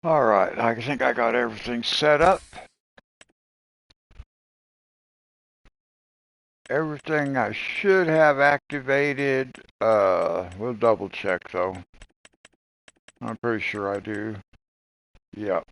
Alright, I think I got everything set up. Everything I should have activated. We'll double check though. I'm pretty sure I do. Yep.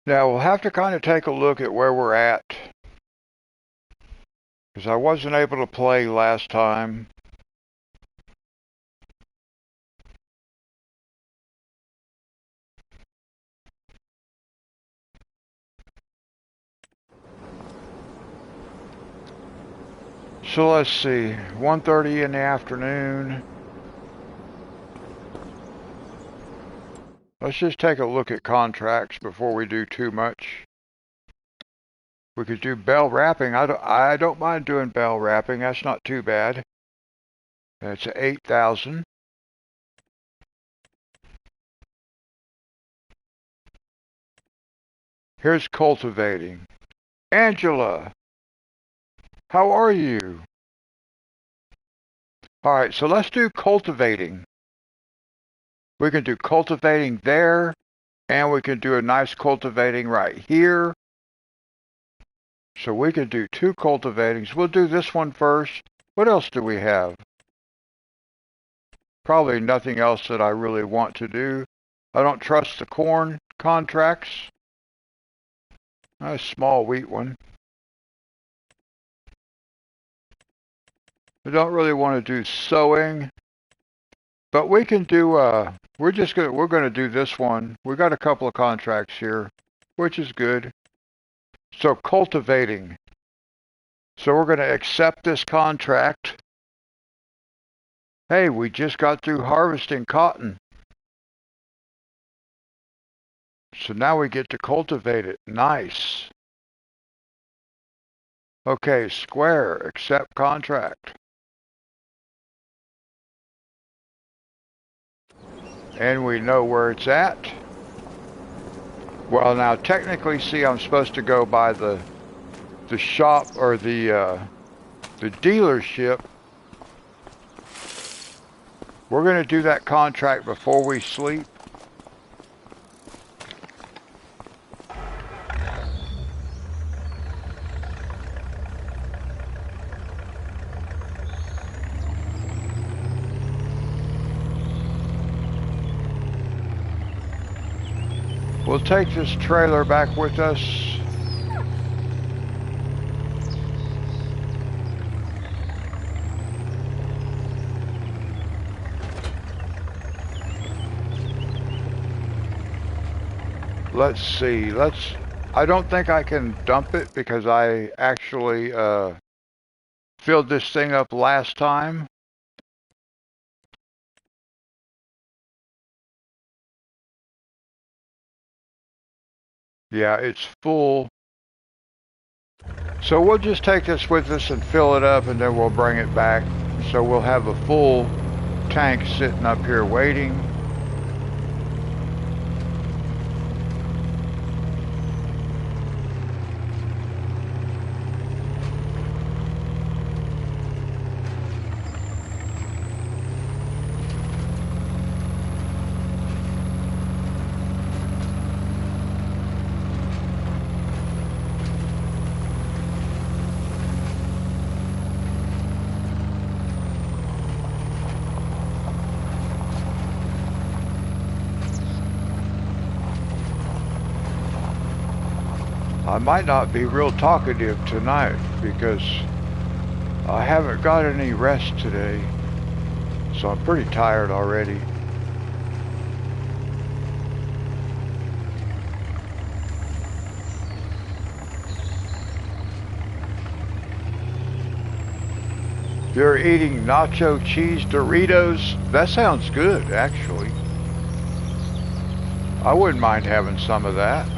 Now we'll have to kind of take a look at where we're at, because I wasn't able to play last time. So let's see, 1:30 in the afternoon. Let's just take a look at contracts before we do too much. We could do bell wrapping. I don't mind doing bell wrapping. That's not too bad. It's 8,000. Here's cultivating. Angela, how are you? All right, so let's do cultivating. We can do cultivating there, and we can do a nice cultivating right here. So we can do two cultivatings. We'll do this one first. What else do we have? Probably nothing else that I really want to do. I don't trust the corn contracts. A small wheat one. I don't really want to do sowing, but we can do. We're gonna do this one. We got a couple of contracts here, which is good. So cultivating. So we're gonna accept this contract. Hey, we just got through harvesting cotton. So now we get to cultivate it. Nice. Okay, square, accept contract. And we know where it's at. Well, now technically, see, I'm supposed to go by the shop or the dealership. We're going to do that contract before we sleep. We'll take this trailer back with us. Let's see. I don't think I can dump it because I actually filled this thing up last time. Yeah, it's full. So we'll just take this with us and fill it up, and then we'll bring it back. So we'll have a full tank sitting up here waiting. I might not be real talkative tonight because I haven't got any rest today, so I'm pretty tired already. You're eating nacho cheese Doritos? That sounds good, actually. I wouldn't mind having some of that.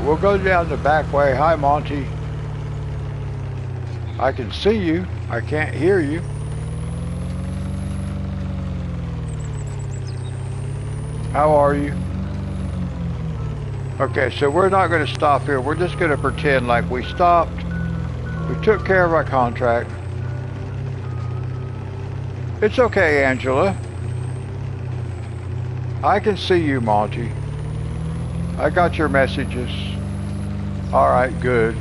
Alright, we'll go down the back way. Hi, Monty. I can see you. I can't hear you. How are you? Okay, so we're not going to stop here. We're just going to pretend like we stopped. We took care of our contract. It's okay, Angela. I can see you, Monty. I got your messages. Alright, good.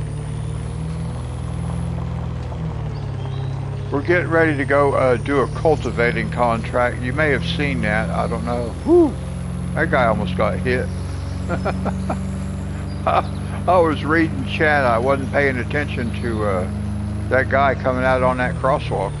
We're getting ready to go do a cultivating contract. You may have seen that. I don't know. Whew! That guy almost got hit. I was reading chat. I wasn't paying attention to that guy coming out on that crosswalk.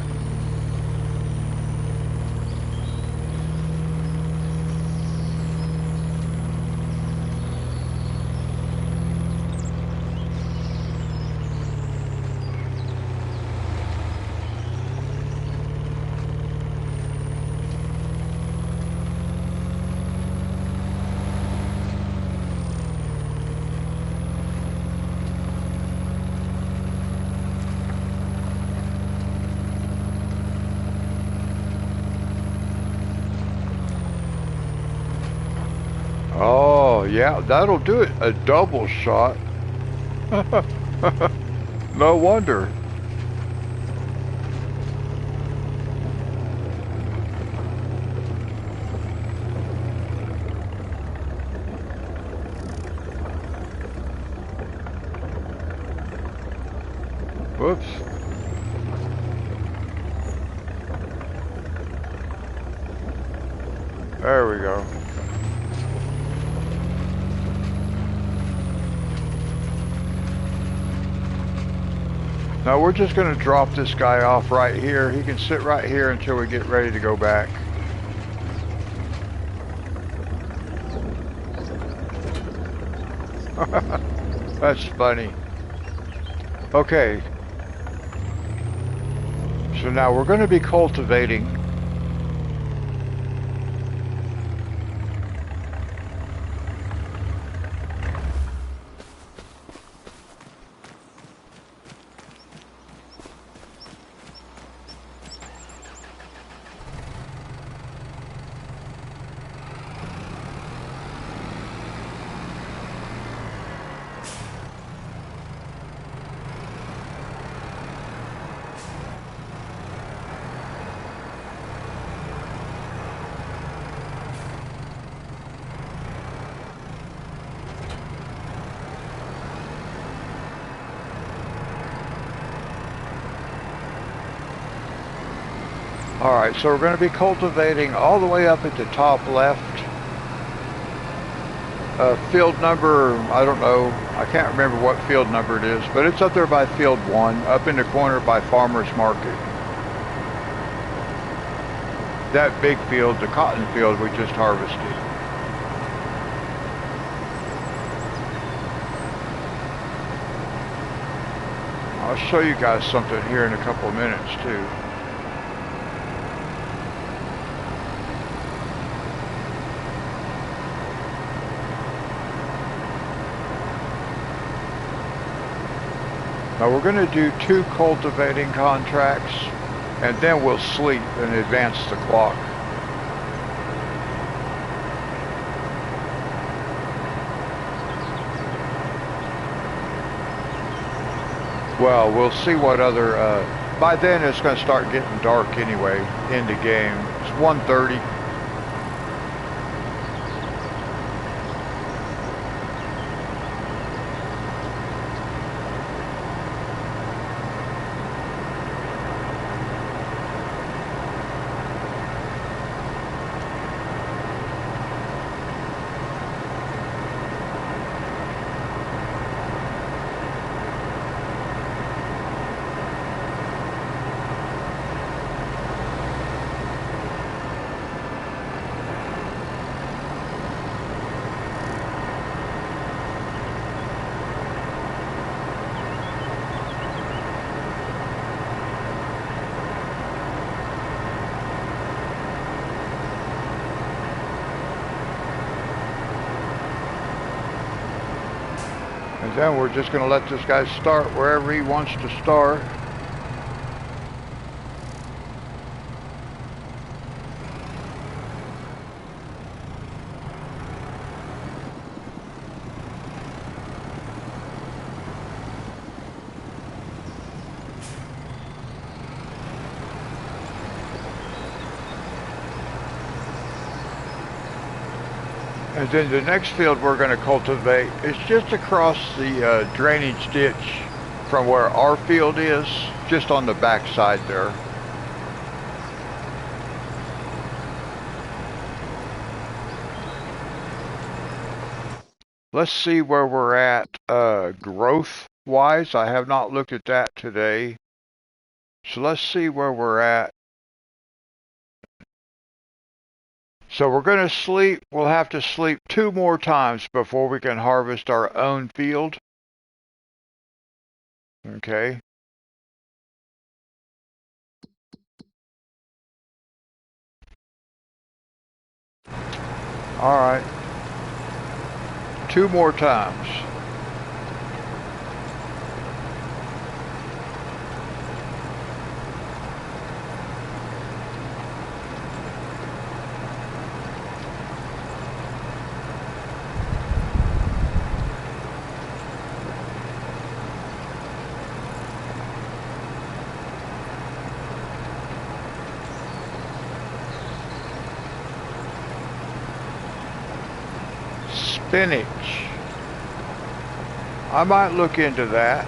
Oh, yeah, that'll do it. A double shot. No wonder. Whoops. There we go. Now we're just going to drop this guy off right here. He can sit right here until we get ready to go back. That's funny. Okay. So now we're going to be cultivating. Alright, so we're going to be cultivating all the way up at the top left. Field number, I don't know, I can't remember what field number it is, but it's up there by field 1, up in the corner by Farmer's Market. That big field, the cotton field we just harvested. I'll show you guys something here in a couple of minutes too. Now we're going to do 2 cultivating contracts, and then we'll sleep and advance the clock. Well, we'll see what other, by then it's going to start getting dark anyway in the game. It's 1:30. And then we're just going to let this guy start wherever he wants to start. And then the next field we're going to cultivate is just across the drainage ditch from where our field is, just on the back side there. Let's see where we're at growth-wise. I have not looked at that today. So let's see where we're at. So we're going to sleep. We'll have to sleep 2 more times before we can harvest our own field. Okay. All right. 2 more times. Spinach. I might look into that.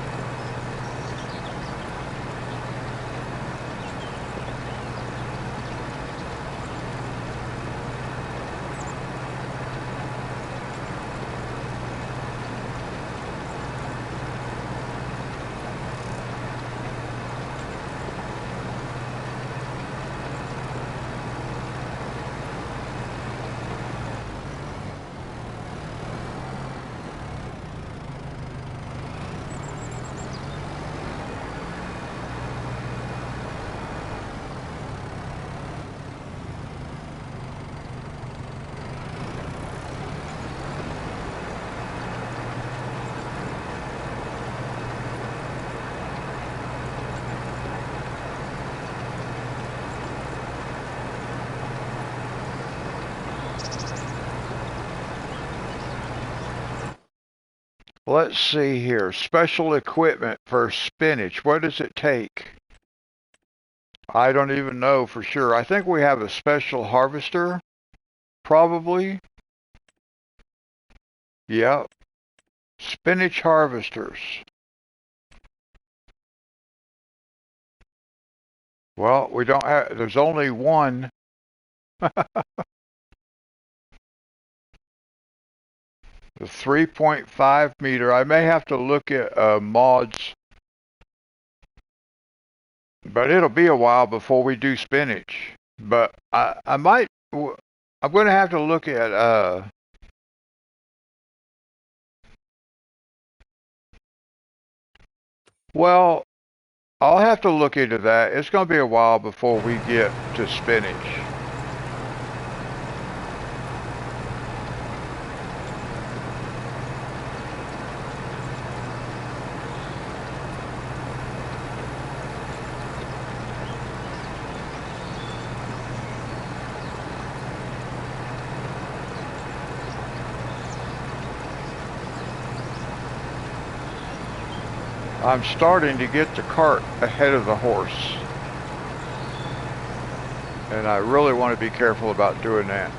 Let's see here. Special equipment for spinach. What does it take? I don't even know for sure. I think we have a special harvester, probably. Yep. Spinach harvesters. Well, we don't have, there's only one. The 3.5 meter. I may have to look at mods, but it'll be a while before we do spinach. But I might, I'm going to have to look at, well, I'll have to look into that. It's going to be a while before we get to spinach. I'm starting to get the cart ahead of the horse. And I really want to be careful about doing that.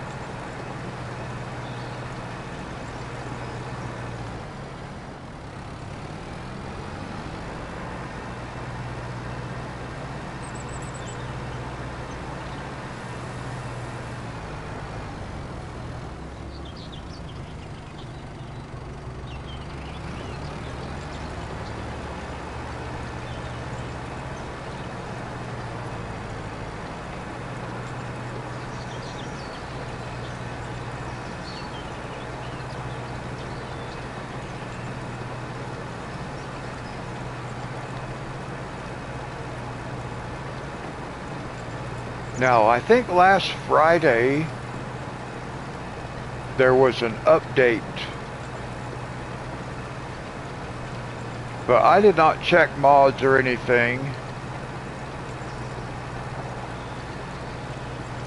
Now, I think last Friday there was an update But I did not check mods or anything.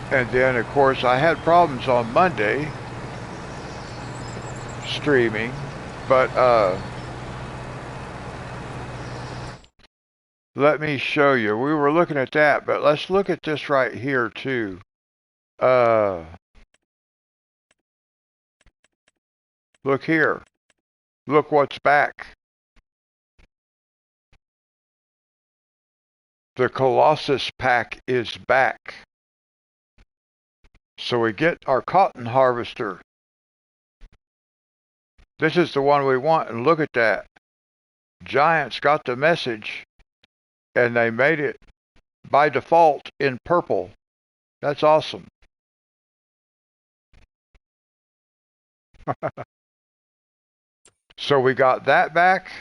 And then, of course, I had problems on Monday streaming. But, let me show you. We were looking at that, but let's look at this right here, too. Look here. Look what's back. The Colossus pack is back. So we get our cotton harvester. This is the one we want, and look at that. Giants got the message, and they made it by default in purple. That's awesome. So we got that back,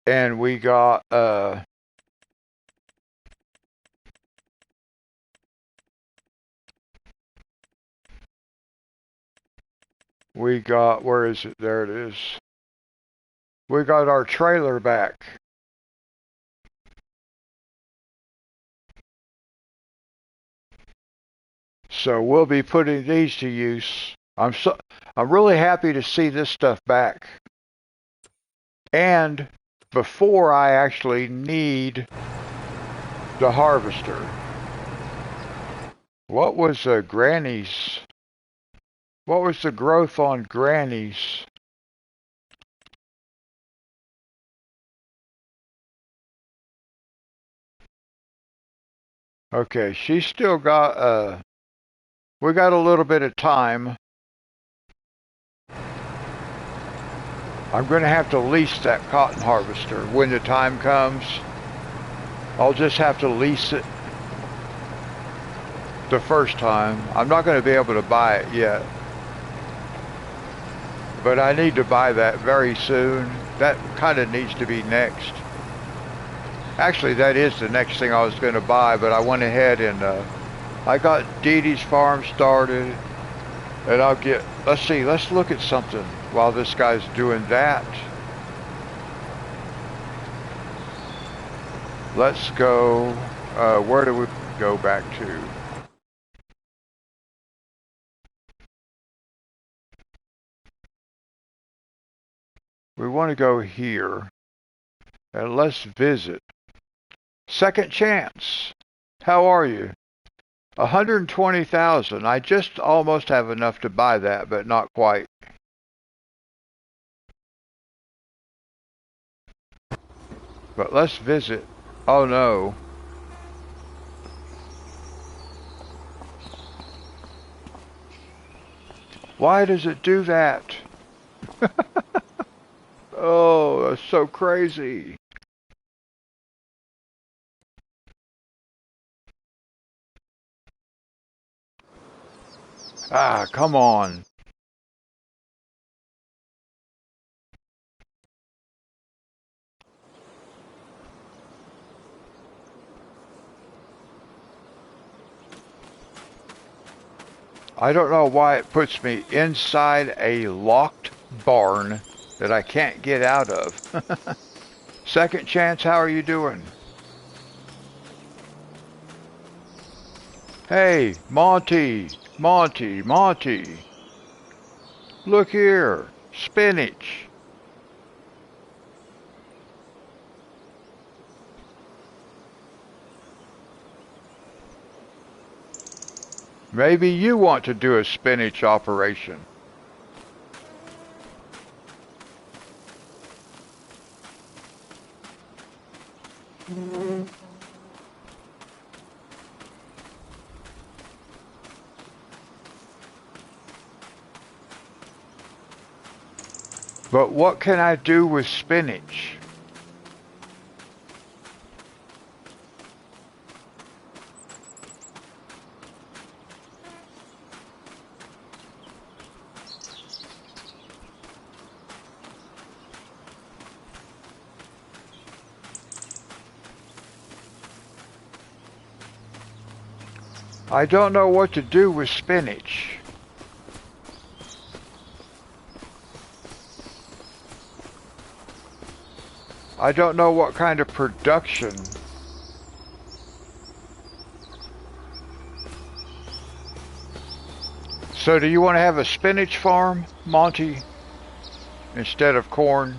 and we got where is it? There it is. We got our trailer back. So we'll be putting these to use. I'm really happy to see this stuff back. And before I actually need the harvester. What was Granny's? What was the growth on Granny's? Okay, she's still got, we got a little bit of time. I'm going to have to lease that cotton harvester when the time comes. I'll just have to lease it the first time. I'm not going to be able to buy it yet. But I need to buy that very soon. That kind of needs to be next. Actually, that is the next thing I was going to buy, but I went ahead and I got Dee Dee's farm started. And I'll get, let's see, let's look at something while this guy's doing that. Let's go, where do we go back to? We want to go here, and let's visit. Second Chance, how are you? 120,000. I just almost have enough to buy that, but not quite. But let's visit. Oh no. Why does it do that? Oh, that's so crazy. Ah, come on. I don't know why it puts me inside a locked barn that I can't get out of. Second Chance, how are you doing? Hey, Monty, Monty, Monty. Look here, spinach. Maybe you want to do a spinach operation. But what can I do with spinach? I don't know what to do with spinach. I don't know what kind of production. So do you want to have a spinach farm, Monty, instead of corn?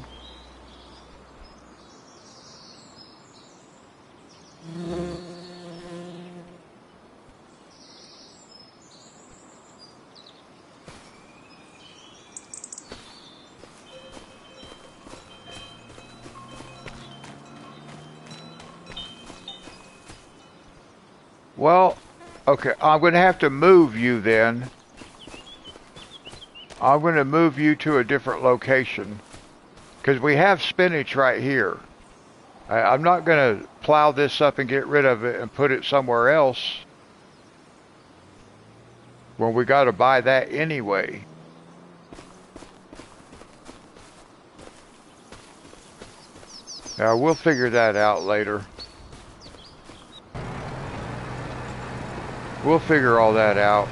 Well, okay, I'm going to have to move you then. I'm going to move you to a different location. Because we have spinach right here. I'm not going to plow this up and get rid of it and put it somewhere else when we got to buy that anyway. Now, we'll figure that out later. We'll figure all that out.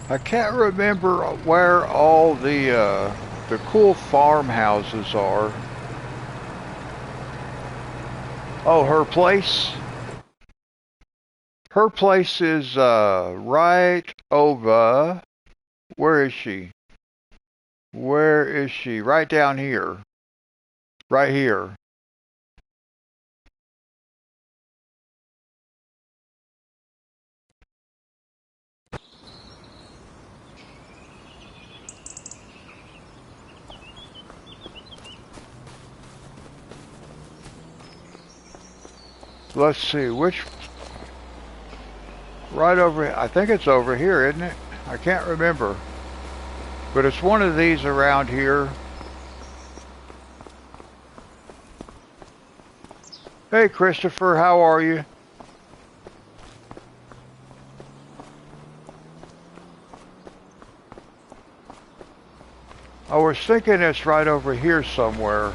I can't remember where all the cool farmhouses are. Oh, her place? Her place is right over. Where is she? Where is she? Right down here. Right here. Let's see, which... Right over... I think it's over here, isn't it? I can't remember. But it's one of these around here. Hey, Christopher, how are you? I was thinking it's right over here somewhere.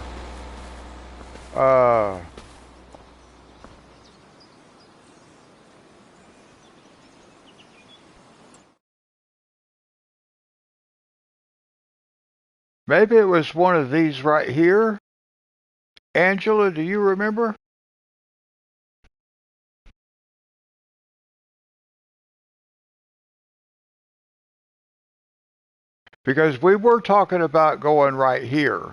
Maybe it was one of these right here. Angela, do you remember? Because we were talking about going right here.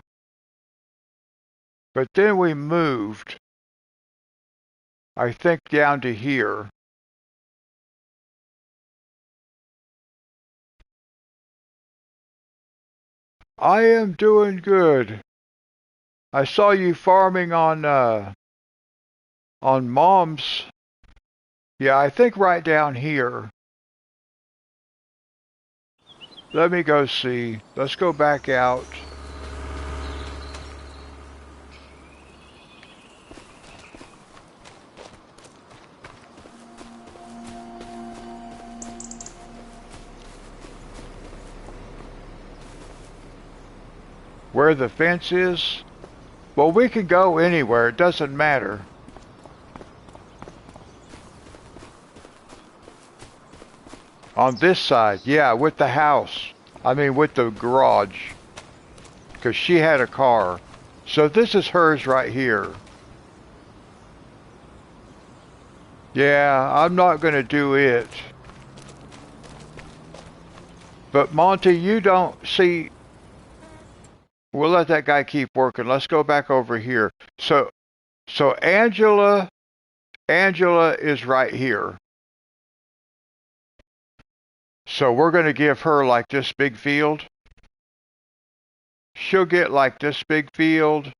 But then we moved, I think, down to here. I am doing good. I saw you farming on Mom's. Yeah, I think right down here. Let me go see. Let's go back out. Where the fence is? Well, we can go anywhere. It doesn't matter. On this side, yeah, with the house. I mean, with the garage. Because she had a car. So this is hers right here. Yeah, I'm not going to do it. But Monty, you don't see... We'll let that guy keep working. Let's go back over here. So Angela is right here. So we're going to give her like this big field. She'll get like this big field.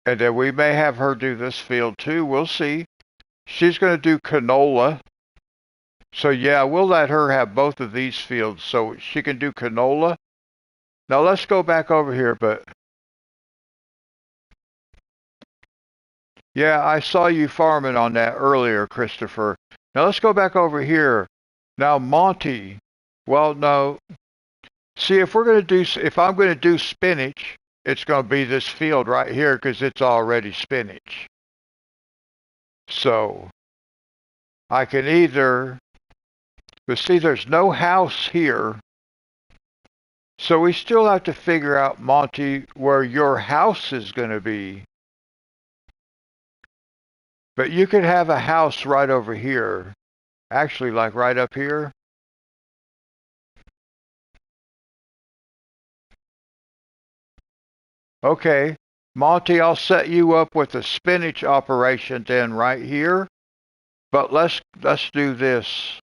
And then we may have her do this field too. We'll see. She's going to do canola. So yeah, we'll let her have both of these fields so she can do canola. Now let's go back over here, but... Yeah, I saw you farming on that earlier, Christopher. Now let's go back over here. Now Monty. Well, no. See, if I'm going to do spinach, it's going to be this field right here because it's already spinach. So I can either... But see, there's no house here. So we still have to figure out, Monty, where your house is going to be. But you could have a house right over here. Actually, like right up here. Okay. Monty, I'll set you up with a spinach operation then right here. But let's do this.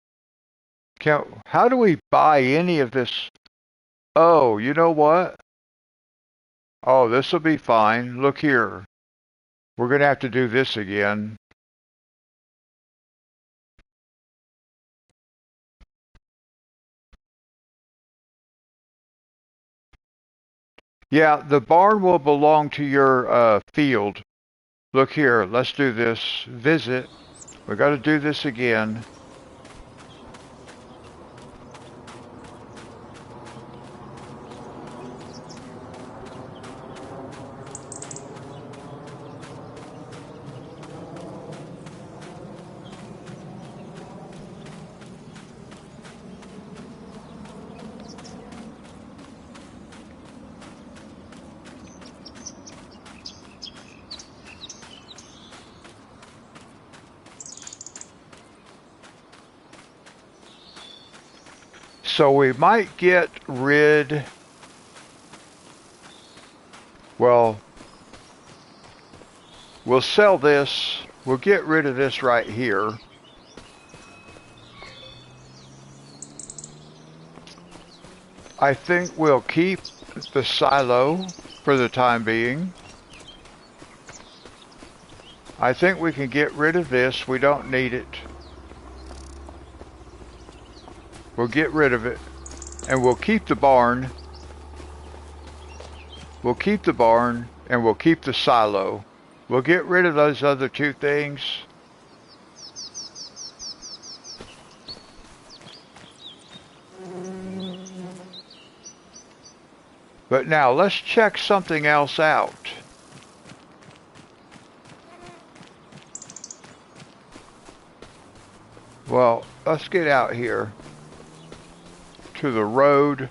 How do we buy any of this? Oh, you know what? Oh, this will be fine. Look here. We're going to have to do this again. Yeah, the barn will belong to your field. Look here, let's do this. Visit. We got to do this again. So we might get rid... Well, we'll sell this. We'll get rid of this right here. I think we'll keep the silo for the time being. I think we can get rid of this. We don't need it. We'll get rid of it. And we'll keep the barn. We'll keep the barn and we'll keep the silo. We'll get rid of those other two things. But now let's check something else out. Well, let's get out here to the road.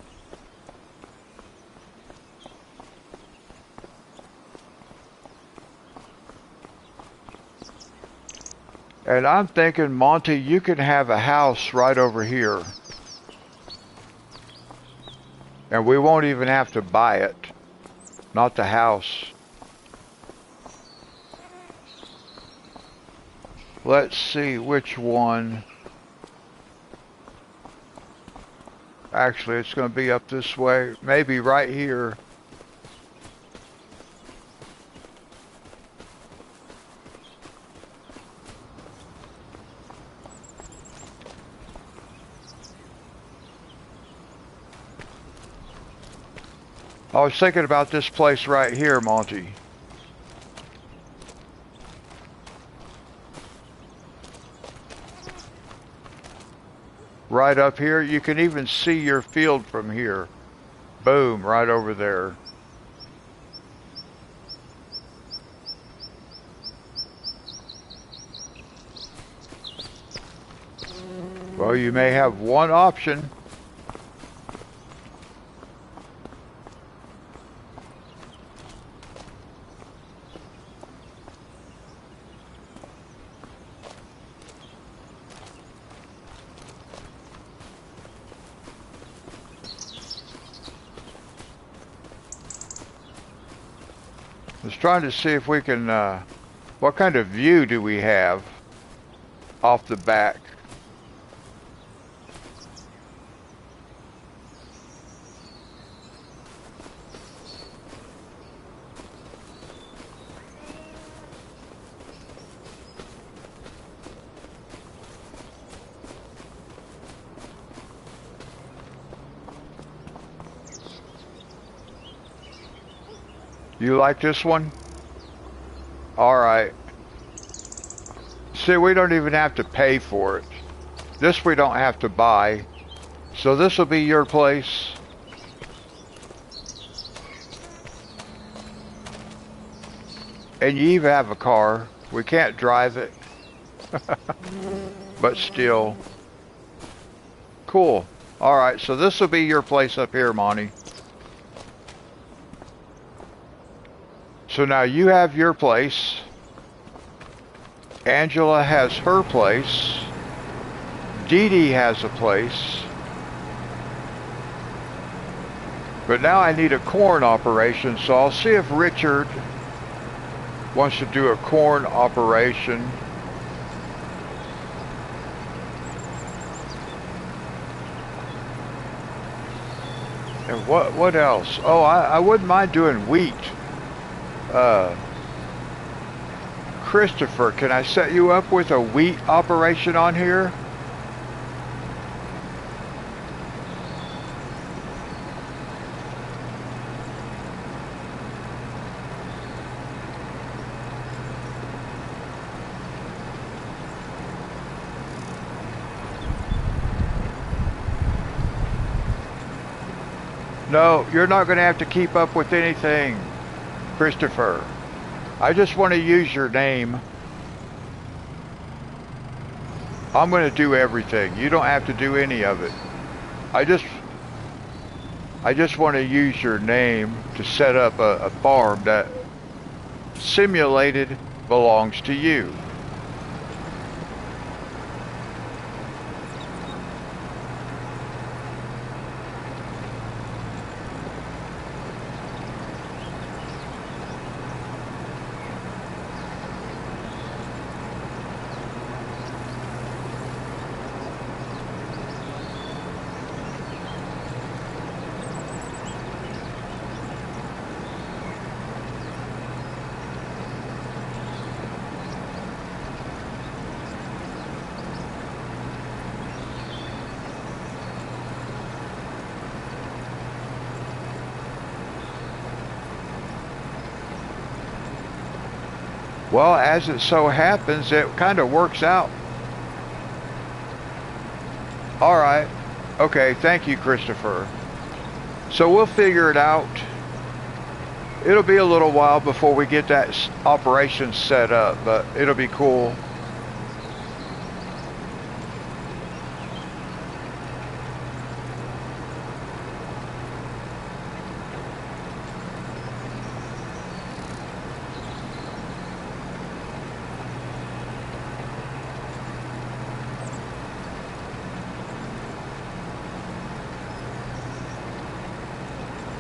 And I'm thinking, Monty, you can have a house right over here. And we won't even have to buy it. Not the house. Let's see which one. Actually, it's going to be up this way. Maybe right here. I was thinking about this place right here, Monty. Right up here. You can even see your field from here. Boom, right over there. Well, you may have one option. I was trying to see if we can, what kind of view do we have off the back? You like this one? Alright. See, we don't even have to pay for it. This we don't have to buy. So this will be your place. And you even have a car. We can't drive it. But still. Cool. Alright, so this will be your place up here, Monty. So now you have your place. Angela has her place. Dee Dee has a place. But now I need a corn operation, so I'll see if Richard wants to do a corn operation. And what else? Oh, I wouldn't mind doing wheat. Christopher, can I set you up with a wheat operation on here? No, you're not going to have to keep up with anything, Christopher. I just want to use your name. I'm going to do everything. You don't have to do any of it. I just want to use your name to set up a farm that simulated belongs to you. Well, as it so happens, it kind of works out. All right. Okay, thank you, Christopher. So we'll figure it out. It'll be a little while before we get that operation set up, but it'll be cool.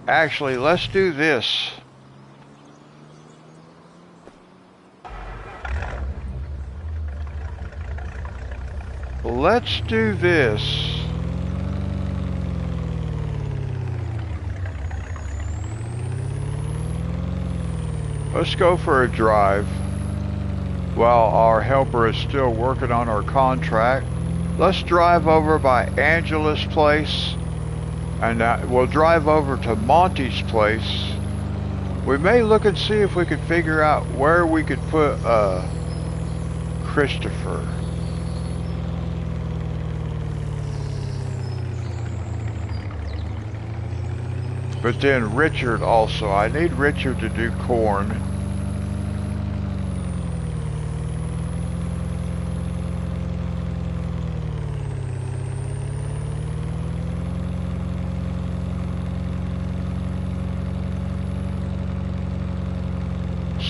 Actually, let's do this. Let's do this. Let's go for a drive while our helper is still working on our contract. Let's drive over by Angela's place. And we'll drive over to Monty's place. We may look and see if we could figure out where we could put Christopher. But then Richard also. I need Richard to do corn.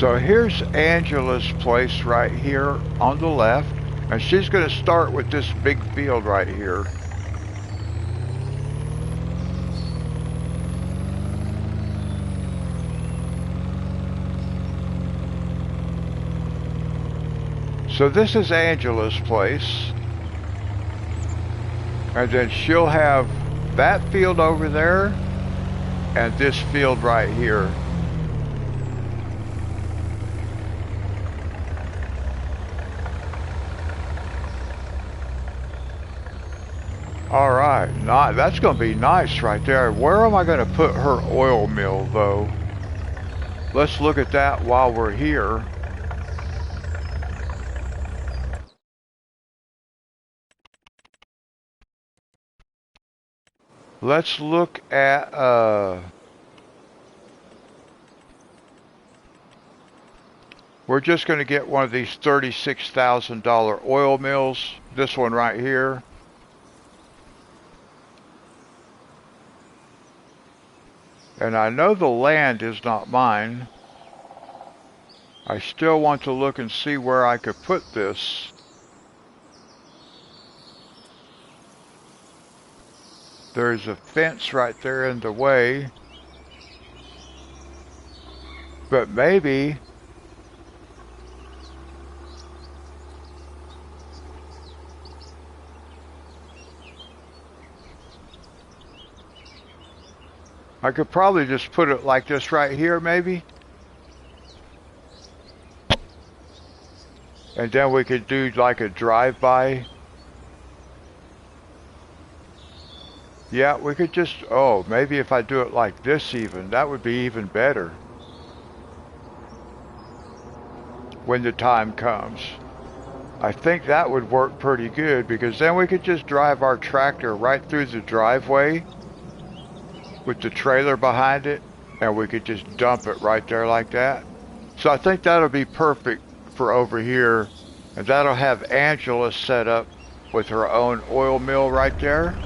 So here's Angela's place right here on the left, and she's going to start with this big field right here. So this is Angela's place, and then she'll have that field over there and this field right here. All right, that's going to be nice right there. Where am I going to put her oil mill, though? Let's look at that while we're here. Let's look at, we're just going to get one of these $36,000 oil mills. This one right here. And I know the land is not mine. I still want to look and see where I could put this. There's a fence right there in the way. But maybe I could probably just put it like this right here, maybe. And then we could do like a drive-by. Yeah, we could just, oh, maybe if I do it like this even, that would be even better. When the time comes. I think that would work pretty good, because then we could just drive our tractor right through the driveway with the trailer behind it, and we could just dump it right there like that. So I think that'll be perfect for over here, and that'll have Angela set up with her own oil mill right there.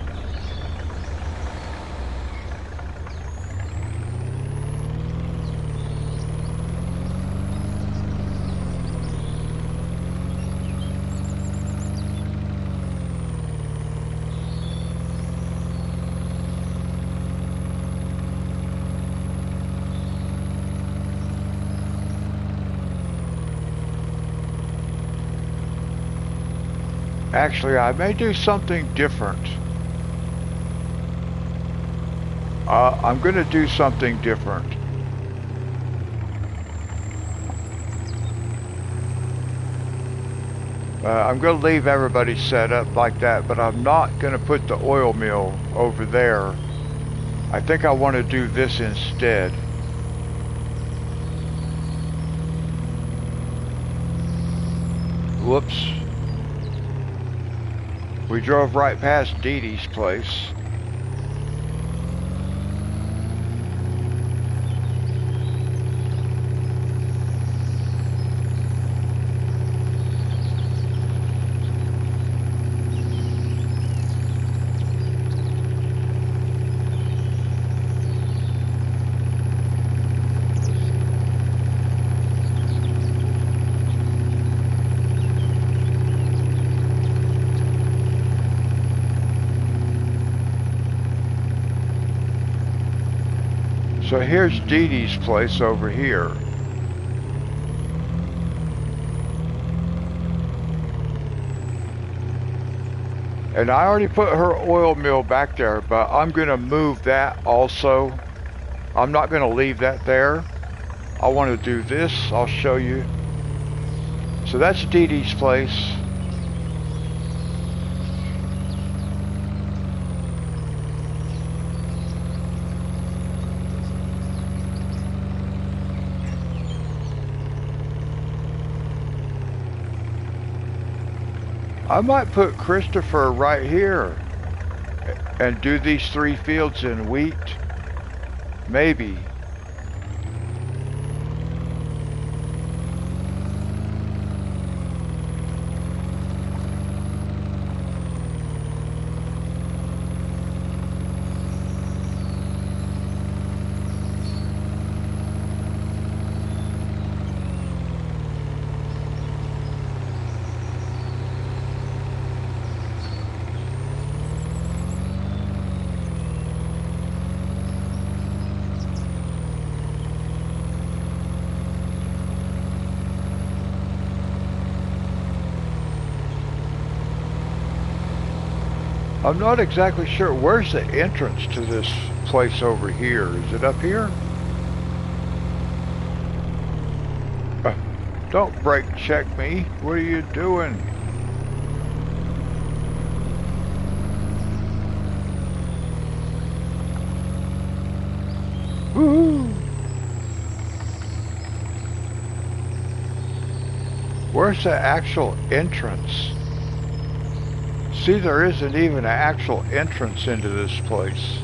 Actually, I may do something different. I'm going to do something different. I'm going to leave everybody set up like that, but I'm not going to put the oil mill over there. I think I want to do this instead. Whoops. We drove right past Dee Dee's place. So here's Dee Dee's place over here. And I already put her oil mill back there, but I'm going to move that also. I'm not going to leave that there. I want to do this. I'll show you. So that's Dee Dee's place. I might put Christopher right here and do these 3 fields in wheat. Maybe. I'm not exactly sure. Where's the entrance to this place over here? Is it up here? Don't brake check me. What are you doing? Woo! Where's the actual entrance? See, there isn't even an actual entrance into this place.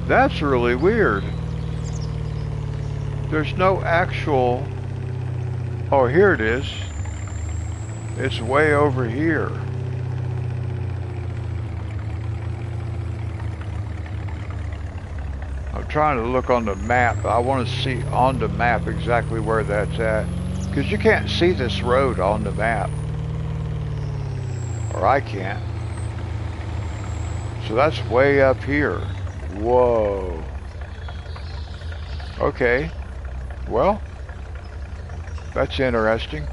That's really weird. There's no actual... Oh, here it is. It's way over here. I'm trying to look on the map. I want to see on the map exactly where that's at. Because you can't see this road on the map. Or I can't. So that's way up here. Whoa. Okay. Well, that's interesting.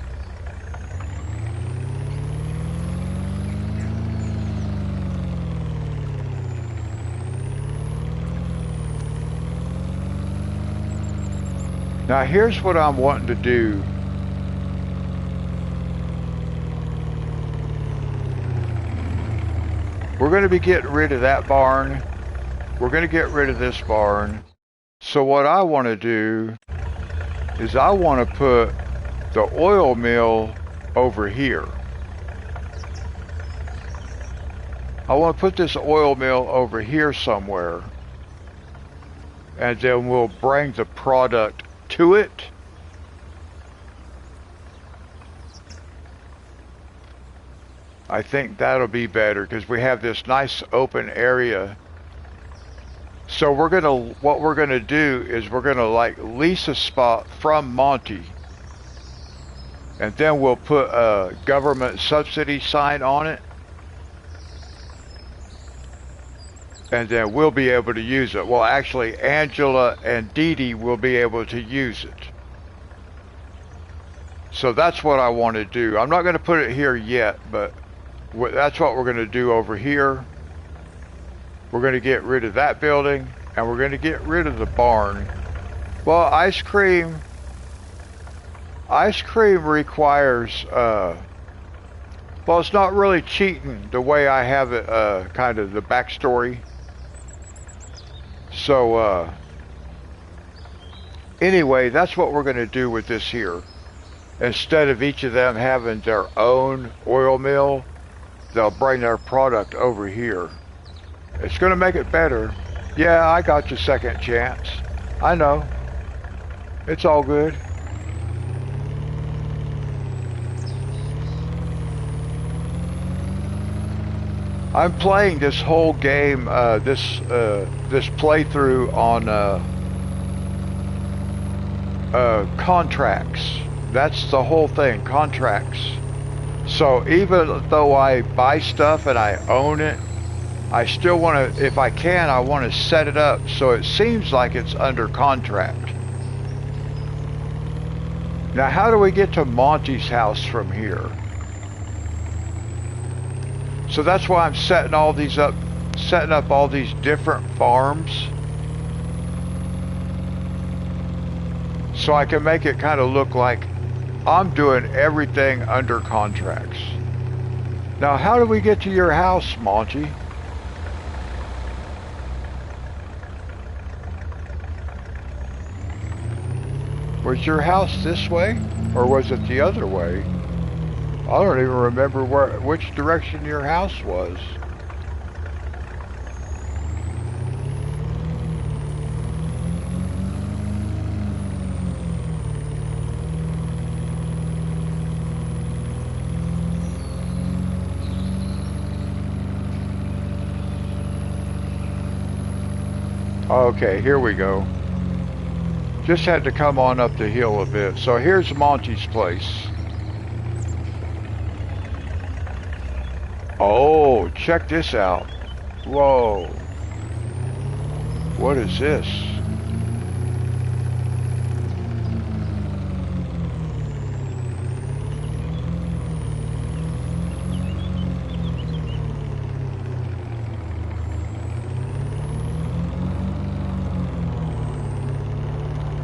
Now here's what I'm wanting to do. We're going to be getting rid of that barn. We're going to get rid of this barn. So what I want to do is I want to put the oil mill over here. I want to put this oil mill over here somewhere. And then we'll bring the product to it. I think that'll be better because we have this nice open area. So what we're gonna do is we're gonna like lease a spot from Monty, and then we'll put a government subsidy sign on it, and then we'll be able to use it. Well, actually, Angela and Dee Dee will be able to use it. So that's what I want to do. I'm not going to put it here yet, but that's what we're going to do over here. We're going to get rid of that building, and we're going to get rid of the barn. Well, ice cream requires, well, it's not really cheating the way I have it, kind of the backstory. So, anyway, that's what we're going to do with this here. Instead of each of them having their own oil mill, they'll bring their product over here. It's going to make it better. Yeah, I got your second chance. I know. It's all good. I'm playing this whole game, this playthrough on contracts. That's the whole thing, contracts. So even though I buy stuff and I own it, I still want to, if I can, I want to set it up so it seems like it's under contract. Now, how do we get to Monty's house from here? So that's why I'm setting all these up, setting up all these different farms. So I can make it kind of look like I'm doing everything under contracts. Now, how do we get to your house, Monty? Was your house this way, or was it the other way? I don't even remember which direction your house was. Okay, here we go. Just had to come on up the hill a bit. So here's Monty's place. Oh, check this out. Whoa. What is this?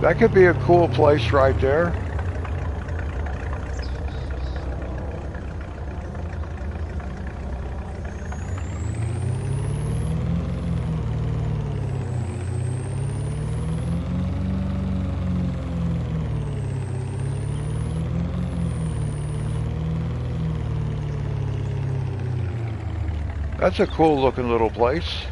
That could be a cool place right there. That's a cool looking little place.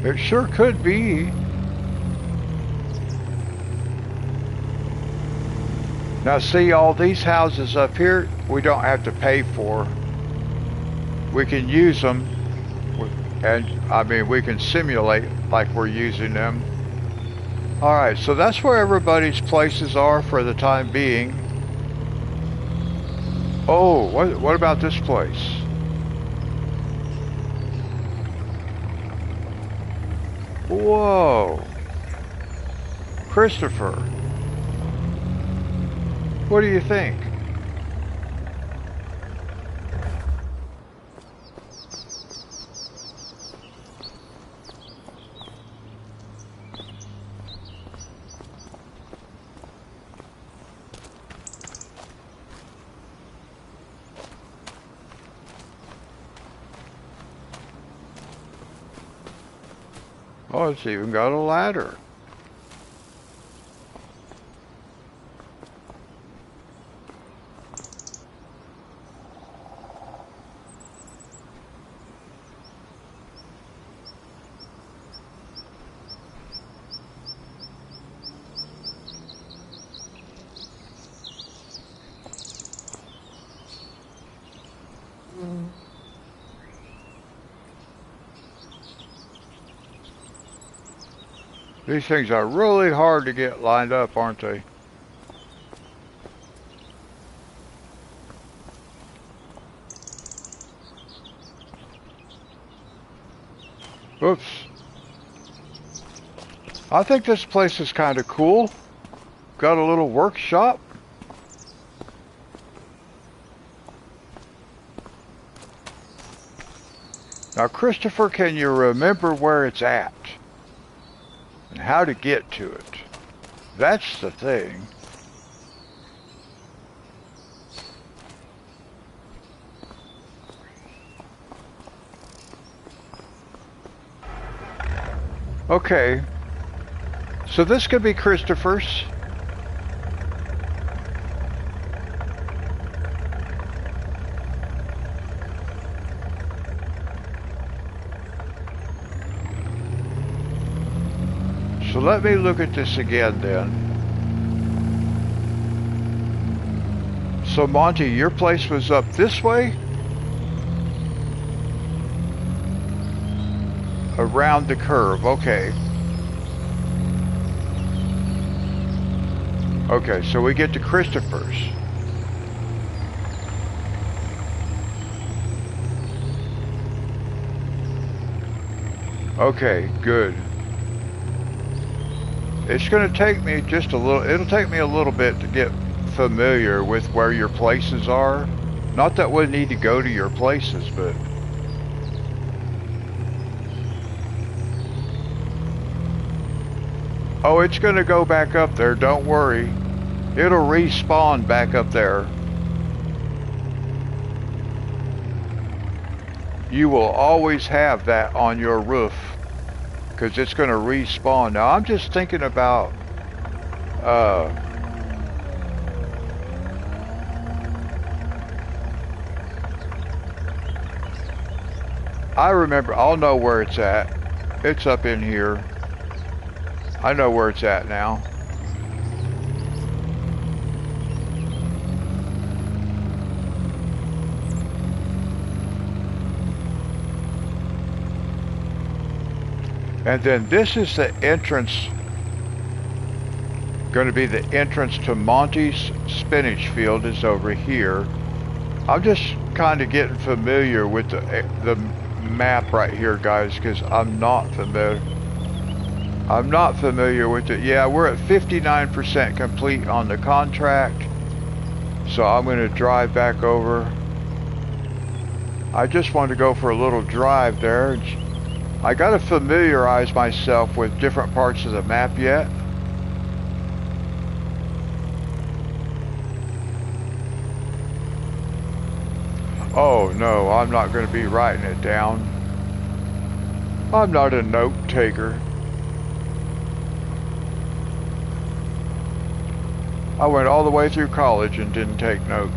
It sure could be. Now see, all these houses up here, we don't have to pay for. We can use them, and I mean, we can simulate like we're using them. Alright, so that's where everybody's places are for the time being. Oh, what about this place? Whoa. Christopher. What do you think? Oh, it's even got a ladder. These things are really hard to get lined up, aren't they? Oops. I think this place is kind of cool. Got a little workshop. Now, Christopher, can you remember where it's at? And how to get to it? That's the thing. Okay. So this could be Christopher's. So let me look at this again then. So Monty, your place was up this way? Around the curve, okay. Okay, so we get to Christopher's. Okay, good. It's going to take me just a little, it'll take me a little bit to get familiar with where your places are. Not that we need to go to your places, but... Oh, it's going to go back up there, don't worry. It'll respawn back up there. You will always have that on your roof, because it's going to respawn. Now, I'm just thinking about... I remember, I'll know where it's at. It's up in here. I know where it's at now. And then this is the entrance, going to be the entrance to Monty's spinach field is over here. I'm just kind of getting familiar with the map right here, guys, because I'm not familiar. I'm not familiar with it. Yeah, we're at 59% complete on the contract. So I'm going to drive back over. I just wanted to go for a little drive there. I got to familiarize myself with different parts of the map yet. Oh no, I'm not going to be writing it down. I'm not a note taker. I went all the way through college and didn't take notes.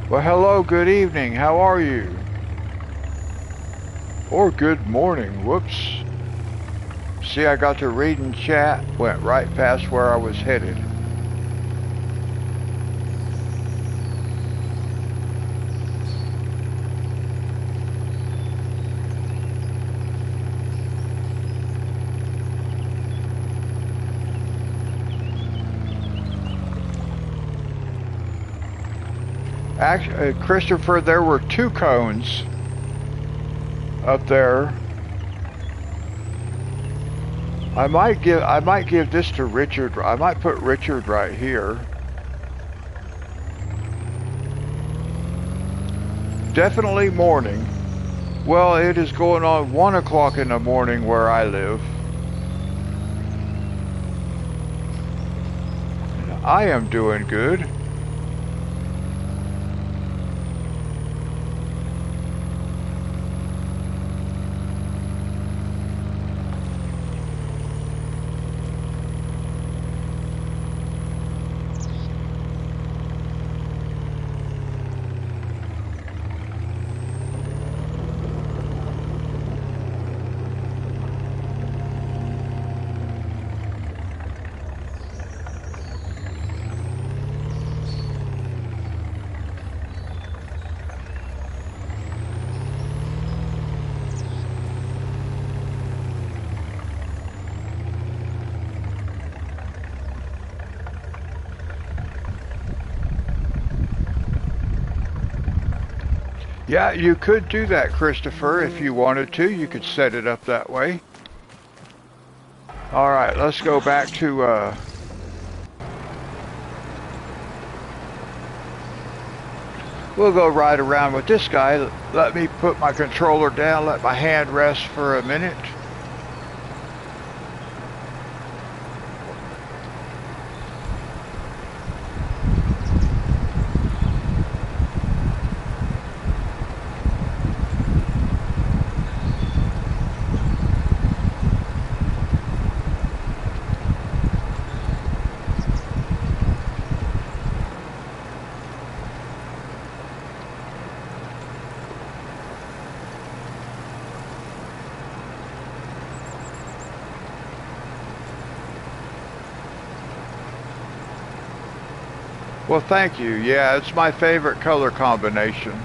Well, hello, good evening, how are you? Or good morning, whoops. See, I got to reading chat, went right past where I was headed. Actually, Christopher, there were 2 cones up there. I might give this to Richard. I might put Richard right here. Definitely morning. Well, it is going on 1 o'clock in the morning where I live. I am doing good. Yeah, you could do that, Christopher, if you wanted to. You could set it up that way. All right, let's go back to... We'll go right around with this guy. Let me put my controller down, let my hand rest for a minute. Well, thank you. Yeah, it's my favorite color combination.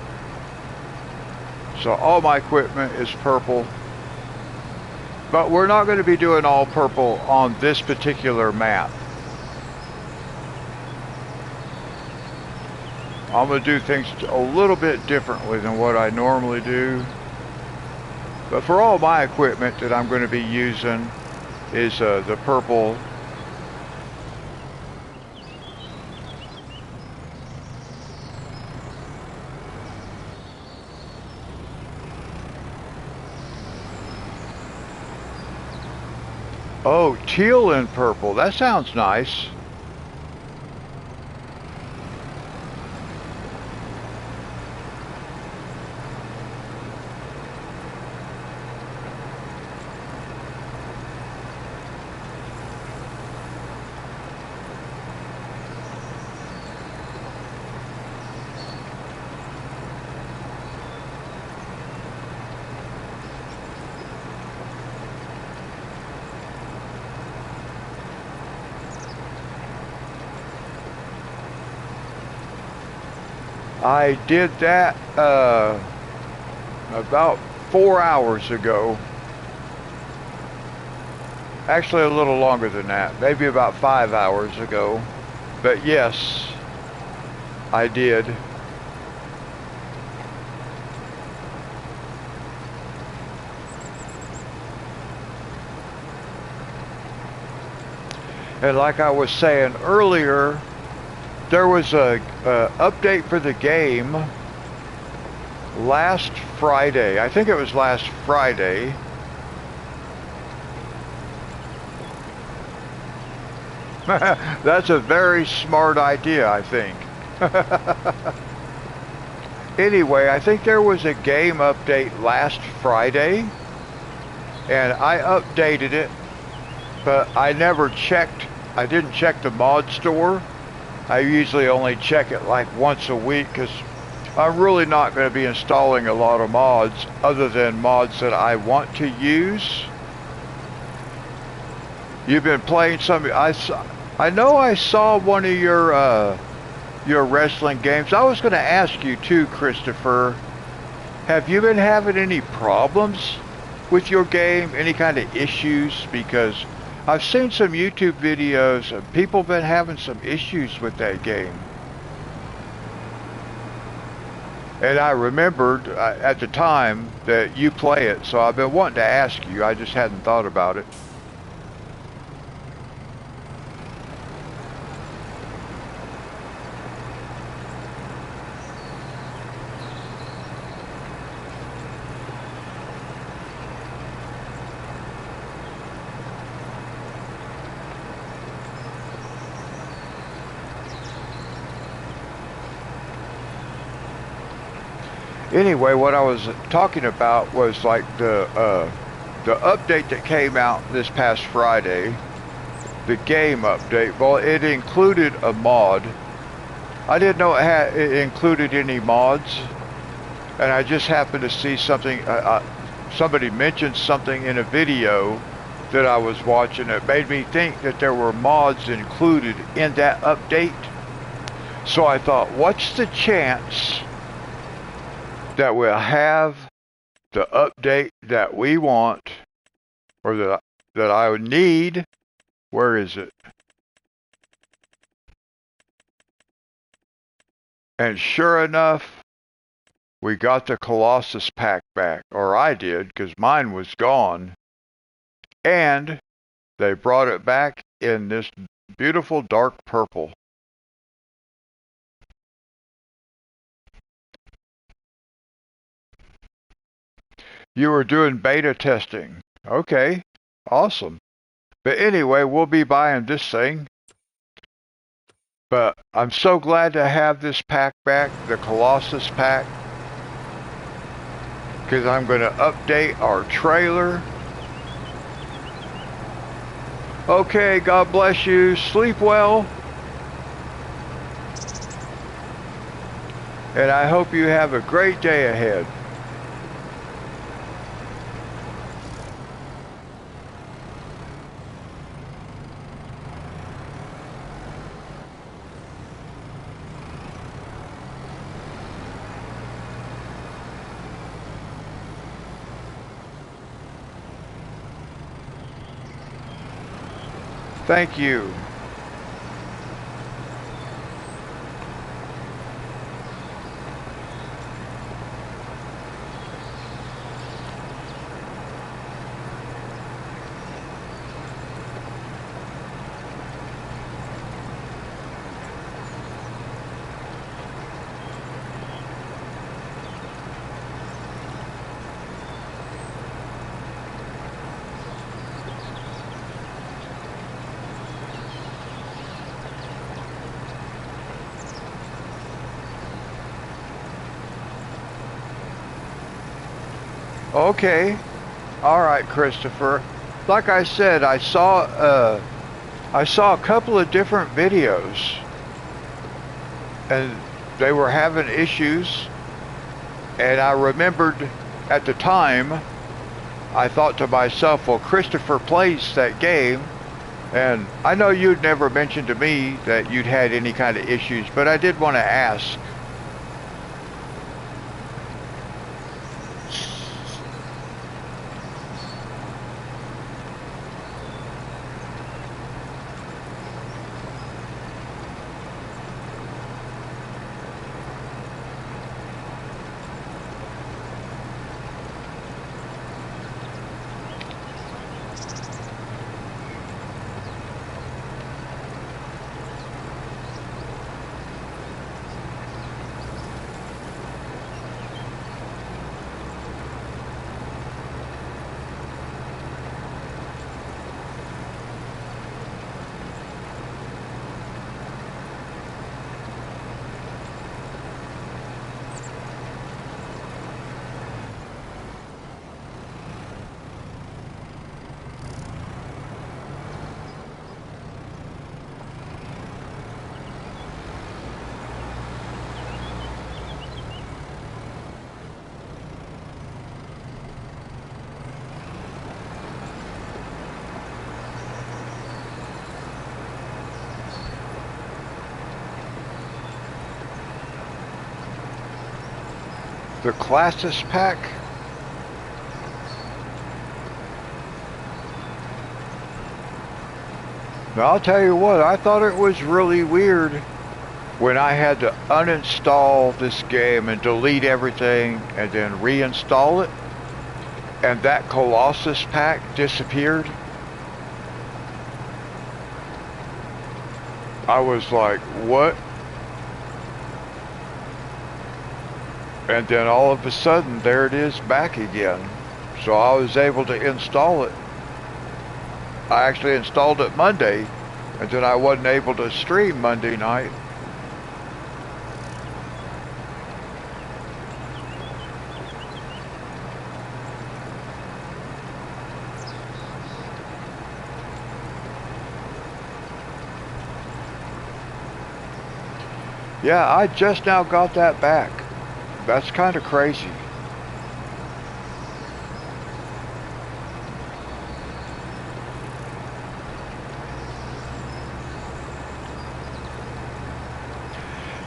So all my equipment is purple. But we're not going to be doing all purple on this particular map. I'm going to do things a little bit differently than what I normally do. But for all my equipment that I'm going to be using is the purple. Oh, teal and purple. That sounds nice. I did that about 4 hours ago. Actually a little longer than that, maybe about 5 hours ago. But yes, I did. And like I was saying earlier, there was a update for the game last Friday. I think it was last Friday. That's a very smart idea, I think. Anyway, I think there was a game update last Friday, and I updated it, but I never checked. I didn't check the mod store. I usually only check it like once a week because I'm really not going to be installing a lot of mods other than mods that I want to use. You've been playing some. I know I saw one of your wrestling games. I was going to ask you too, Christopher. Have you been having any problems with your game? Any kind of issues? Because I've seen some YouTube videos of people been having some issues with that game. And I remembered at the time that you play it, so I've been wanting to ask you. I just hadn't thought about it. Anyway, what I was talking about was like the update that came out this past Friday, the game update. Well, it included a mod. I didn't know it included any mods, and I just happened to see something. Somebody mentioned something in a video that I was watching. It made me think that there were mods included in that update. So I thought, what's the chance that we'll have the update that we want, or that I would need? Where is it? And sure enough, we got the Colossus pack back, or I did, because mine was gone. And they brought it back in this beautiful dark purple. You were doing beta testing. Okay, awesome. But anyway, we'll be buying this thing. But I'm so glad to have this pack back, the Colossus pack, because I'm going to update our trailer. Okay, God bless you. Sleep well. And I hope you have a great day ahead. Thank you. Okay. All right, Christopher. Like I said, I saw a couple of different videos, and they were having issues. And I remembered at the time, I thought to myself, well, Christopher plays that game, and I know you'd never mentioned to me that you'd had any kind of issues, but I did want to ask. The classes pack? Now, I'll tell you what, I thought it was really weird when I had to uninstall this game and delete everything and then reinstall it, and that Colossus pack disappeared. I was like, what? And then all of a sudden, there it is back again. So I was able to install it. I actually installed it Monday, and then I wasn't able to stream Monday night. Yeah, I just now got that back. That's kind of crazy.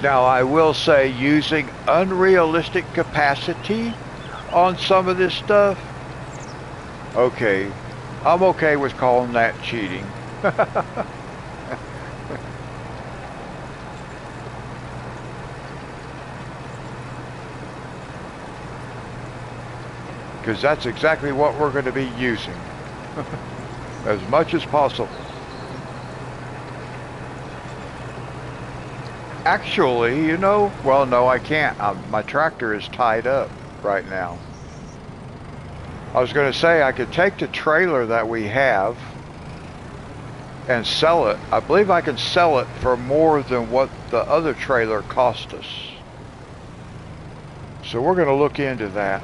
Now, I will say, using unrealistic capacity on some of this stuff, okay, I'm okay with calling that cheating. Because that's exactly what we're going to be using, as much as possible. Actually, you know, well, no, I can't. My tractor is tied up right now. I was going to say I could take the trailer that we have and sell it. I believe I can sell it for more than what the other trailer cost us. So we're going to look into that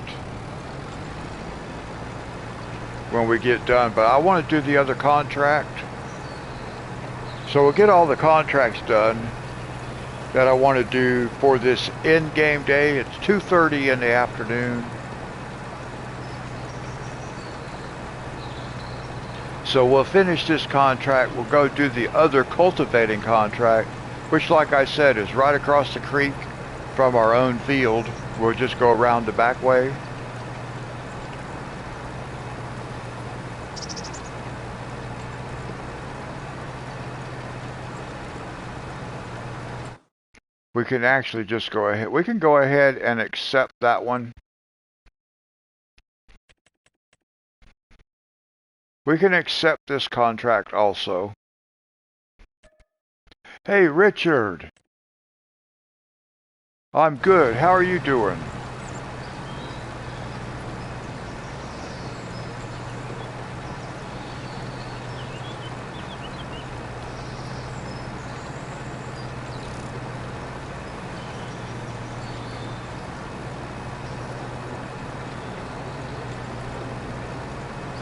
when we get done. But I want to do the other contract. So we'll get all the contracts done that I want to do for this in-game day. It's 2:30 in the afternoon. So we'll finish this contract. We'll go do the other cultivating contract, which, like I said, is right across the creek from our own field. We'll just go around the back way. We can actually just go ahead. We can go ahead and accept that one. We can accept this contract also. Hey, Richard. I'm good. How are you doing?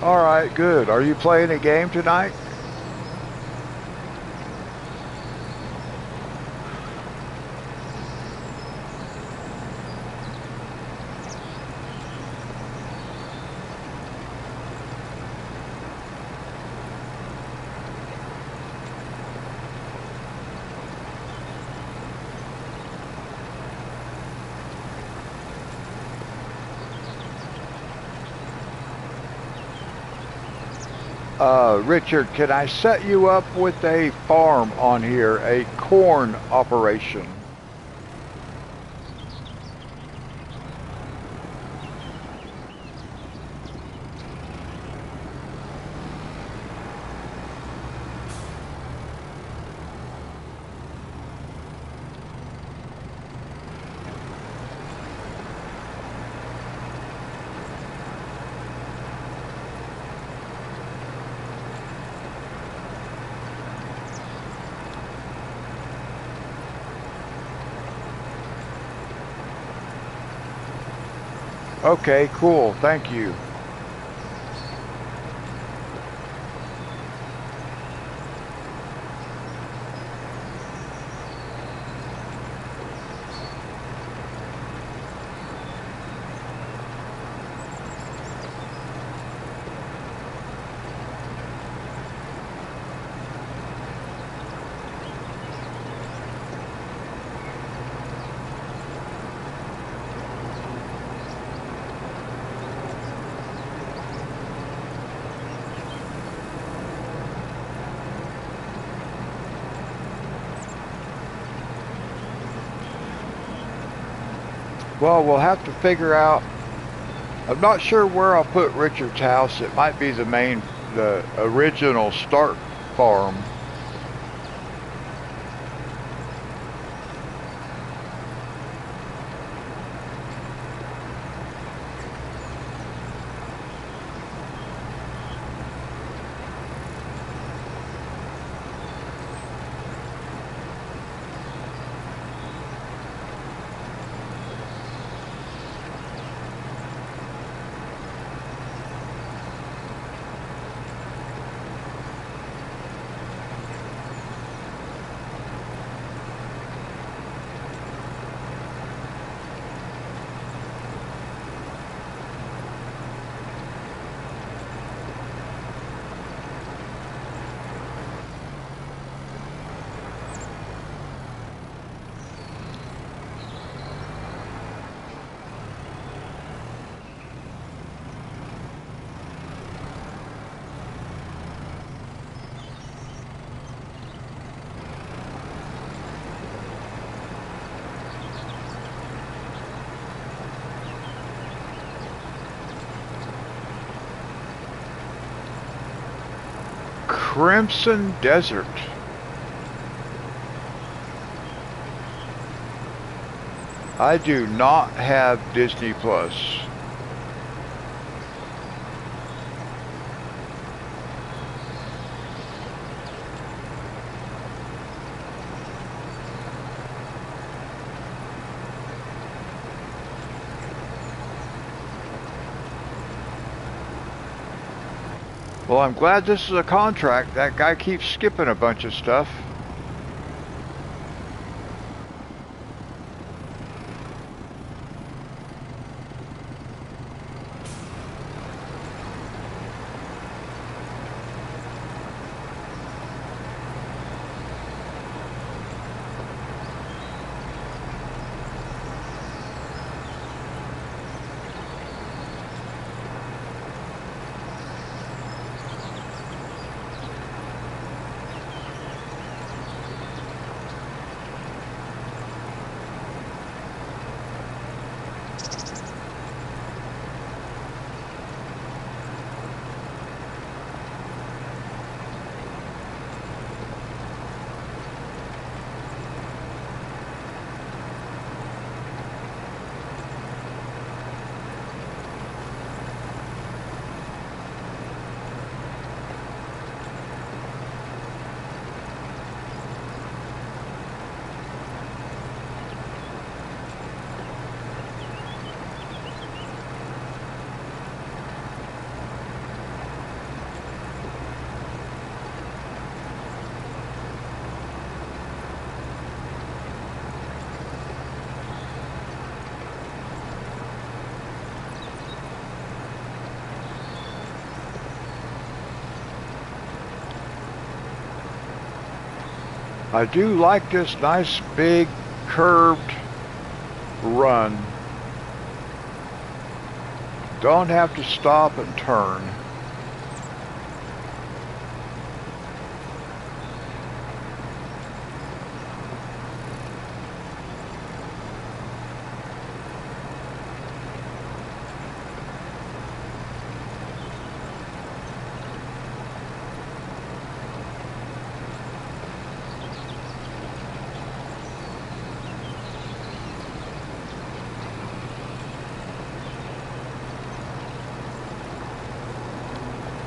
All right, good. Are you playing a game tonight? Richard, can I set you up with a farm on here, a corn operation? Okay, cool. Thank you. Well, we'll have to figure out. I'm not sure where I'll put Richard's house. It might be the original start farm. Crimson Desert. I do not have Disney Plus. Well, I'm glad this is a contract. That guy keeps skipping a bunch of stuff. I do like this nice big curved run. Don't have to stop and turn.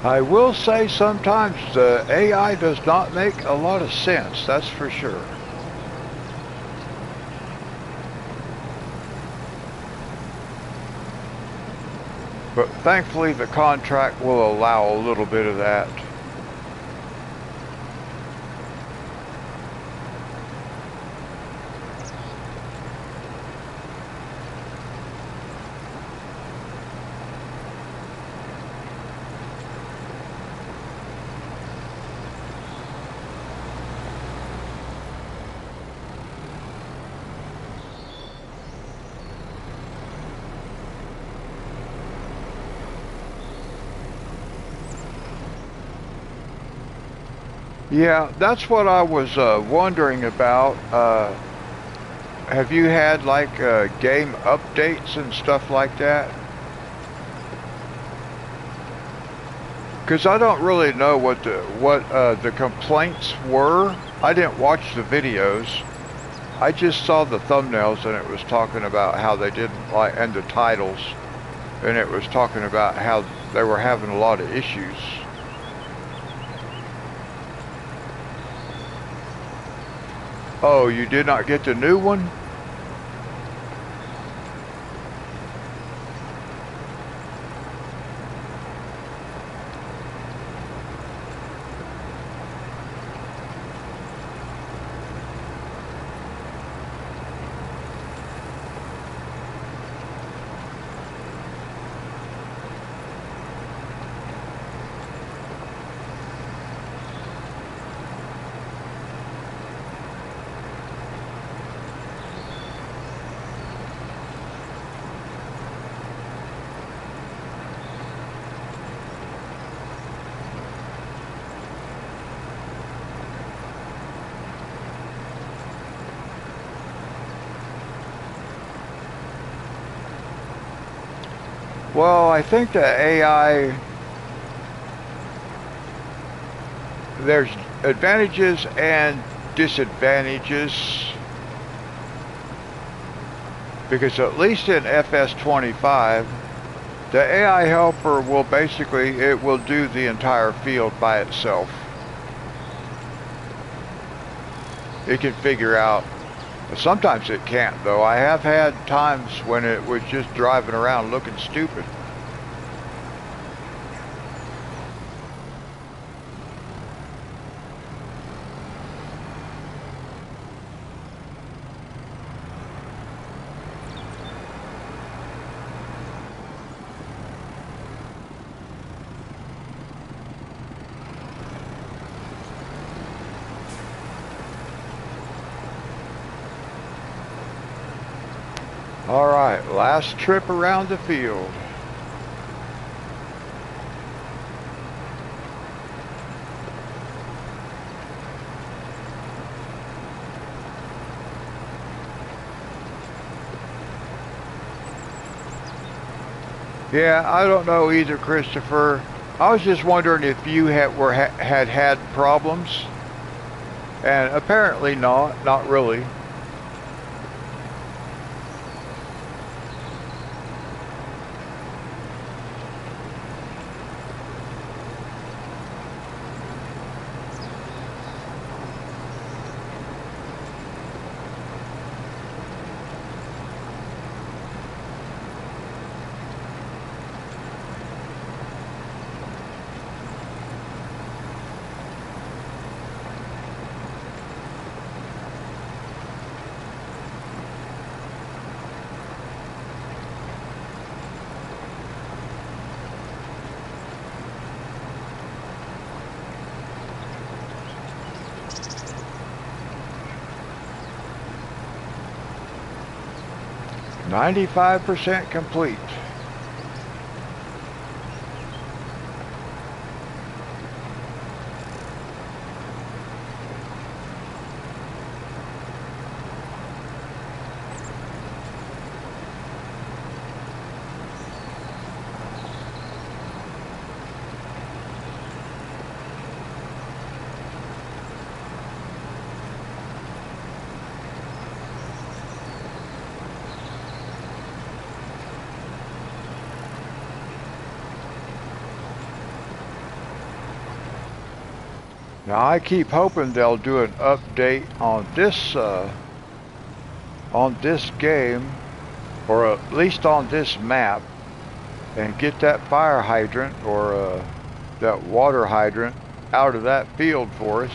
I will say sometimes the AI does not make a lot of sense, that's for sure. But thankfully the contract will allow a little bit of that. Yeah, that's what I was wondering about. have you had like game updates and stuff like that? Because I don't really know what the complaints were. I didn't watch the videos. I just saw the thumbnails and it was talking about how they didn't like, and the titles, and it was talking about how they were having a lot of issues. Oh, you did not get the new one? Well, I think the AI, there's advantages and disadvantages, because at least in FS25, the AI helper will basically, it will do the entire field by itself. It can figure out. Sometimes it can't, though. I have had times when it was just driving around looking stupid. All right, last trip around the field. Yeah, I don't know either, Christopher. I was just wondering if you had problems, and apparently not really. %95 complete. Now I keep hoping they'll do an update on this game, or at least on this map, and get that fire hydrant or that water hydrant out of that field for us.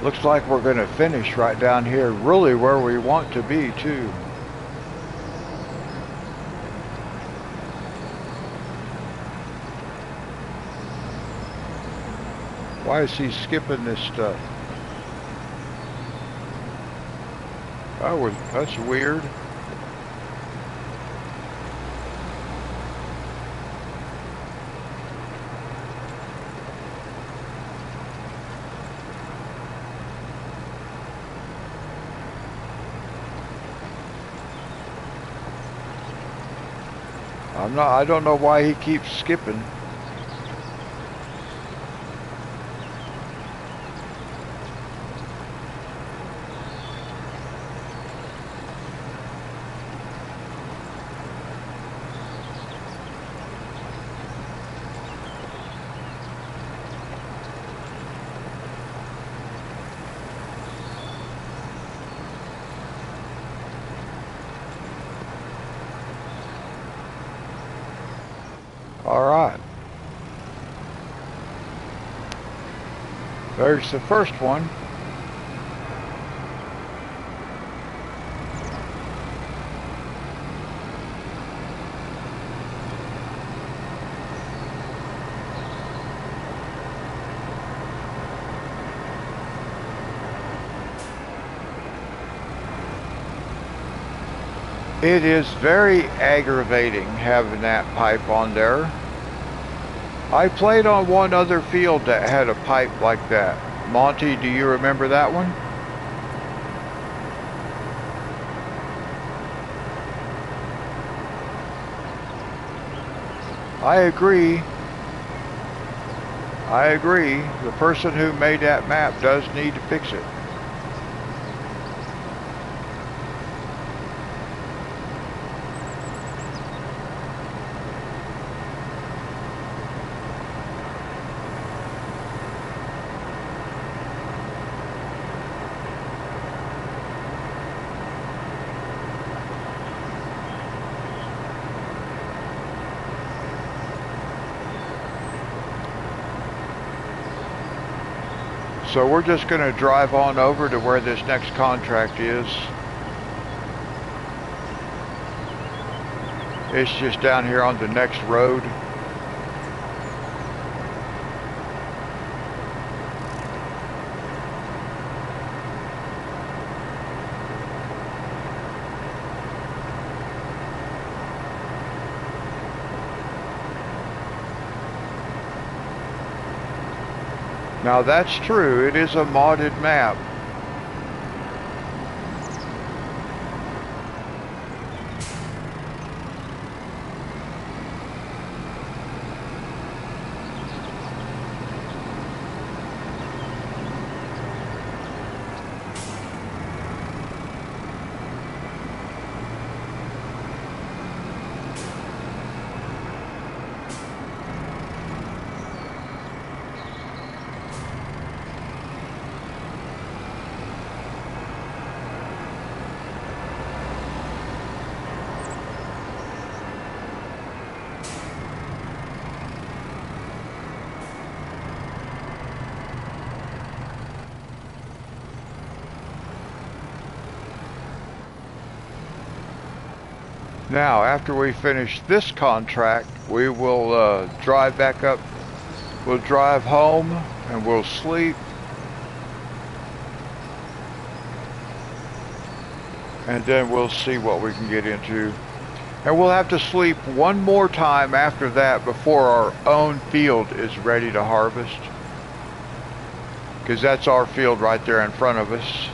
Looks like we're going to finish right down here, really where we want to be too. Why is he skipping this stuff? That's weird. I don't know why he keeps skipping. All right. There's the first one. It is very aggravating having that pipe on there. I played on one other field that had a pipe like that. Monty, do you remember that one? I agree. I agree. The person who made that map does need to fix it. So we're just going to drive on over to where this next contract is. It's just down here on the next road. Now that's true, it is a modded map. Now, after we finish this contract, we will drive back up. We'll drive home and we'll sleep. And then we'll see what we can get into. And we'll have to sleep one more time after that before our own field is ready to harvest. Because that's our field right there in front of us.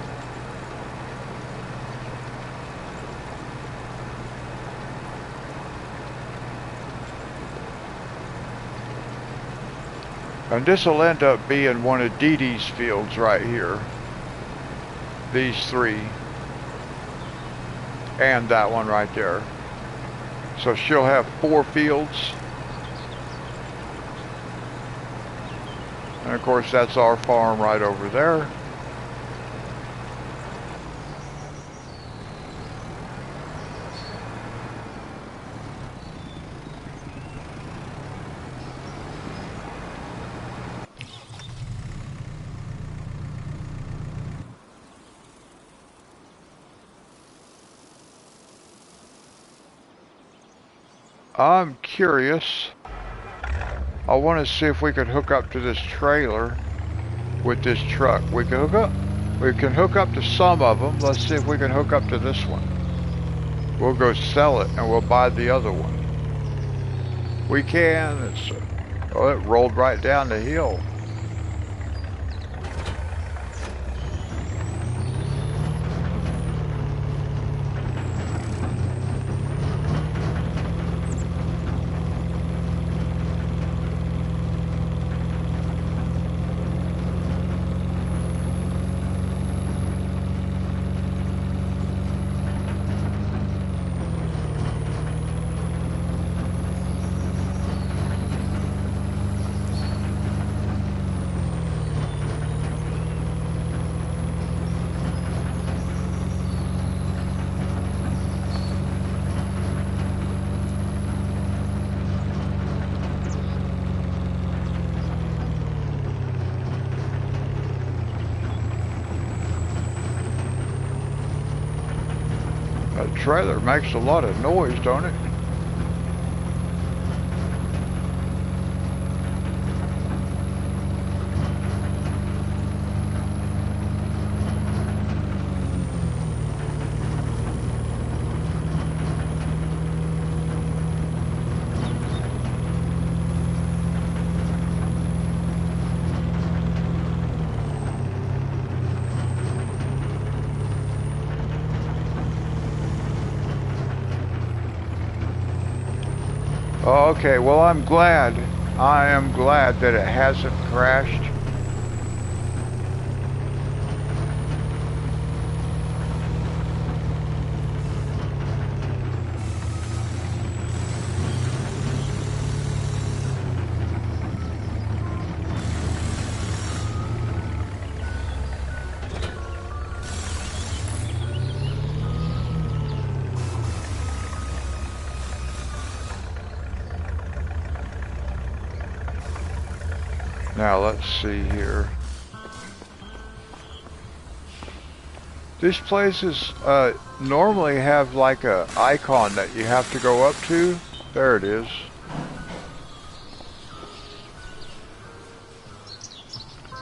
And this will end up being one of Dee Dee's fields right here. These three. And that one right there. So she'll have 4 fields. And of course that's our farm right over there. I'm curious. I want to see if we could hook up to this trailer with this truck. We can hook up. We can hook up to some of them. Let's see if we can hook up to this one. We'll go sell it and we'll buy the other one. We can. Oh, it rolled right down the hill. That trailer makes a lot of noise, don't it? Okay, well, I'm glad. I am glad that it hasn't crashed. Now, let's see here. These places normally have like a icon that you have to go up to. There it is.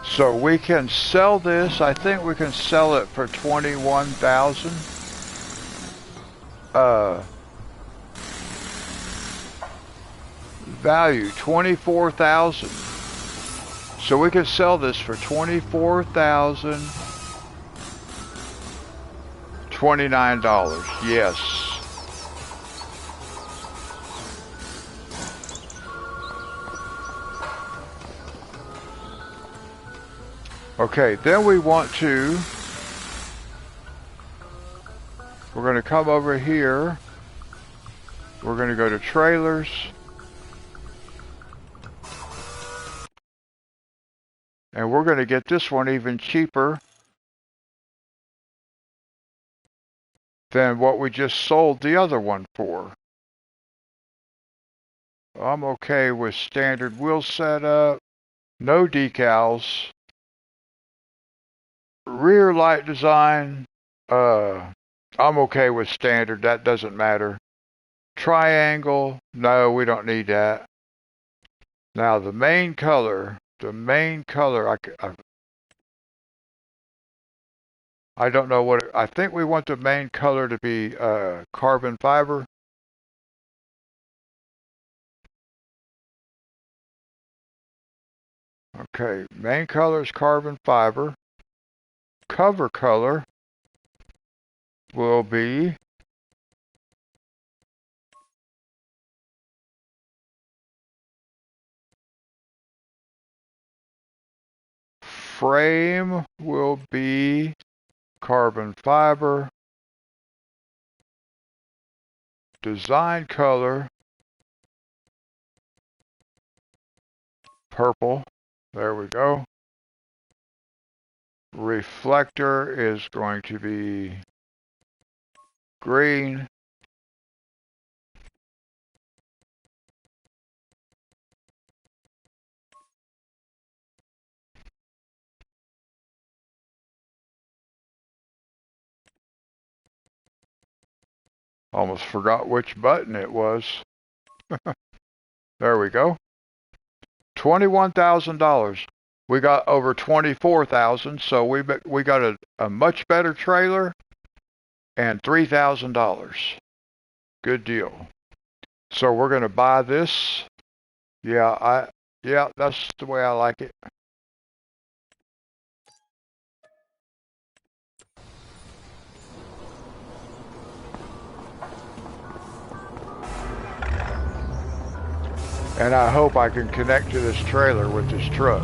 So we can sell this. I think we can sell it for 21,000. Value 24,000. So we can sell this for 24,000. $29. Yes. Okay, then we want to, we're going to come over here. We're going to go to trailers. And we're going to get this one even cheaper than what we just sold the other one for. I'm okay with standard wheel setup, no decals, rear light design. I'm okay with standard, that doesn't matter. Triangle, no, we don't need that. Now the main color, I don't know what, I think we want the main color to be carbon fiber. Okay, main color is carbon fiber. Cover color will be frame will be carbon fiber. Design color purple. There we go. Reflector is going to be green. Almost forgot which button it was. There we go. $21,000. We got over 24,000, so we got a much better trailer and $3,000. Good deal. So we're going to buy this. Yeah, that's the way I like it. And I hope I can connect to this trailer with this truck.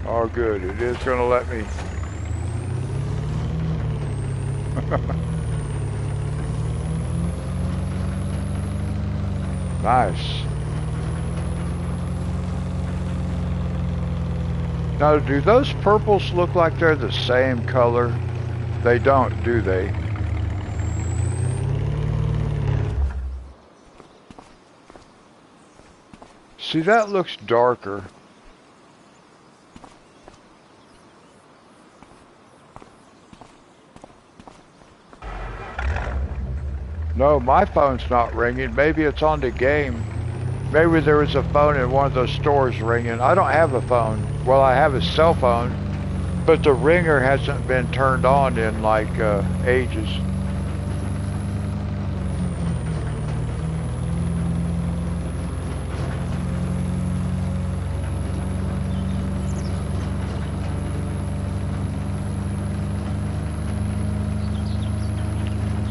Oh, good. It is going to let me. Nice. Now, do those purples look like they're the same color? They don't, do they? See, that looks darker. No, my phone's not ringing. Maybe it's on the game. Maybe there was a phone in one of those stores ringing. I don't have a phone. Well, I have a cell phone, but the ringer hasn't been turned on in like ages.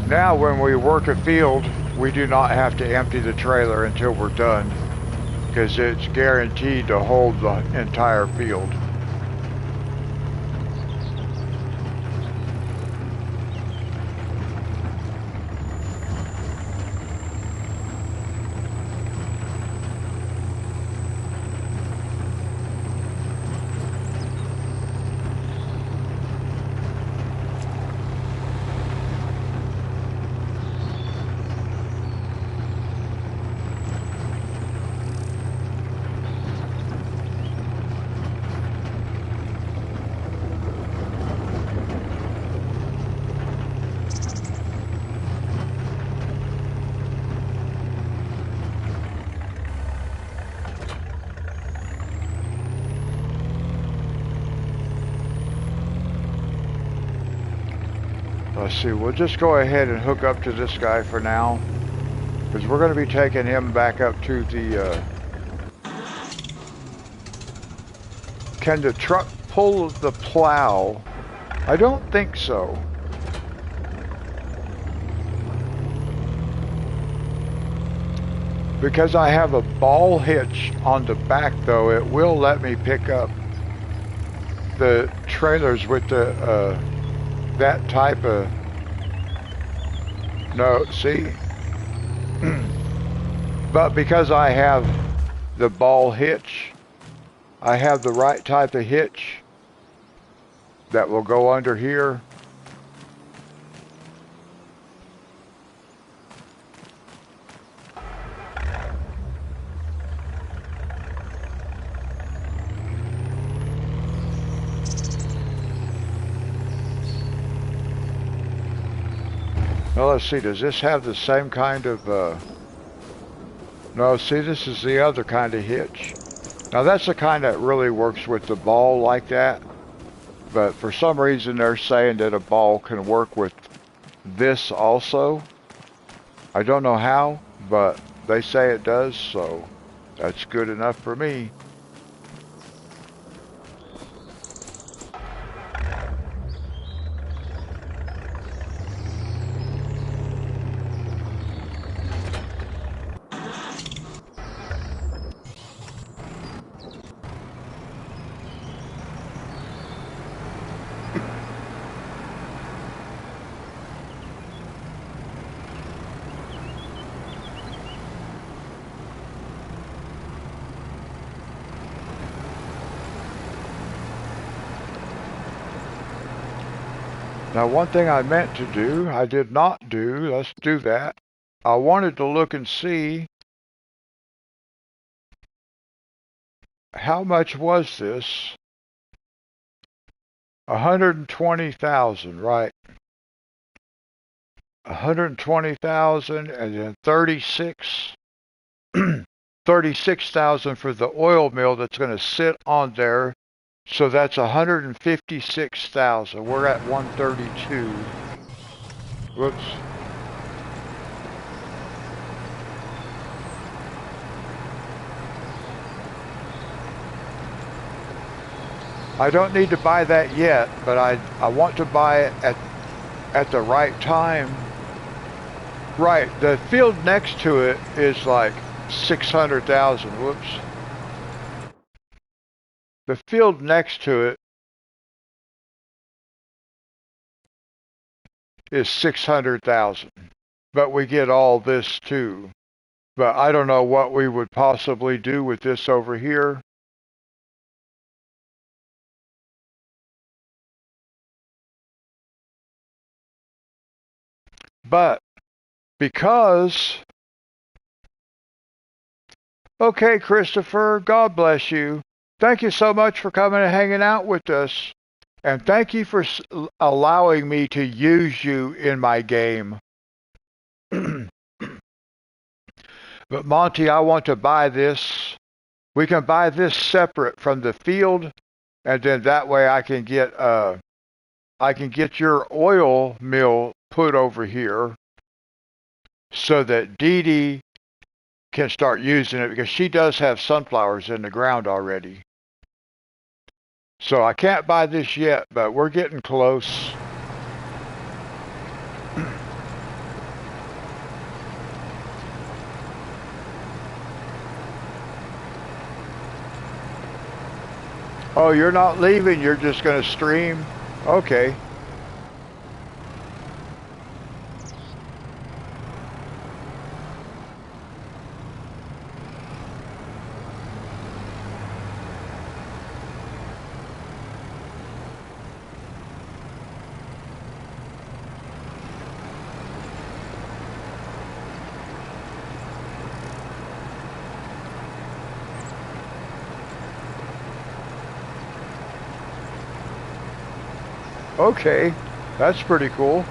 Now when we work a field, we do not have to empty the trailer until we're done, because it's guaranteed to hold the entire field. Let's see, we'll just go ahead and hook up to this guy for now, because we're going to be taking him back up to the... Can the truck pull the plow? I don't think so. Because I have a ball hitch on the back, though, it will let me pick up the trailers with the that type of... No, see? But because I have the ball hitch, I have the right type of hitch that will go under here. Now let's see, does this have the same kind of, no, see, this is the other kind of hitch. Now that's the kind that really works with the ball like that, but for some reason they're saying that a ball can work with this also. I don't know how, but they say it does, so that's good enough for me. Now, one thing I meant to do, I did not do. Let's do that. I wanted to look and see how much was this? 120,000, right? 120,000 and then 36,000 for the oil mill that's going to sit on there. So that's 156,000. We're at 132. Whoops. I don't need to buy that yet, but I want to buy it at the right time. Right, the field next to it is like 600,000. Whoops. The field next to it is 600,000. But we get all this too. But I don't know what we would possibly do with this over here. But because, okay, Christopher, God bless you. Thank you so much for coming and hanging out with us. And thank you for allowing me to use you in my game. But Monty, I want to buy this. We can buy this separate from the field, and then that way I can get your oil mill put over here so that Dee Dee can start using it because she does have sunflowers in the ground already. So I can't buy this yet, but we're getting close. Oh, you're not leaving, you're just going to stream? Okay. Okay, that's pretty cool.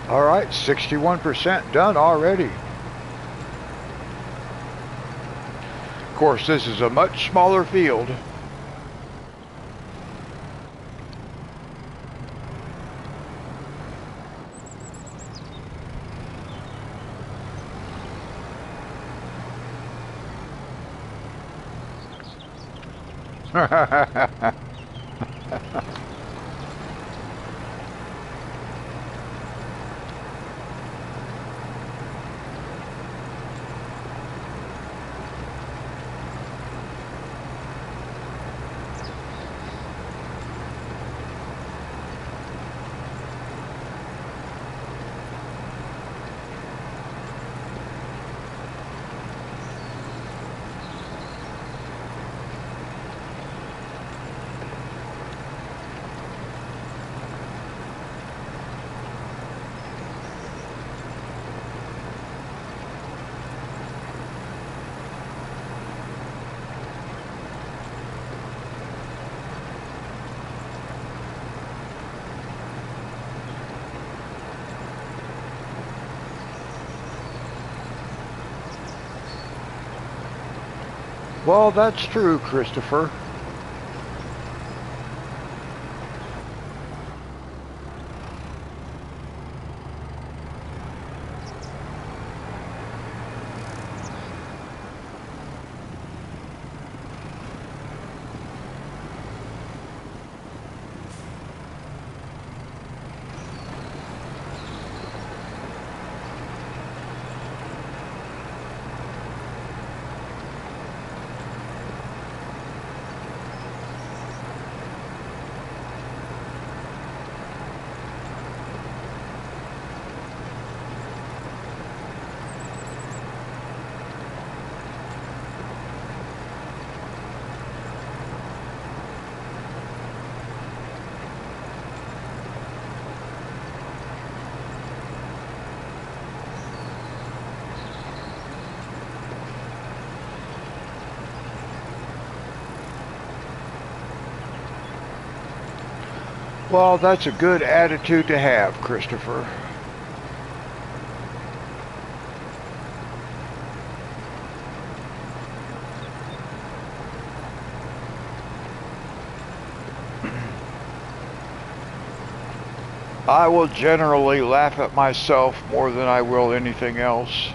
All right, 61% done already. Of course, this is a much smaller field. Well, that's true, Christopher. Well, that's a good attitude to have, Christopher. I will generally laugh at myself more than I will anything else.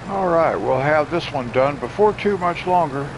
All right, we'll have this one done before too much longer.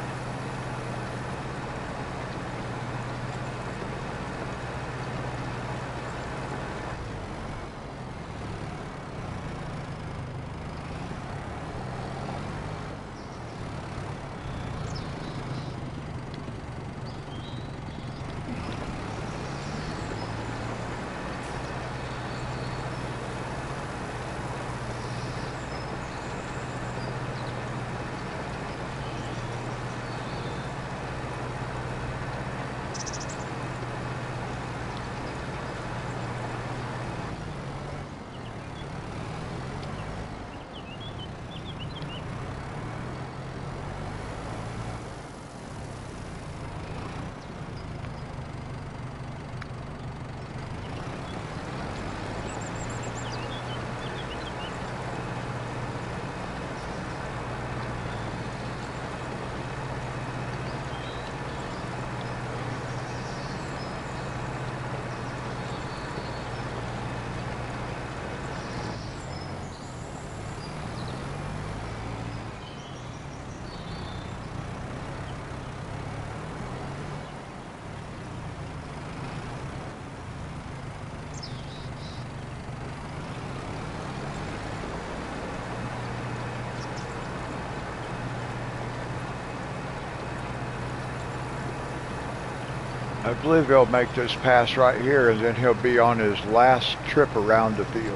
I believe he'll make this pass right here, and then he'll be on his last trip around the field.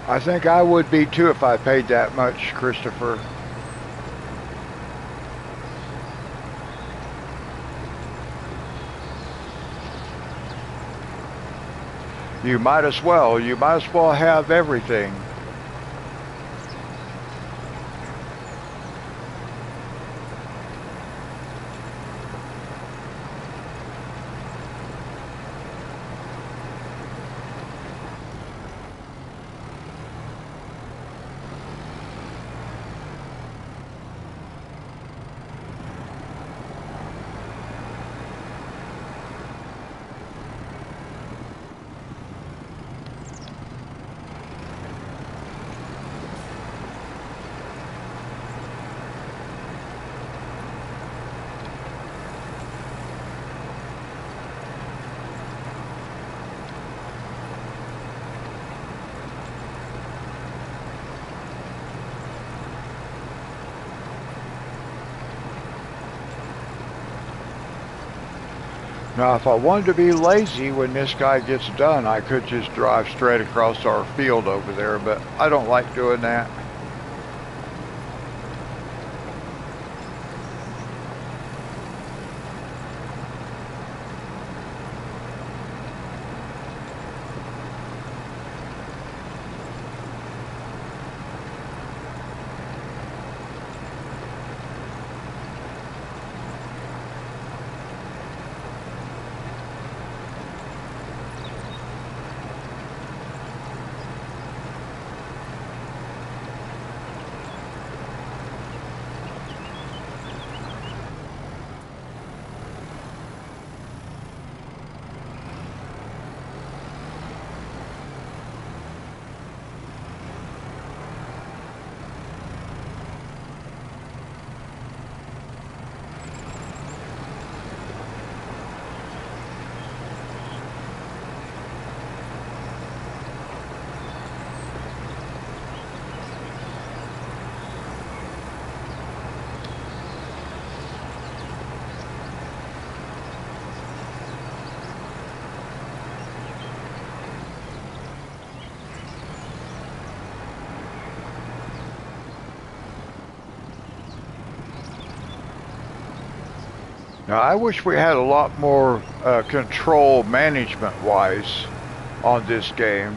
I think I would be too if I paid that much, Christopher. You might as well. You might as well have everything. Now, if I wanted to be lazy when this guy gets done, I could just drive straight across our field over there, but I don't like doing that. Now, I wish we had a lot more control management-wise on this game.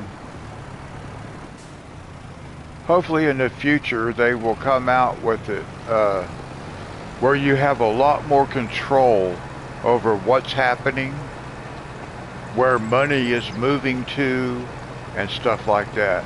Hopefully in the future they will come out with it where you have a lot more control over what's happening, where money is moving to, and stuff like that.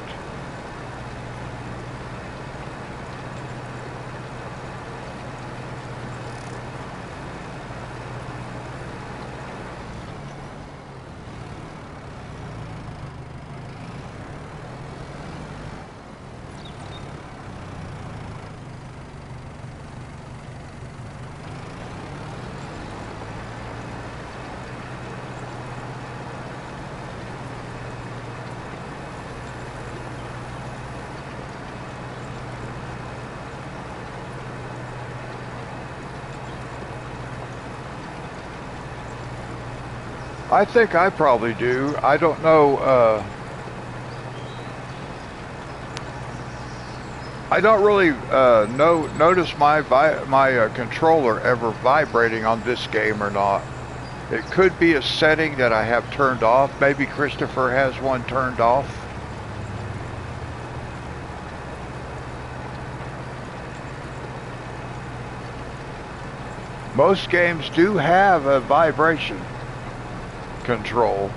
I think I probably do. I don't know. I don't really notice my controller ever vibrating on this game or not. It could be a setting that I have turned off. Maybe Christopher has one turned off. Most games do have a vibration control.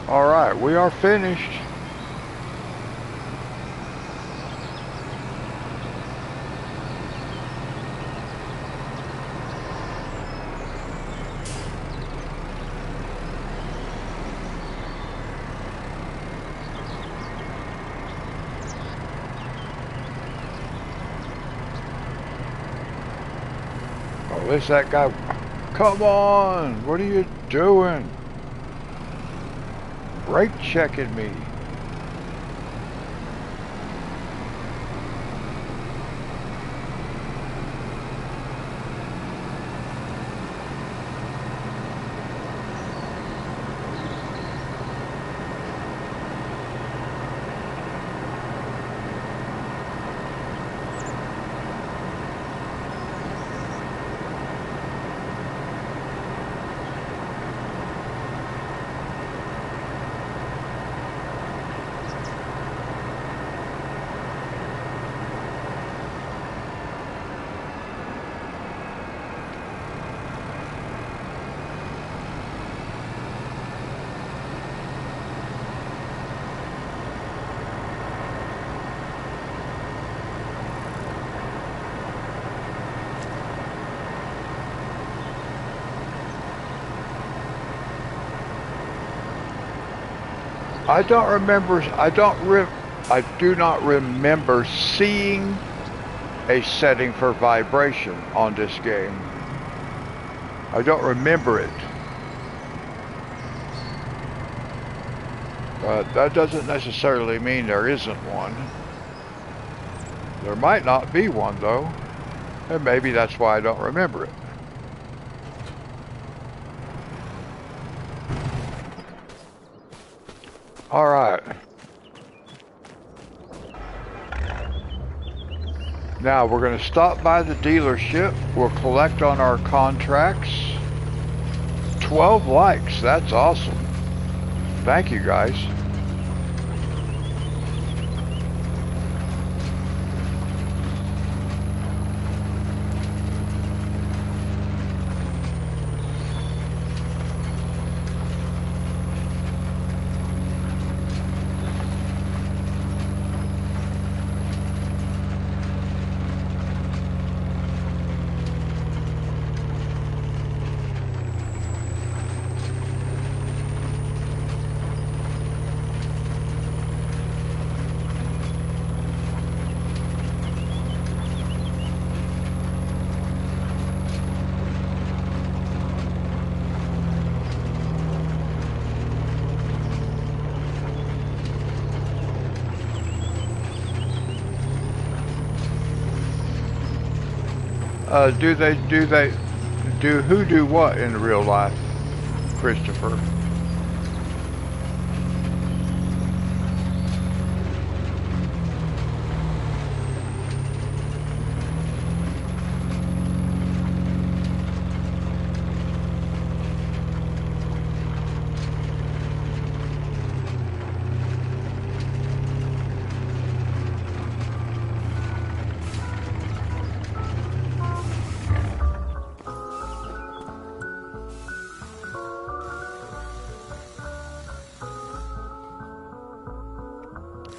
All right, we are finished. Oh, this that guy. Come on, what are you doing? Brake checking me. I do not remember seeing a setting for vibration on this game. I don't remember it. But that doesn't necessarily mean there isn't one. There might not be one though, and maybe that's why I don't remember it. All right. Now we're going to stop by the dealership. We'll collect on our contracts. 12 likes. That's awesome. Thank you guys. Who do what in real life, Christopher?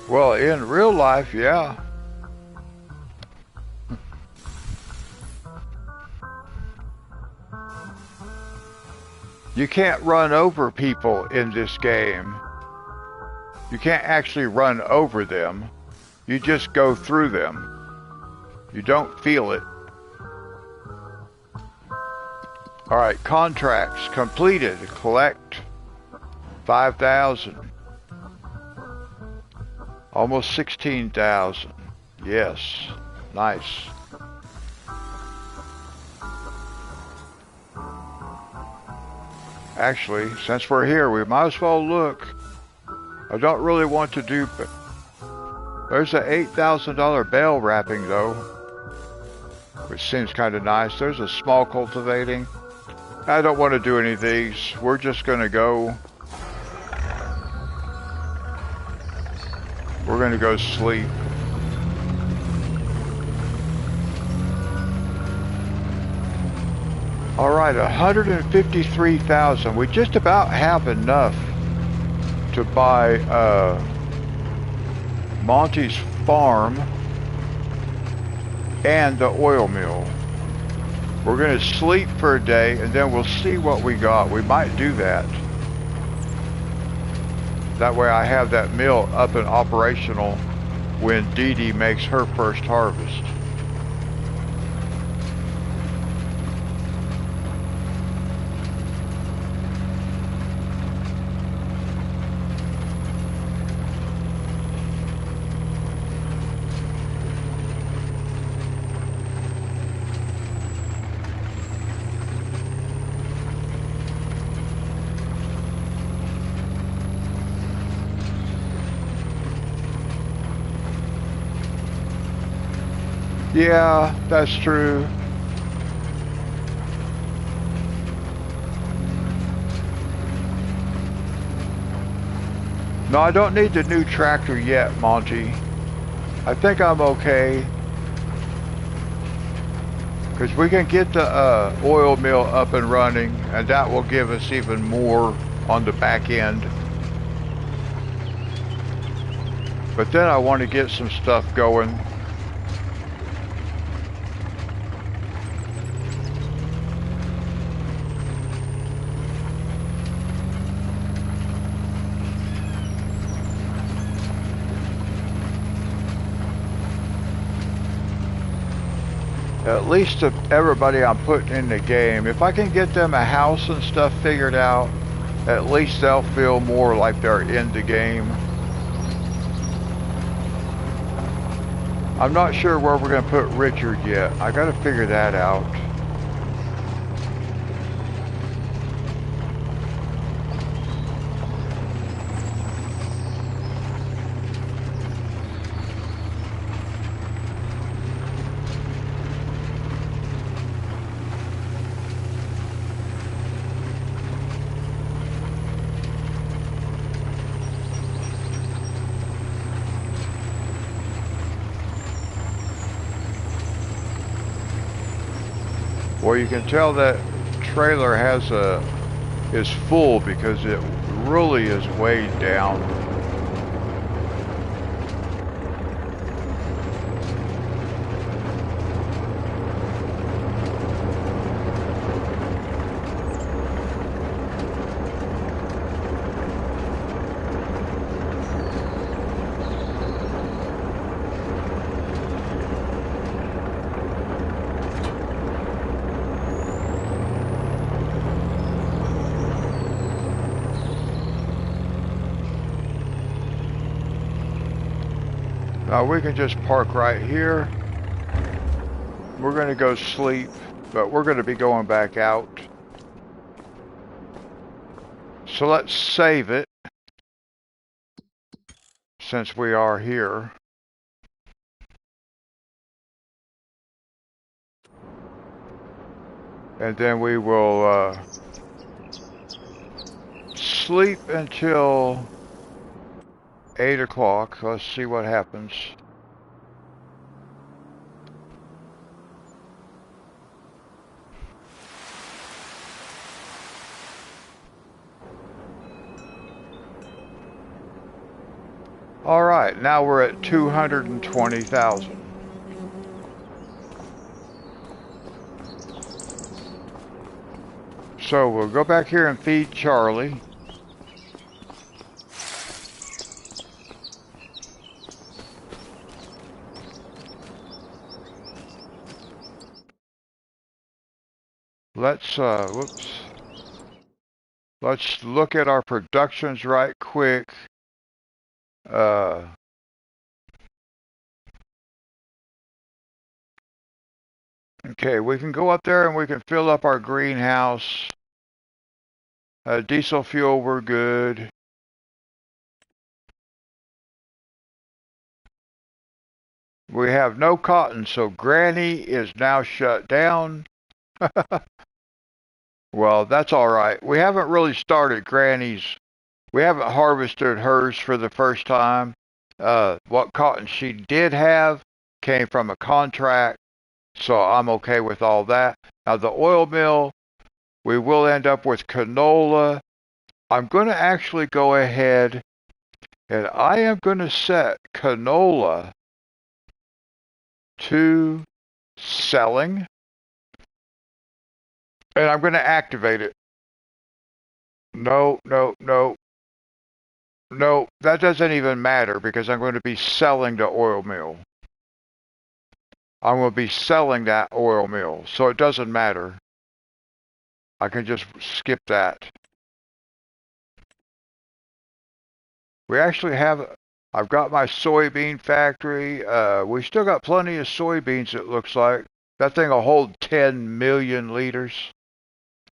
Well, in real life, yeah. You can't run over people in this game. You can't actually run over them. You just go through them. You don't feel it. All right, contracts completed. Collect 5,000. Almost 16,000. Yes, nice. Actually, since we're here, we might as well look. I don't really want to do... There's an $8,000 bale wrapping, though, which seems kind of nice. There's a small cultivating. I don't want to do any of these. We're just going to go... We're going to go sleep. All right, 153,000. We just about have enough to buy Monty's farm and the oil mill. We're going to sleep for a day and then we'll see what we got. We might do that. That way I have that mill up and operational when Dee Dee makes her first harvest. Yeah, that's true. No, I don't need the new tractor yet, Monty. I think I'm okay. Because we can get the oil mill up and running, and that will give us even more on the back end. But then I want to get some stuff going. At least to everybody I'm putting in the game. If I can get them a house and stuff figured out, At least they'll feel more like they're in the game. I'm not sure where we're going to put Richard yet. I got to figure that out. Well, you can tell that trailer is full because it really is weighed down. Now we can just park right here. We're going to go sleep, but we're going to be going back out. So let's save it since we are here. And then we will sleep until 8 o'clock. Let's see what happens. All right, now we're at 220,000. So we'll go back here and feed Charlie. Let's let's look at our productions right quick. Okay, we can go up there and we can fill up our greenhouse. Diesel fuel, we're good. We have no cotton, so Granny is now shut down. Well, that's all right. We haven't really started Granny's. We haven't harvested hers for the first time. What cotton she did have came from a contract, so I'm okay with all that. Now, the oil mill, we will end up with canola. I'm going to actually go ahead and I am going to set canola to selling. And I'm going to activate it. No, no, no. No, that doesn't even matter because I'm going to be selling the oil mill. I'm going to be selling that oil mill, so it doesn't matter. I can just skip that. We actually have, I've got my soybean factory. We still got plenty of soybeans, it looks like. That thing will hold 10 million liters,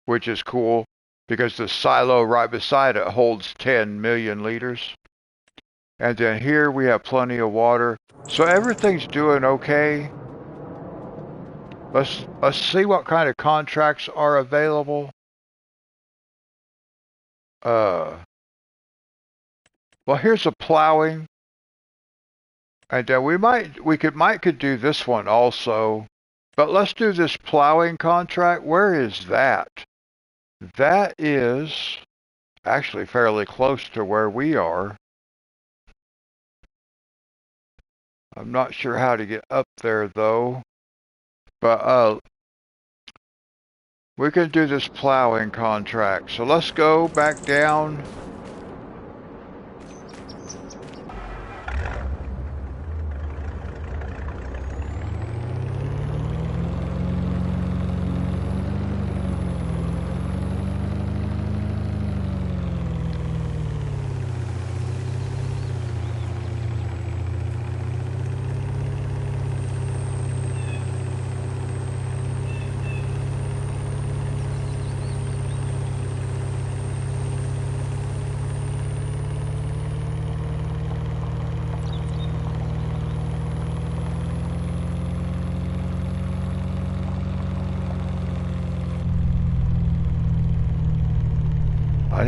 which is cool because the silo right beside it holds 10 million liters. And then here we have plenty of water. So everything's doing okay. Let's see what kind of contracts are available. Well, here's a plowing. And then we could do this one also. But let's do this plowing contract. Where is that? That is actually fairly close to where we are. I'm not sure how to get up there though. But we can do this plowing contract. So let's go back down.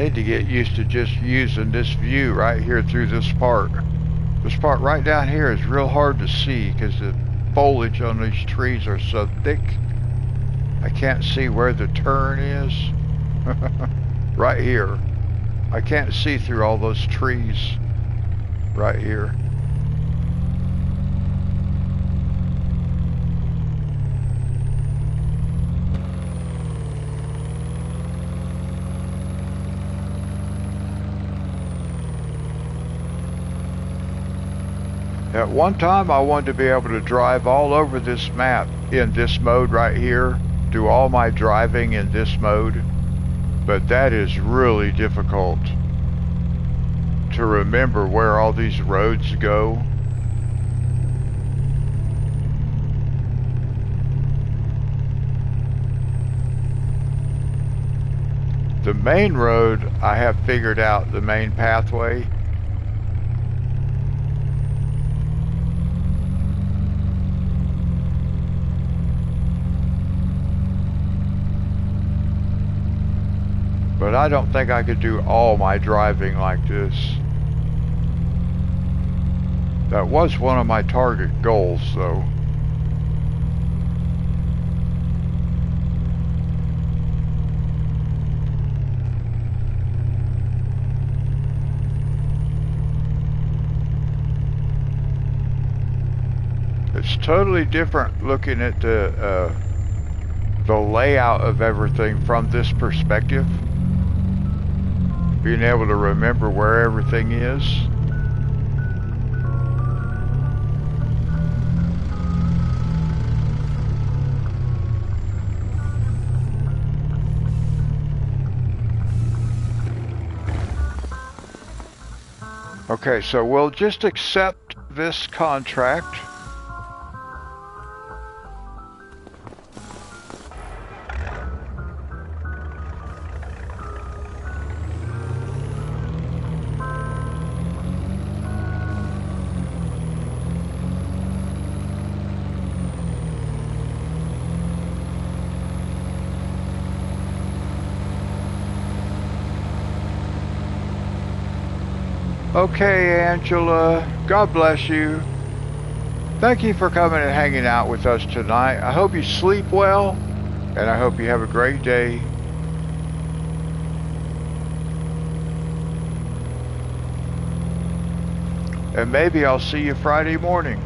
need to get used to just using this view right here through this part. This part right down here is real hard to see because the foliage on these trees are so thick. I can't see where the turn is. Right here. I can't see through all those trees right here. At one time I wanted to be able to drive all over this map in this mode right here, do all my driving in this mode, but that is really difficult to remember where all these roads go. The main road I have figured out, the main pathway. But I don't think I could do all my driving like this. That was one of my target goals, though. It's totally different looking at the layout of everything from this perspective. Being able to remember where everything is. Okay, so we'll just accept this contract. Okay, Angela, God bless you. Thank you for coming and hanging out with us tonight. I hope you sleep well, and I hope you have a great day. And maybe I'll see you Friday morning.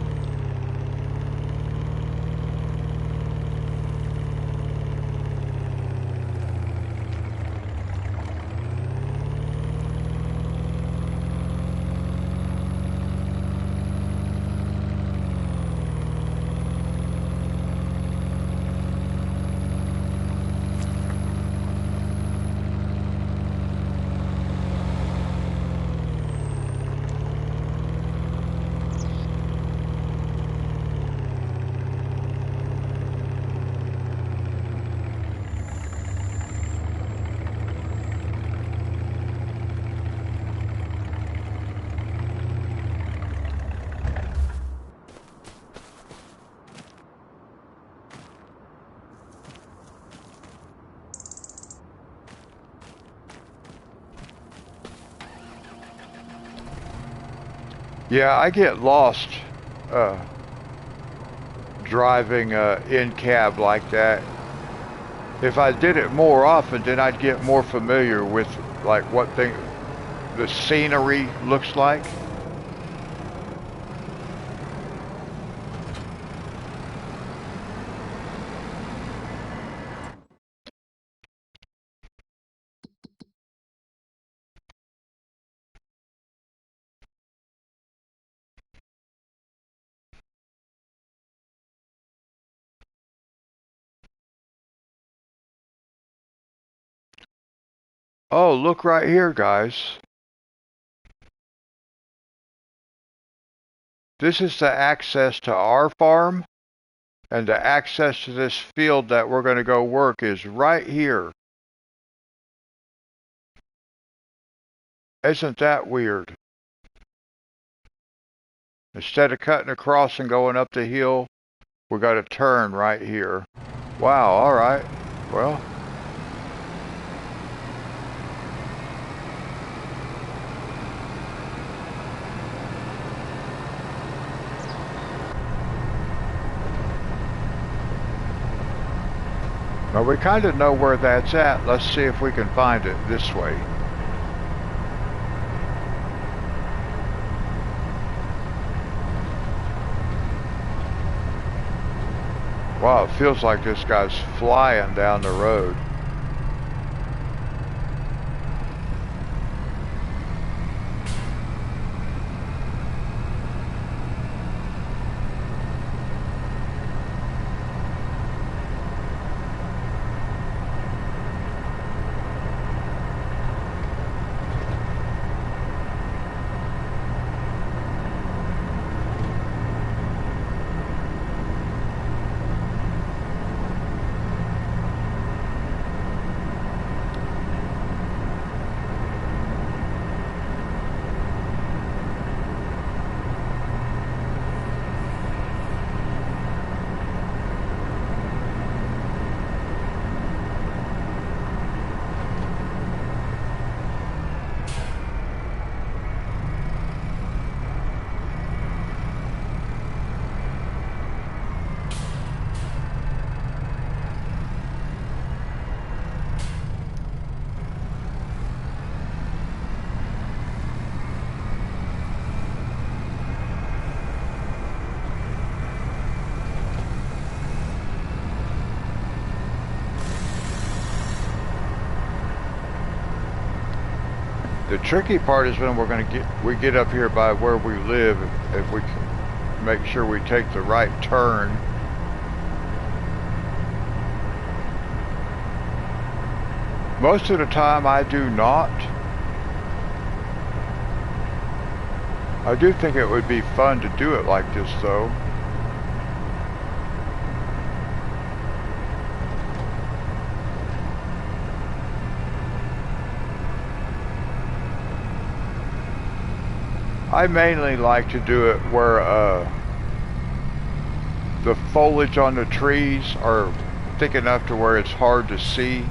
Yeah, I get lost driving in cab like that. If I did it more often, then I'd get more familiar with like what the scenery looks like. Oh, look right here, guys. This is the access to our farm, and the access to this field that we're going to go work is right here. Isn't that weird? Instead of cutting across and going up the hill, we got to turn right here. Wow, all right. Well, Well, we kind of know where that's at. Let's see if we can find it this way. Wow, it feels like this guy's flying down the road. The tricky part is when we get up here by where we live, if we can make sure we take the right turn. Most of the time I do not. I do think it would be fun to do it like this though. I mainly like to do it where the foliage on the trees are thick enough to where it's hard to see.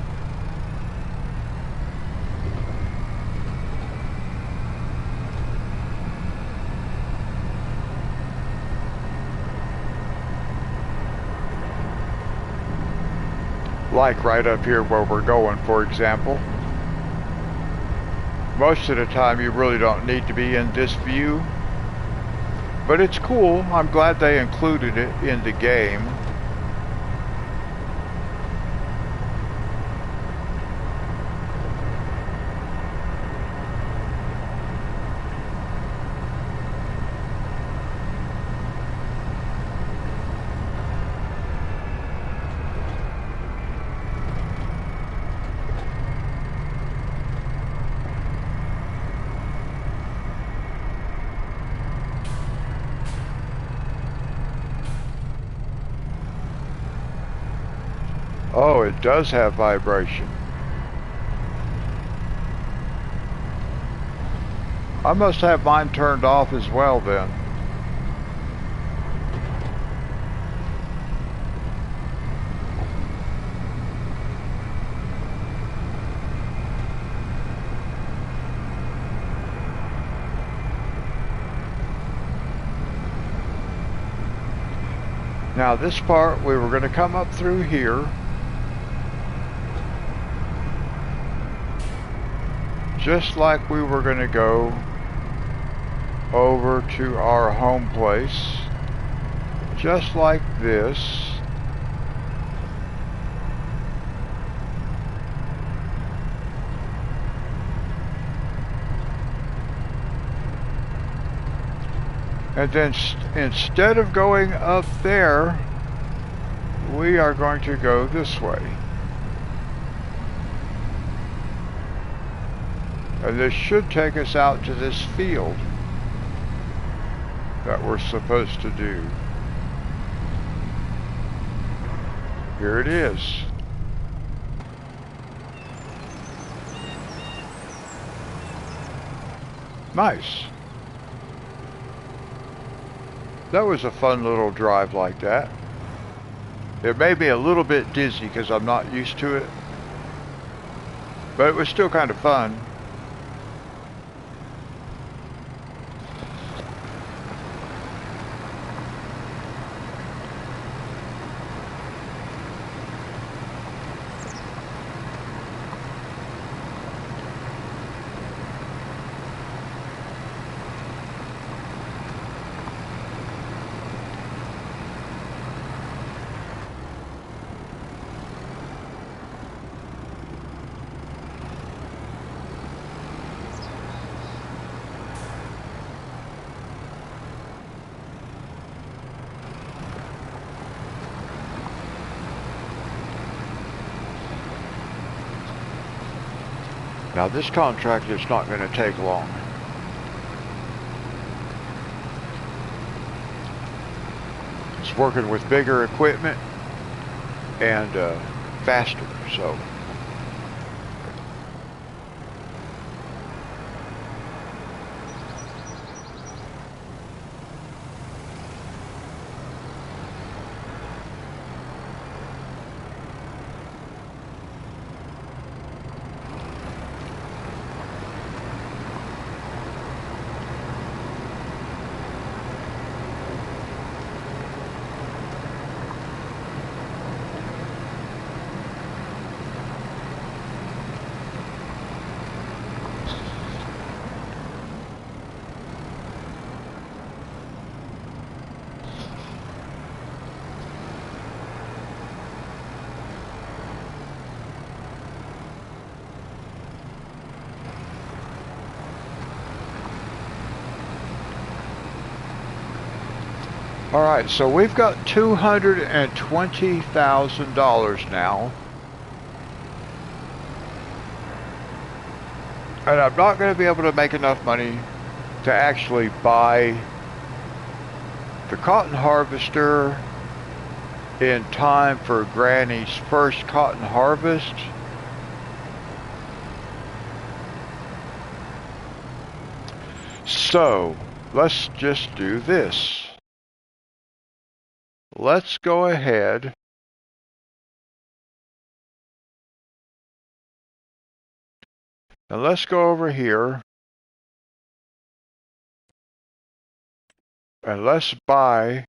Like right up here where we're going, for example. Most of the time you really don't need to be in this view, but it's cool. I'm glad they included it in the game. Oh, it does have vibration. I must have mine turned off as well then. Now this part, we were going to come up through here. Just like we were going to go over to our home place. Just like this. And then instead of going up there, we are going to go this way. And this should take us out to this field that we're supposed to do. Here it is. Nice. That was a fun little drive like that. It made me a little bit dizzy because I'm not used to it, but it was still kind of fun. Now this contract is not going to take long. It's working with bigger equipment and faster, so. All right, so we've got $220,000 now. And I'm not going to be able to make enough money to actually buy the cotton harvester in time for Granny's first cotton harvest. So, let's just do this. Let's go ahead and let's go over here and let's buy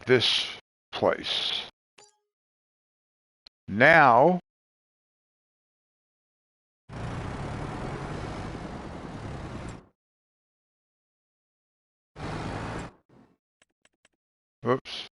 this place. Now, oops.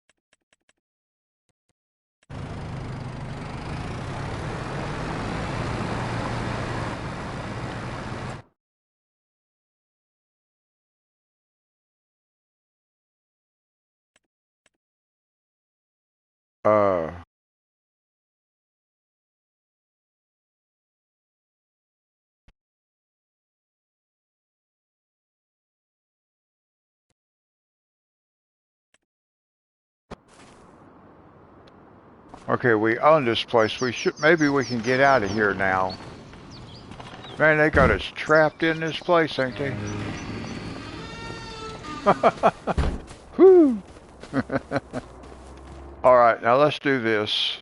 Okay, we own this place. Maybe we can get out of here now. Man, they got us trapped in this place, ain't they? Whew. All right, now let's do this.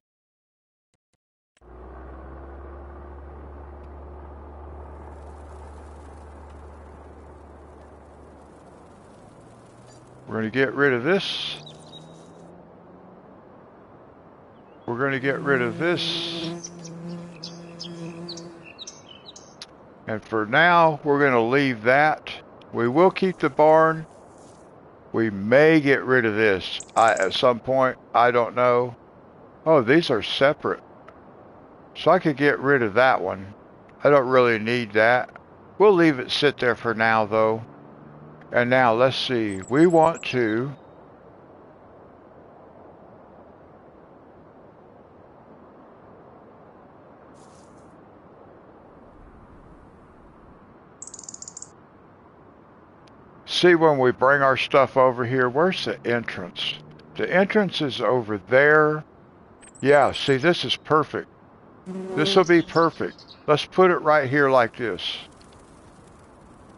We're going to get rid of this. We're going to get rid of this. And for now, we're going to leave that. We will keep the barn. We may get rid of this at some point. I don't know. Oh, these are separate. So I could get rid of that one. I don't really need that. We'll leave it sit there for now, though. And now, let's see. We want to... see, when we bring our stuff over here, where's the entrance? The entrance is over there. Yeah, see, this is perfect. This will be perfect. Let's put it right here like this.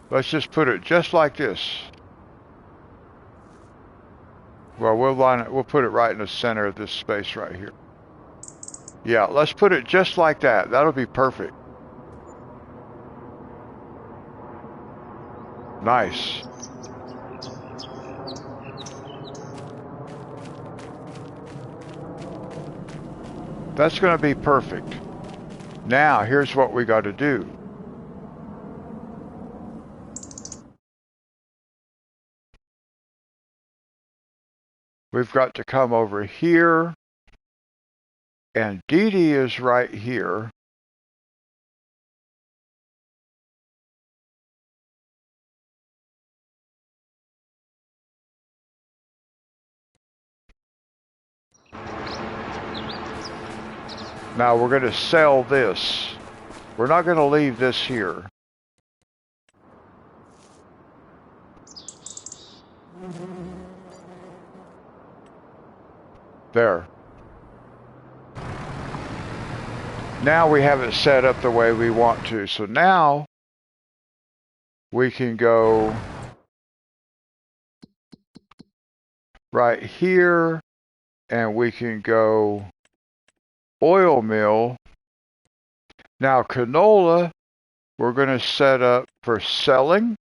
Let's just put it just like this. Well, we'll line it. We'll put it right in the center of this space right here. Yeah, let's put it just like that. That'll be perfect. Nice. That's going to be perfect. Now, here's what we got to do. We've got to come over here, and Dee Dee is right here. Now we're going to sell this. We're not going to leave this here. There. Now we have it set up the way we want to. So now we can go right here and we can go oil mill. Now canola, we're going to set up for selling.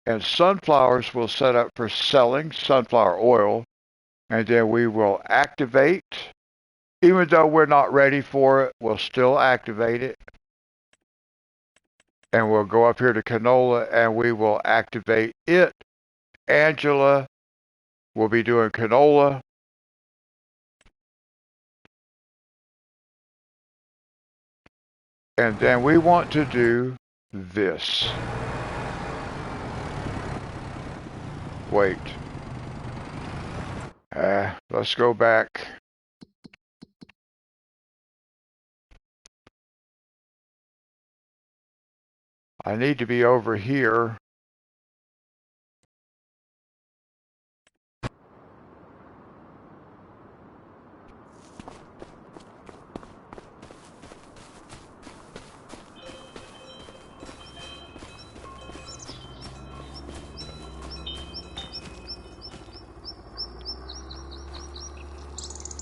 And sunflowers we'll set up for selling sunflower oil. And then we will activate. Even though we're not ready for it, we'll still activate it. And we'll go up here to canola and we will activate it. Angela will be doing canola. And then we want to do this. Wait. Let's go back. I need to be over here.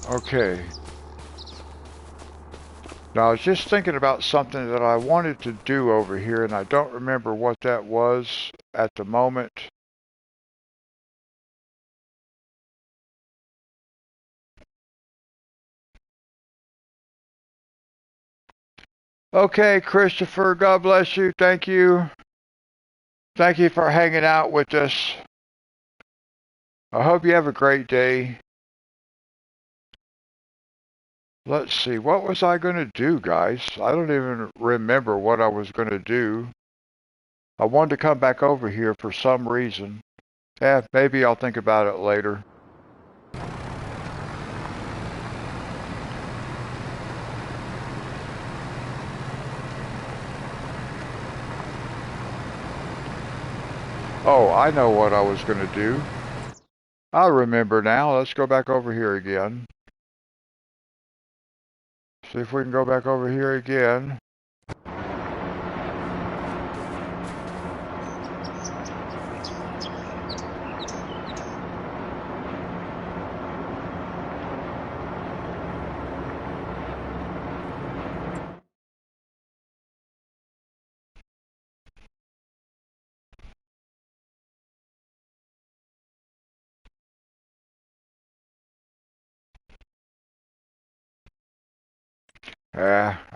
Okay. Now I was just thinking about something that I wanted to do over here and I don't remember what that was at the moment. Okay, Christopher, God bless you. Thank you. Thank you for hanging out with us. I hope you have a great day. Let's see, what was I going to do, guys? I don't even remember what I was going to do. I wanted to come back over here for some reason. Maybe I'll think about it later. Oh, I know what I was going to do. I remember now. Let's go back over here again. See if we can go back over here again.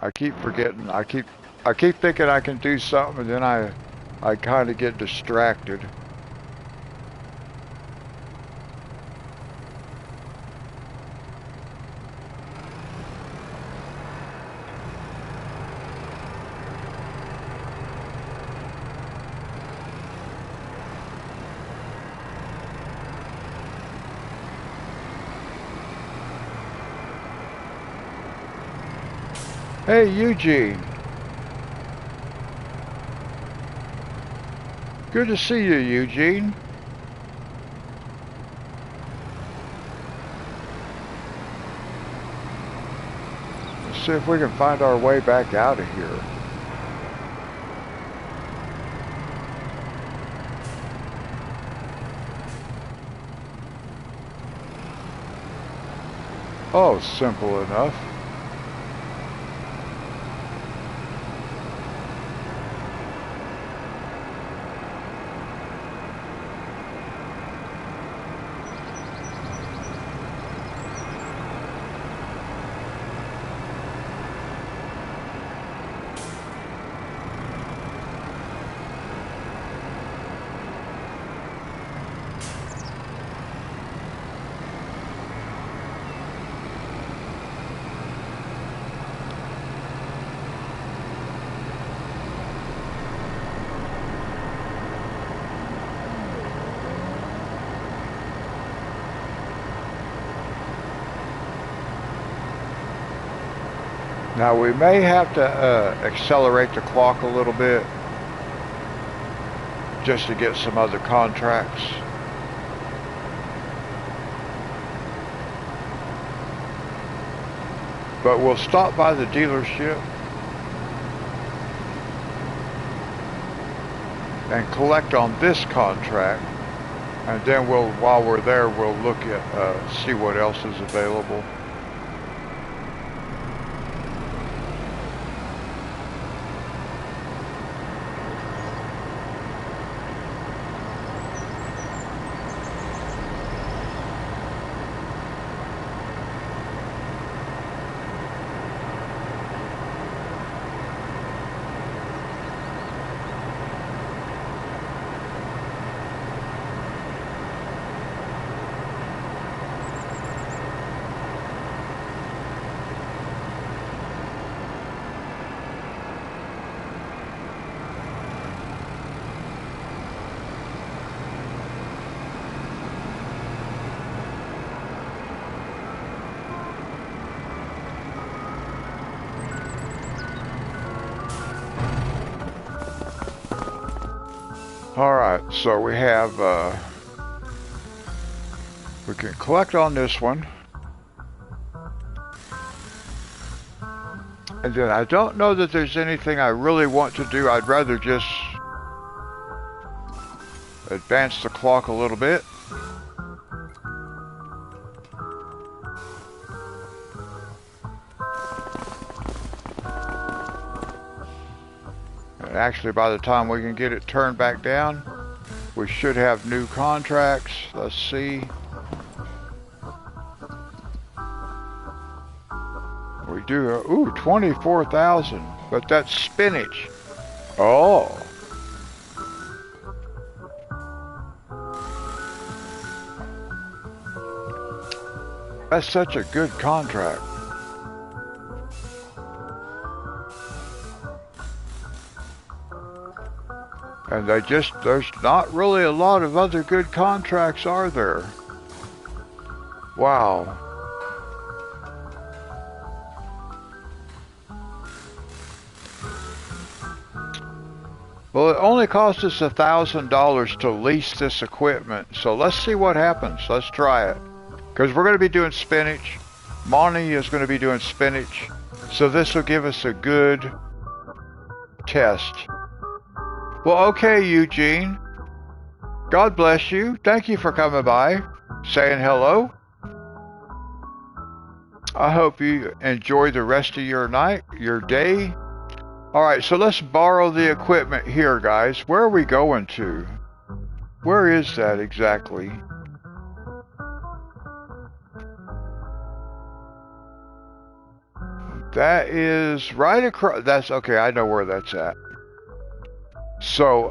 I keep forgetting. I keep thinking I can do something, and then I kind of get distracted. Hey, Eugene. Good to see you, Eugene. Let's see if we can find our way back out of here. Oh, simple enough. Now we may have to accelerate the clock a little bit just to get some other contracts. But we'll stop by the dealership and collect on this contract, and then while we're there, we'll look at see what else is available. Alright, so we have, we can collect on this one. And then I don't know that there's anything I really want to do. I'd rather just advance the clock a little bit. And actually, by the time we can get it turned back down, we should have new contracts. Let's see. We do, ooh, 24,000, but that's spinach. Oh. That's such a good contract. And there's not really a lot of other good contracts, are there? Wow. Well, it only cost us $1,000 to lease this equipment, so let's see what happens. Let's try it. Because we're going to be doing spinach. Monty is going to be doing spinach. So this will give us a good test. Well, okay, Eugene. God bless you. Thank you for coming by, saying hello. I hope you enjoy the rest of your night, your day. Alright, so let's borrow the equipment here, guys. Where are we going to? Where is that exactly? That is right across. That's okay, I know where that's at. So,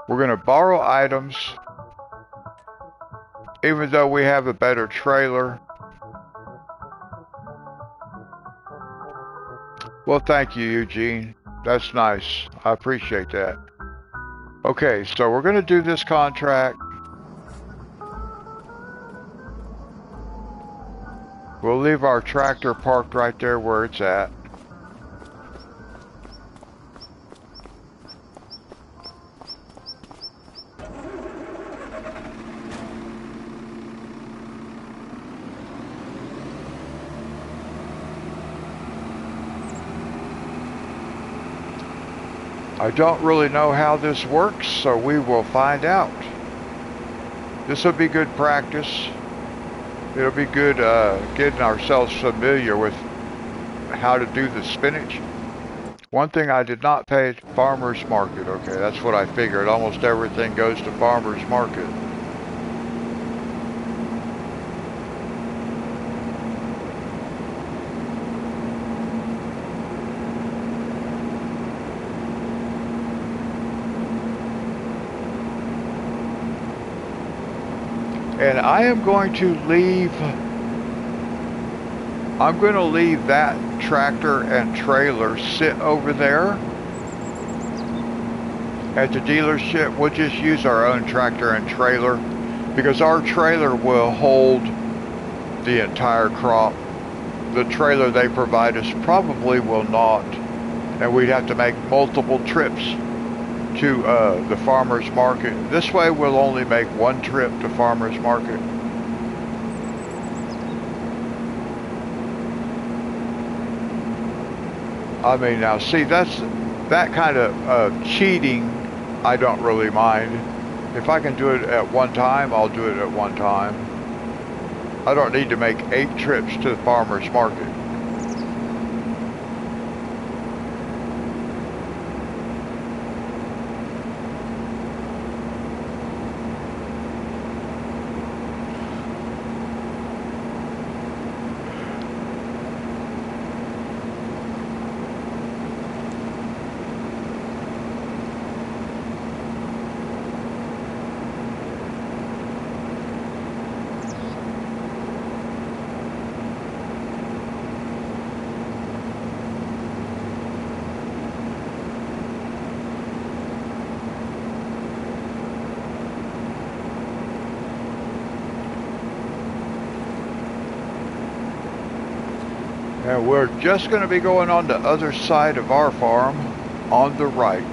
we're going to borrow items, even though we have a better trailer. Well, thank you, Eugene. That's nice. I appreciate that. Okay, so we're going to do this contract. We'll leave our tractor parked right there where it's at. I don't really know how this works, so we will find out. This will be good practice. It'll be good getting ourselves familiar with how to do the spinach. One thing I did not pay at farmer's market. Okay, that's what I figured. Almost everything goes to farmer's market. And I am going to leave, I'm going to leave that tractor and trailer sit over there at the dealership. We'll just use our own tractor and trailer because our trailer will hold the entire crop. the trailer they provide us probably will not, and we'd have to make multiple trips to the farmer's market. This way we'll only make one trip to farmer's market. I mean, now see, that kind of cheating I don't really mind. If I can do it at one time, I'll do it at one time. I don't need to make 8 trips to the farmer's market. And we're just going to be going on the other side of our farm, on the right.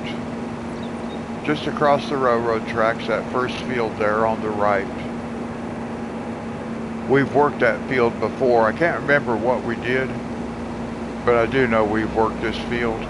Just across the railroad tracks, that first field there on the right. We've worked that field before. I can't remember what we did, but I do know we've worked this field.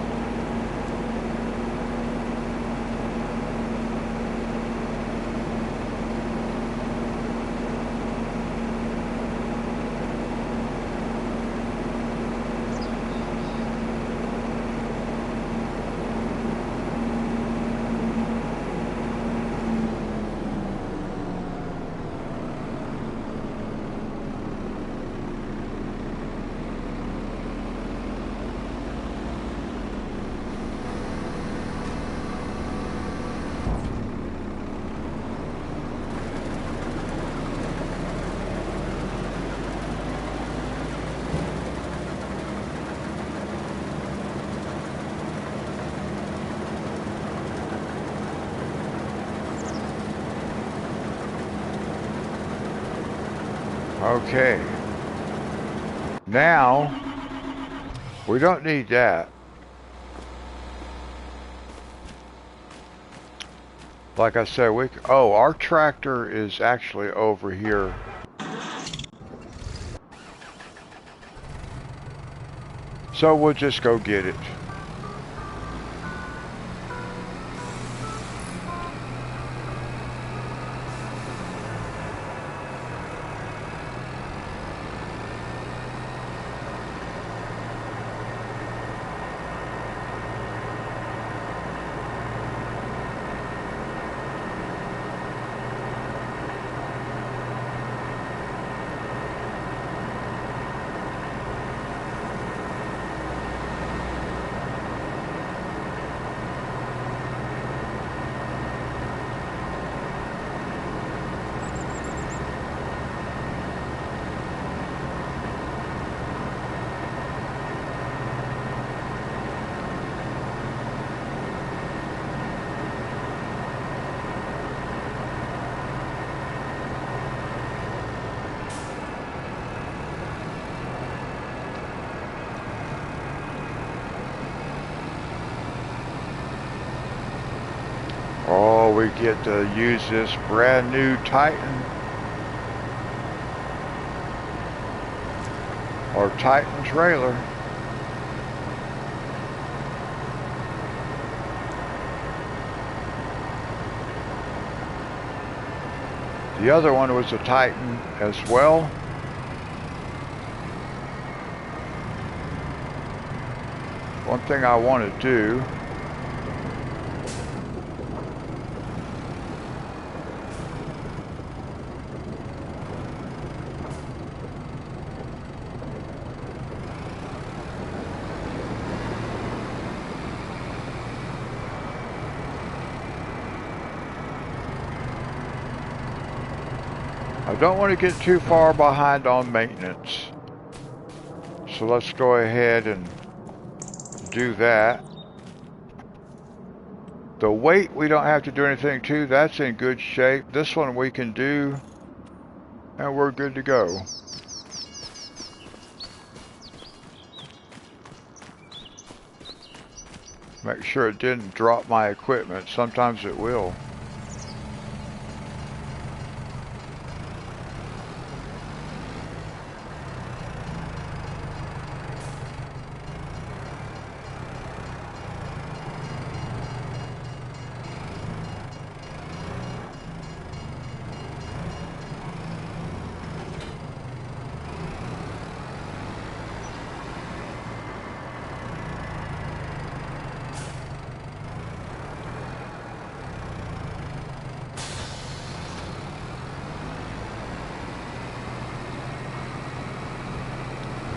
Okay, now we don't need that. Like I said, our tractor is actually over here. So we'll just go get it. Oh, we get to use this brand new Titan. Or Titan trailer. The other one was a Titan as well. One thing I want to do, I don't want to get too far behind on maintenance. So let's go ahead and do that. The weight we don't have to do anything to, that's in good shape. This one we can do, and we're good to go. Make sure it didn't drop my equipment. Sometimes it will.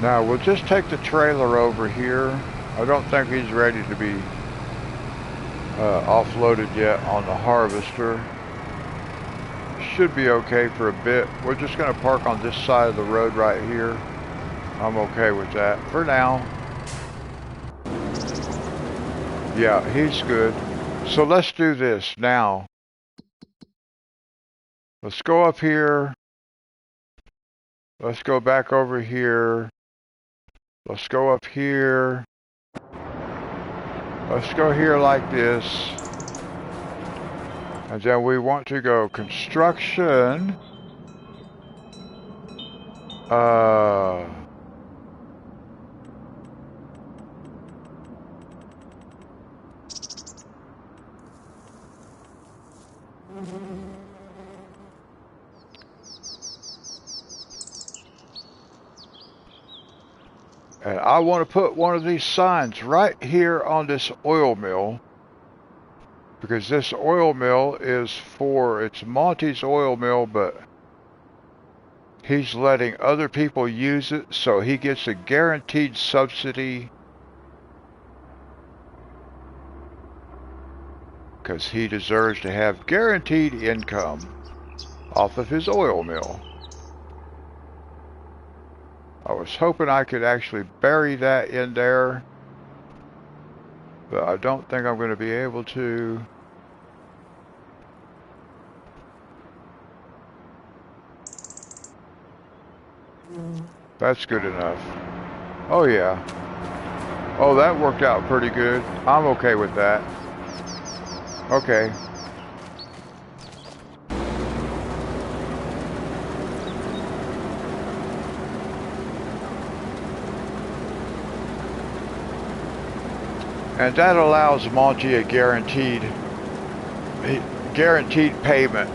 Now we'll just take the trailer over here. I don't think he's ready to be offloaded yet on the harvester. Should be okay for a bit. We're just going to park on this side of the road right here. I'm okay with that for now. Yeah, he's good. So let's do this now. Let's go up here. Let's go back over here. Let's go up here. Let's go here like this. And then we want to go construction. And I want to put one of these signs right here on this oil mill, because this oil mill is it's Monty's oil mill, but he's letting other people use it, so he gets a guaranteed subsidy, because he deserves to have guaranteed income off of his oil mill. I was hoping I could actually bury that in there, but I don't think I'm going to be able to. That's good enough. Oh yeah. Oh, that worked out pretty good. I'm okay with that. Okay. And that allows Monty a guaranteed payment.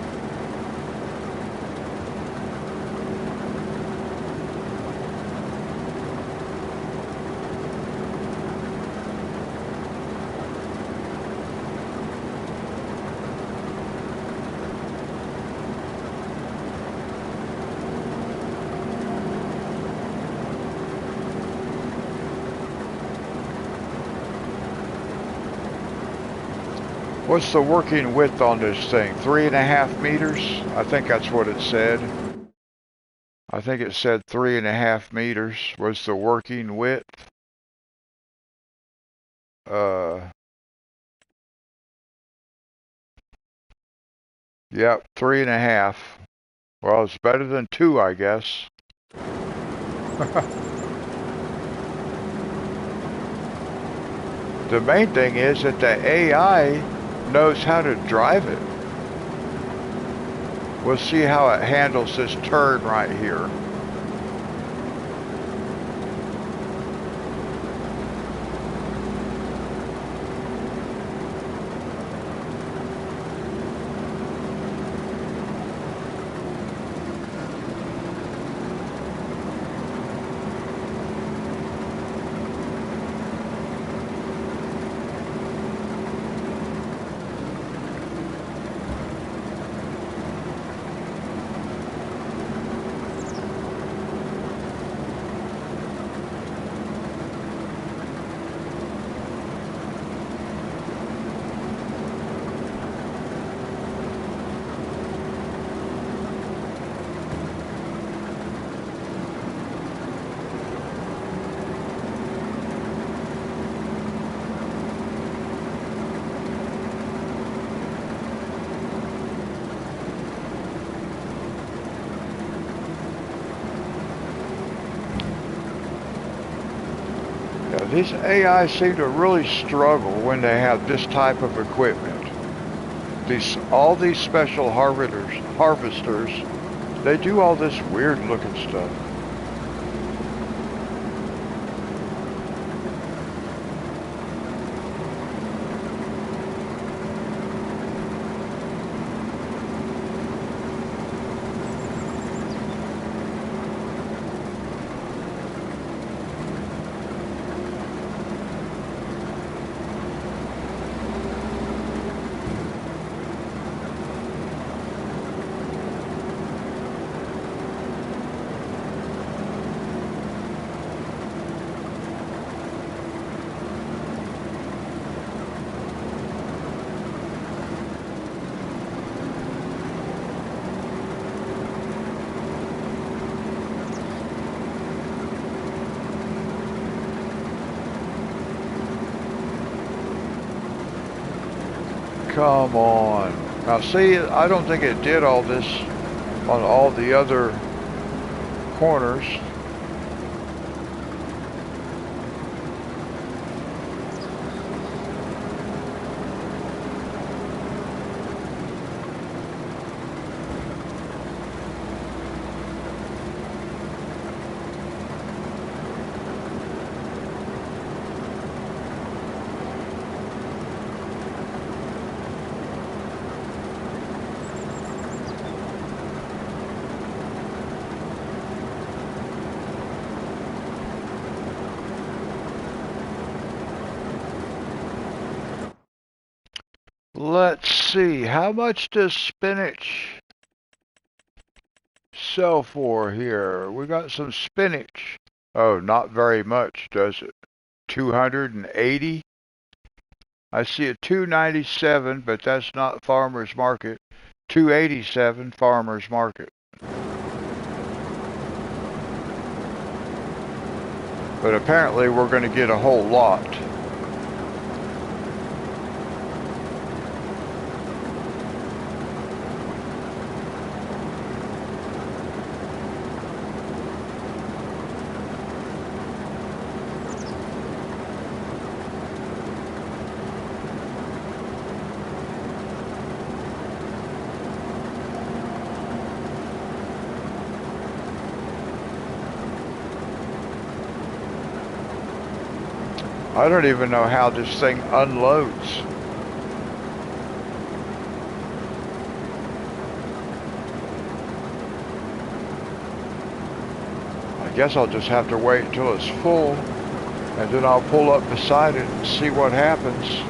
What's the working width on this thing? 3.5 meters? I think that's what it said. I think it said 3.5 meters was the working width. Yep, 3.5. Well, it's better than 2, I guess. The main thing is that the AI knows how to drive it. We'll see how it handles this turn right here. These AI seem to really struggle when they have this type of equipment. All these special harvesters, they do all this weird looking stuff. Come on. Now see, I don't think it did all this on all the other corners. Let's see, how much does spinach sell for here? We got some spinach. Oh, not very much, does it? 280? I see a 297, but that's not farmer's market. 287 farmer's market. But apparently we're going to get a whole lot. I don't even know how this thing unloads. I guess I'll just have to wait until it's full, and then I'll pull up beside it and see what happens.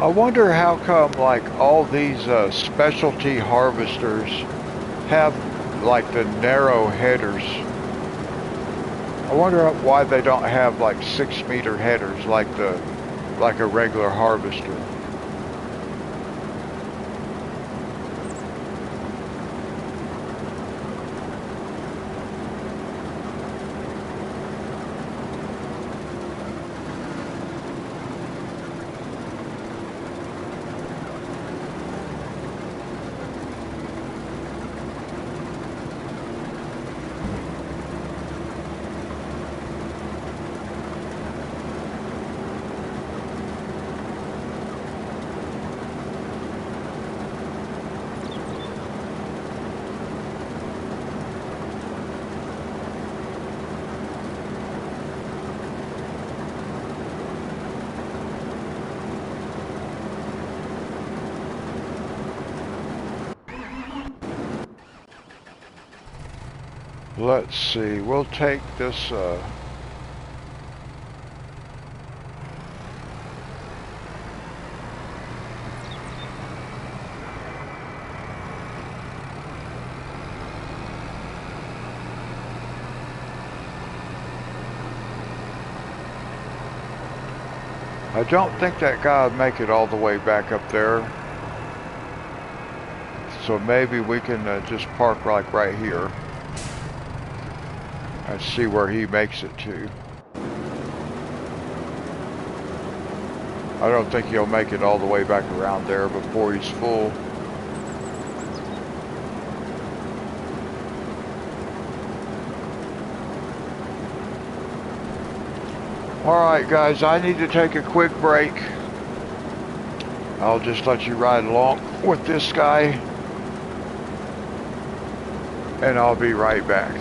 I wonder how come like all these specialty harvesters have like the narrow headers. I wonder why they don't have like 6-meter headers like a regular harvester. Let's see, we'll take this, I don't think that guy would make it all the way back up there. So maybe we can just park like right here and see where he makes it to. I don't think he'll make it all the way back around there before he's full. Alright guys, I need to take a quick break. I'll just let you ride along with this guy, and I'll be right back.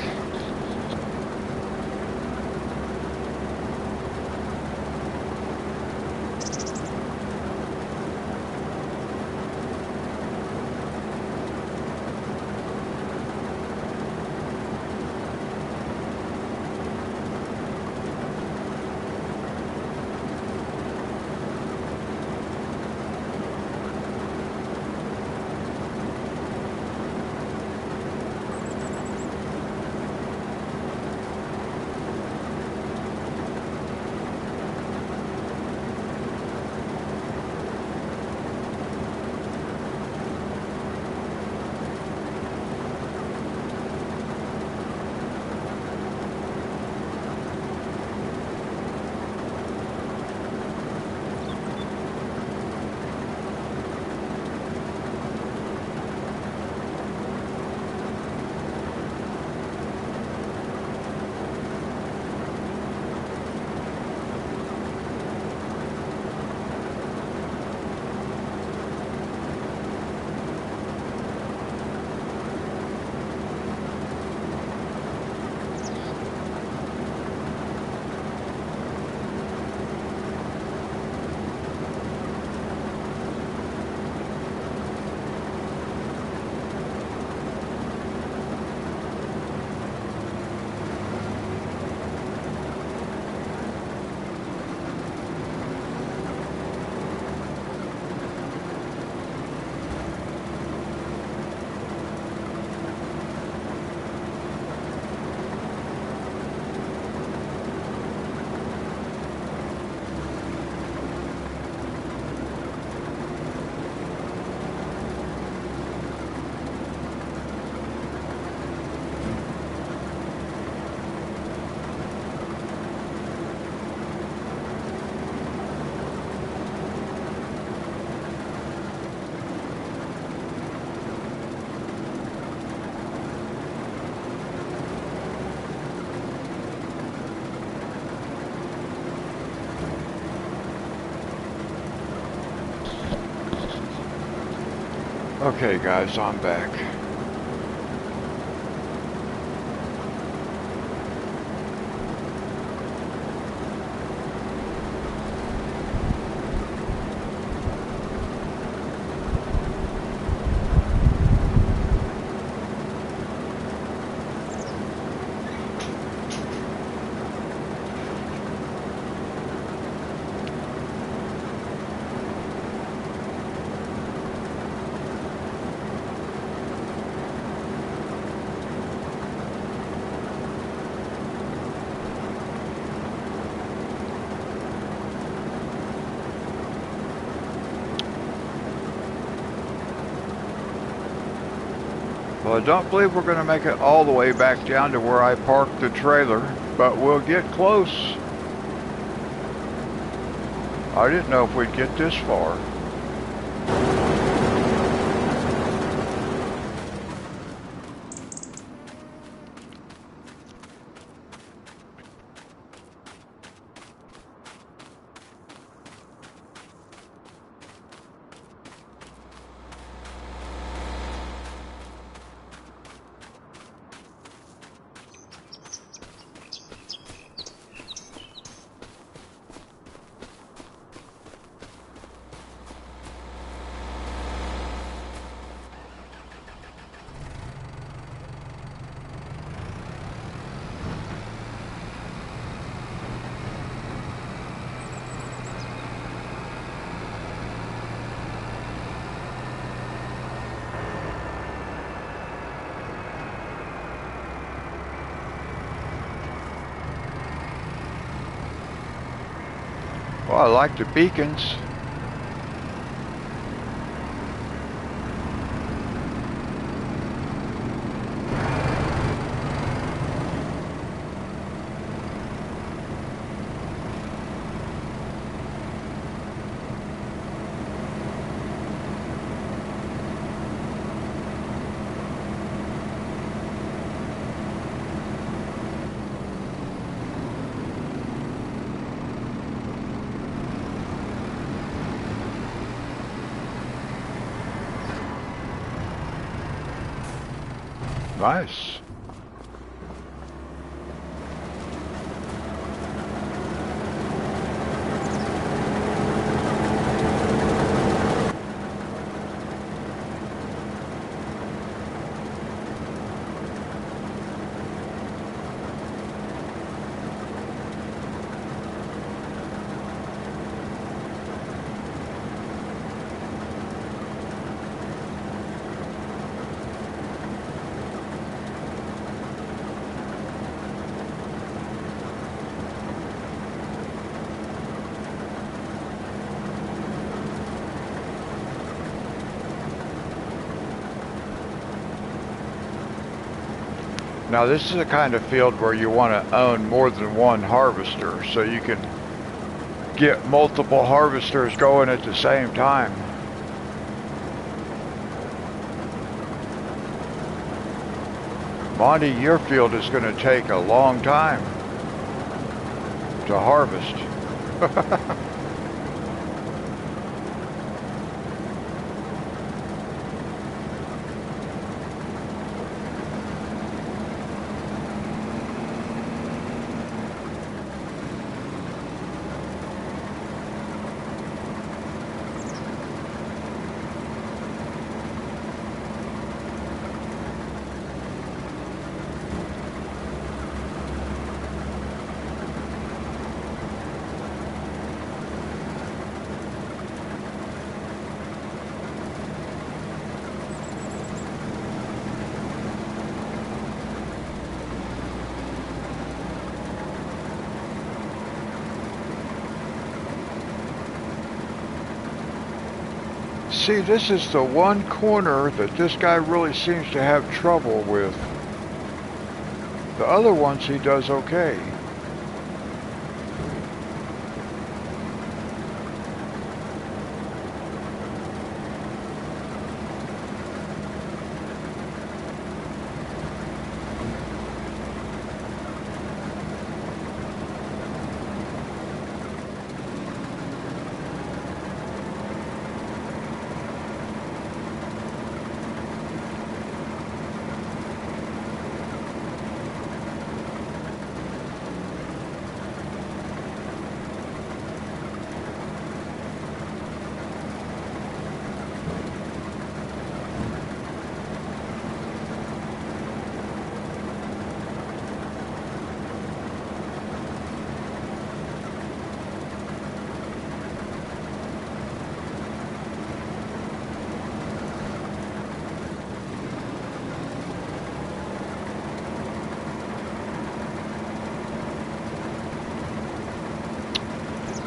Okay guys, I'm back. Well, I don't believe we're going to make it all the way back down to where I parked the trailer, but we'll get close. I didn't know if we'd get this far. Well, I like the beacons. Nice. Now this is a kind of field where you want to own more than one harvester so you can get multiple harvesters going at the same time. Monty, your field is going to take a long time to harvest. See, this is the one corner that this guy really seems to have trouble with. The other ones he does okay.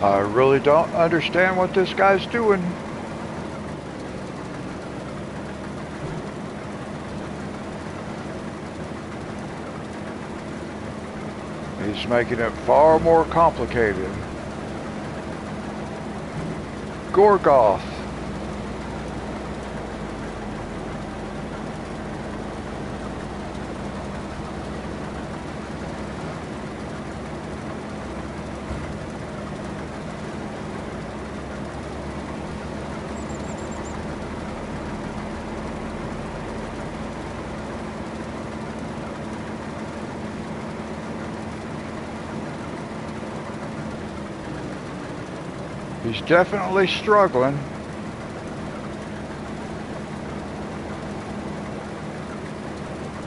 I really don't understand what this guy's doing. He's making it far more complicated. Gorgoth. He's definitely struggling.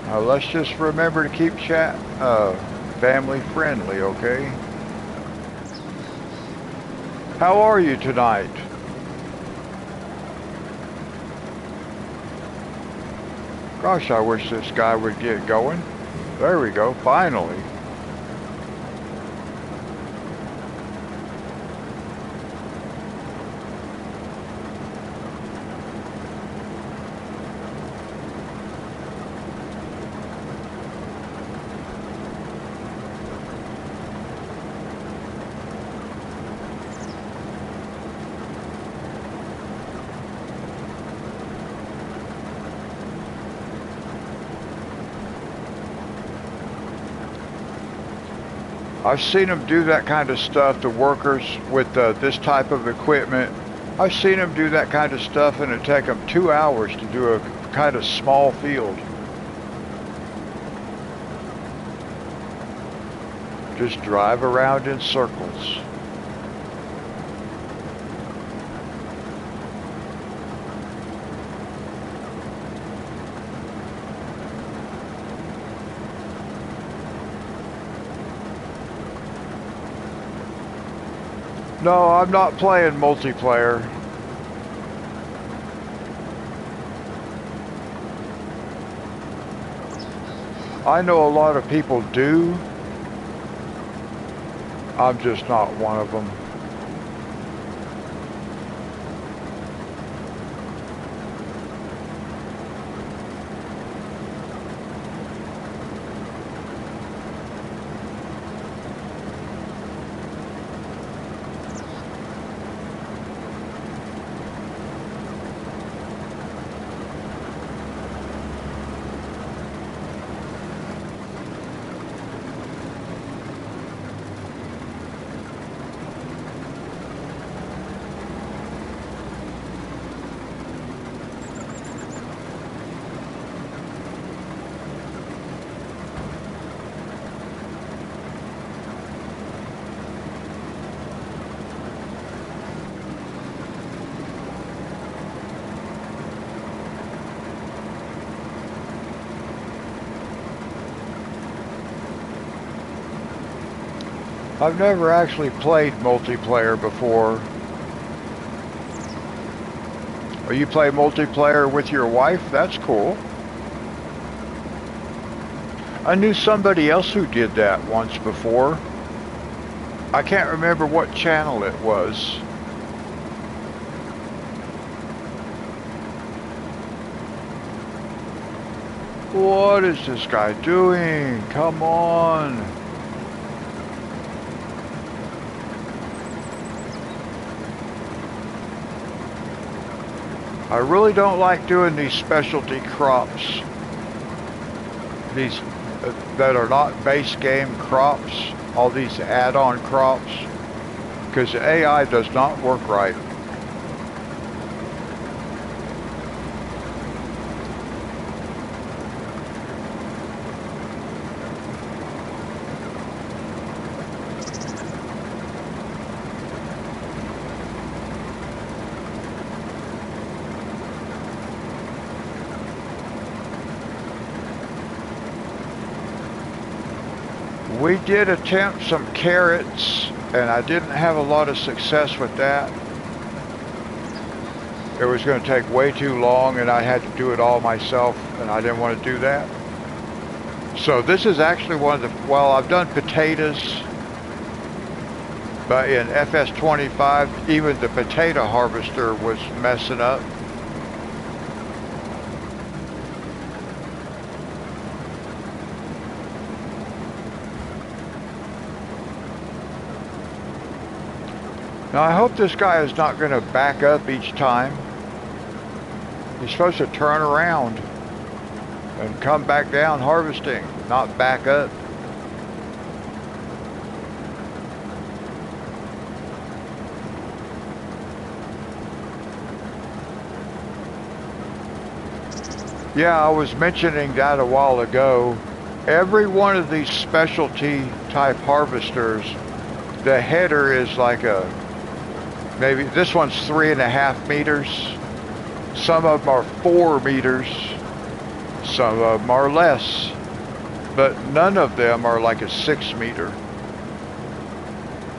Now let's just remember to keep chat family friendly, okay? How are you tonight? Gosh, I wish this guy would get going. There we go, finally. I've seen them do that kind of stuff, the workers with this type of equipment. I've seen them do that kind of stuff and it take them 2 hours to do a kind of small field. Just drive around in circles. No, I'm not playing multiplayer. I know a lot of people do. I'm just not one of them. I've never actually played multiplayer before. Oh, you play multiplayer with your wife? That's cool. I knew somebody else who did that once before. I can't remember what channel it was. What is this guy doing? Come on. I really don't like doing these specialty crops. These that are not base game crops. All these add-on crops. Because the AI does not work right. We did attempt some carrots, and I didn't have a lot of success with that. It was going to take way too long, and I had to do it all myself, and I didn't want to do that. So this is actually one of the, well, I've done potatoes, but in FS25, even the potato harvester was messing up. Now I hope this guy is not going to back up each time. He's supposed to turn around and come back down harvesting, not back up. Yeah, I was mentioning that a while ago. Every one of these specialty type harvesters, the header is like a, maybe this one's 3.5 meters. Some of them are 4 meters. Some of them are less. But none of them are like a 6 meter,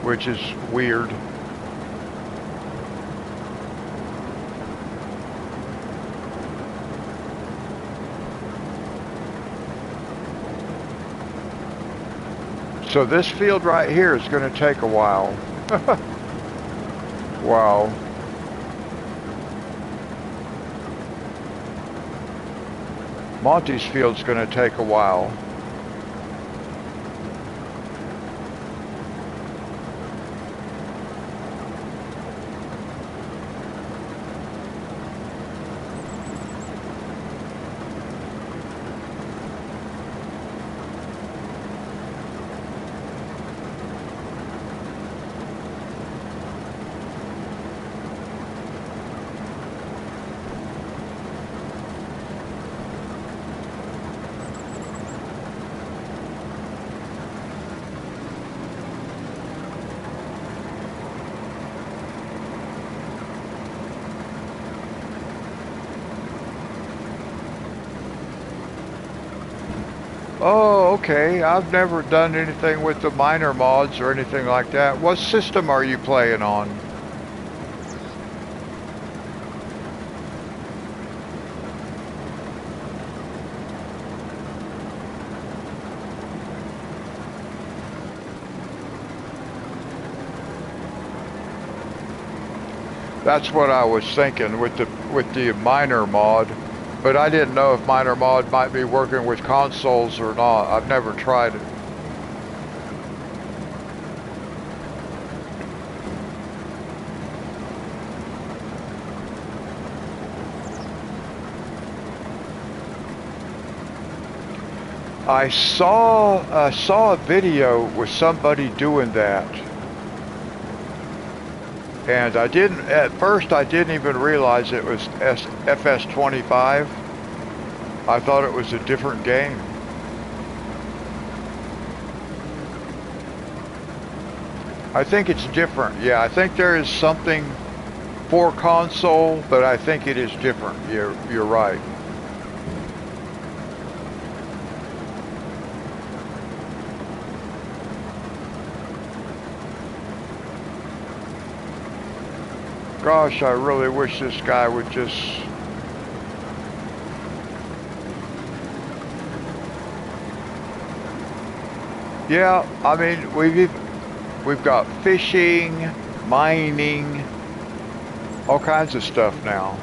which is weird. So this field right here is going to take a while. Wow. Monty's field's going to take a while. Oh, okay. I've never done anything with the minor mods or anything like that. What system are you playing on? That's what I was thinking with the minor mod, but I didn't know if minor mod might be working with consoles or not. I've never tried it. I saw a video with somebody doing that, and I didn't at first. I didn't even realize it was FS25. I thought it was a different game. I think it's different. Yeah, I think there is something for console, but I think it is different. You're right. Gosh, I really wish this guy would just... Yeah, I mean, we've got fishing, mining, all kinds of stuff now.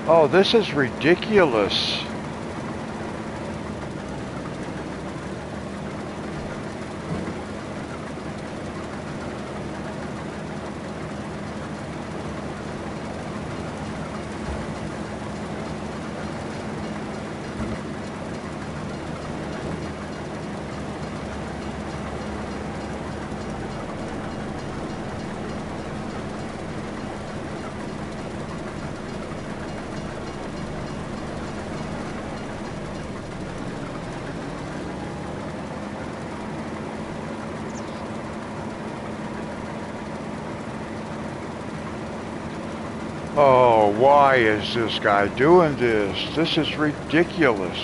Oh, this is ridiculous. Oh, why is this guy doing this? This is ridiculous.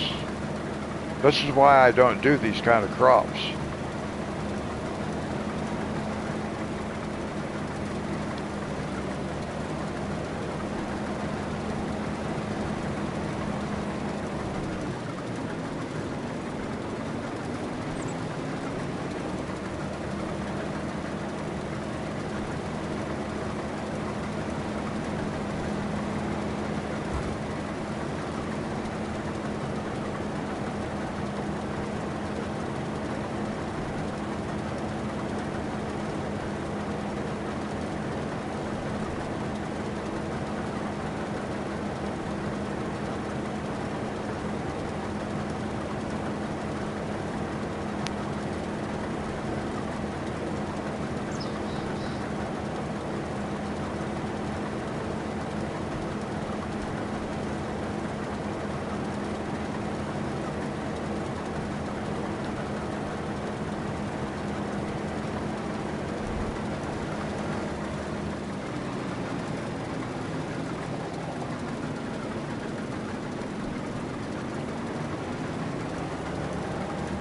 This is why I don't do these kind of crops.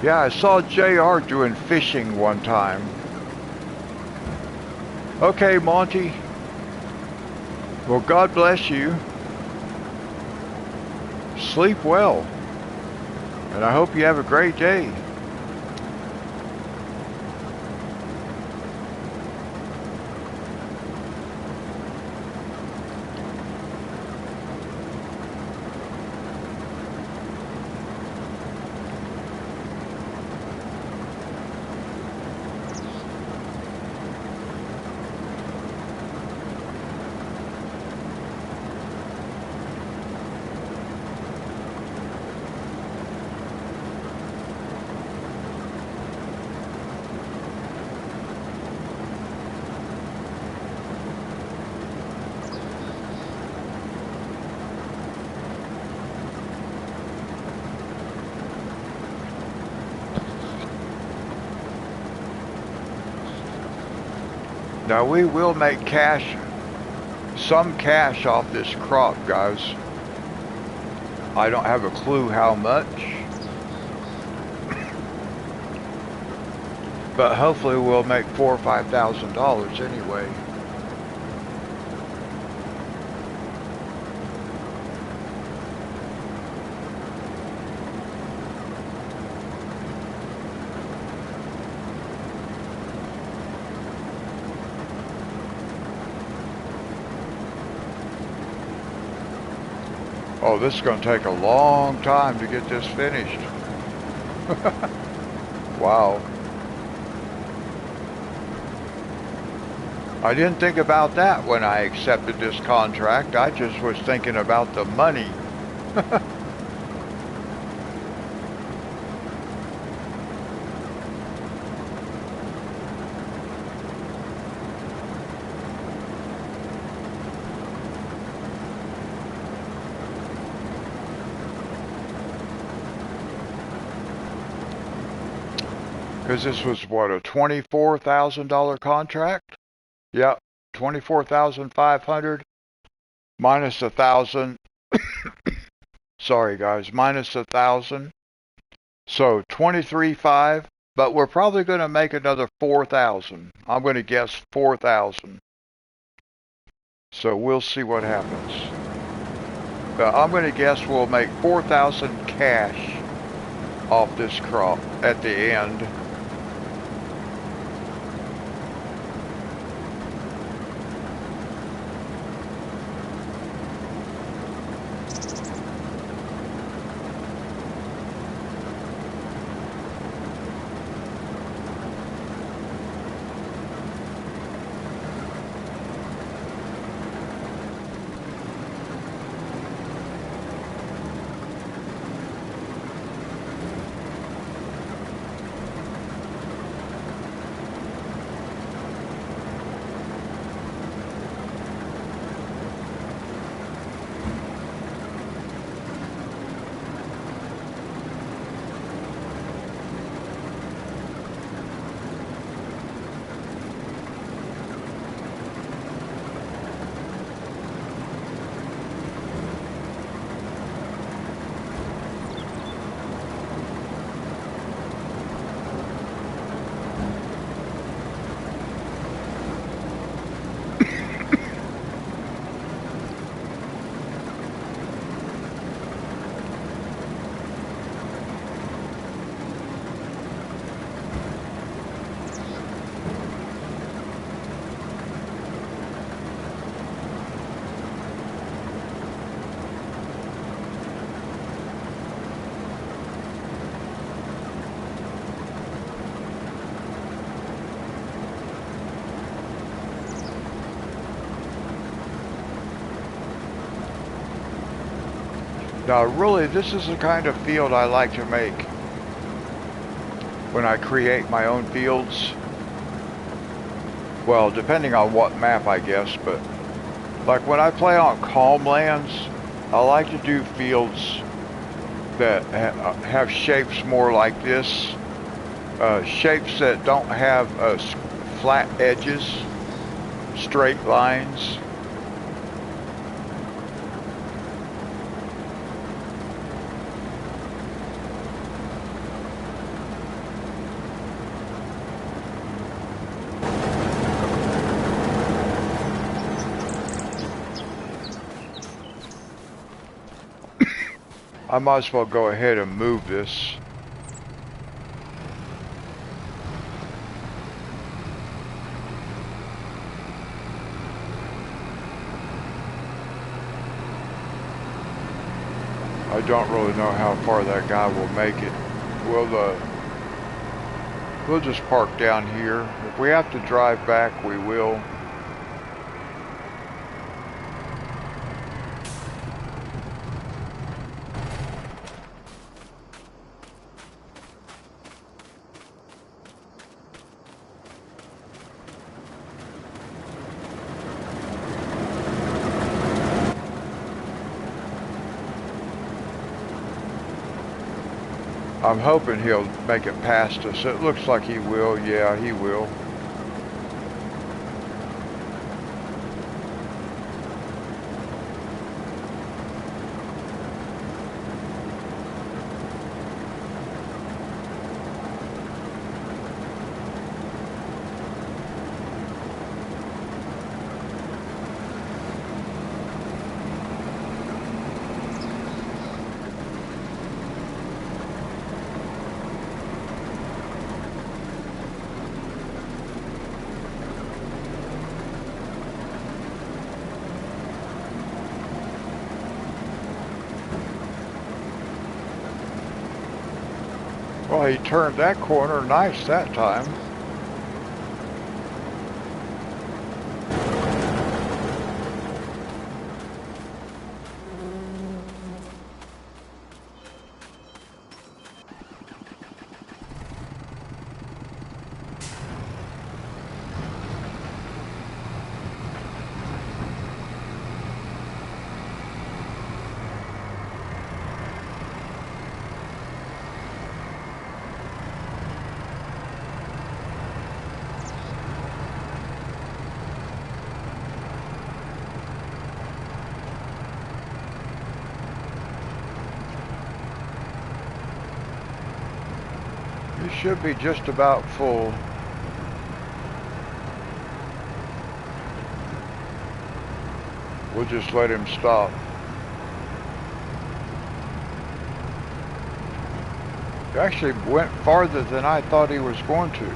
Yeah, I saw JR doing fishing one time. Okay, Monty. Well, God bless you. Sleep well. And I hope you have a great day. Now we will make cash, some cash off this crop, guys. I don't have a clue how much, but hopefully we'll make $4,000 or $5,000 anyway. Oh, this is going to take a long time to get this finished. Wow. I didn't think about that when I accepted this contract. I just was thinking about the money. Because this was, what, a $24,000 contract? Yep, 24,500 minus 1,000. Sorry, guys, minus 1,000. So 23,500, but we're probably going to make another 4,000. I'm going to guess 4,000. So we'll see what happens. But I'm going to guess we'll make 4,000 cash off this crop at the end. Now really, this is the kind of field I like to make when I create my own fields. Well, depending on what map, I guess, but like when I play on calm lands, I like to do fields that have shapes more like this. Shapes that don't have flat edges, straight lines. I might as well go ahead and move this. I don't really know how far that guy will make it. We'll just park down here. If we have to drive back, we will. I'm hoping he'll make it past us. It looks like he will. Yeah, he will. Well, he turned that corner nice that time. He should be just about full. We'll just let him stop. He actually went farther than I thought he was going to.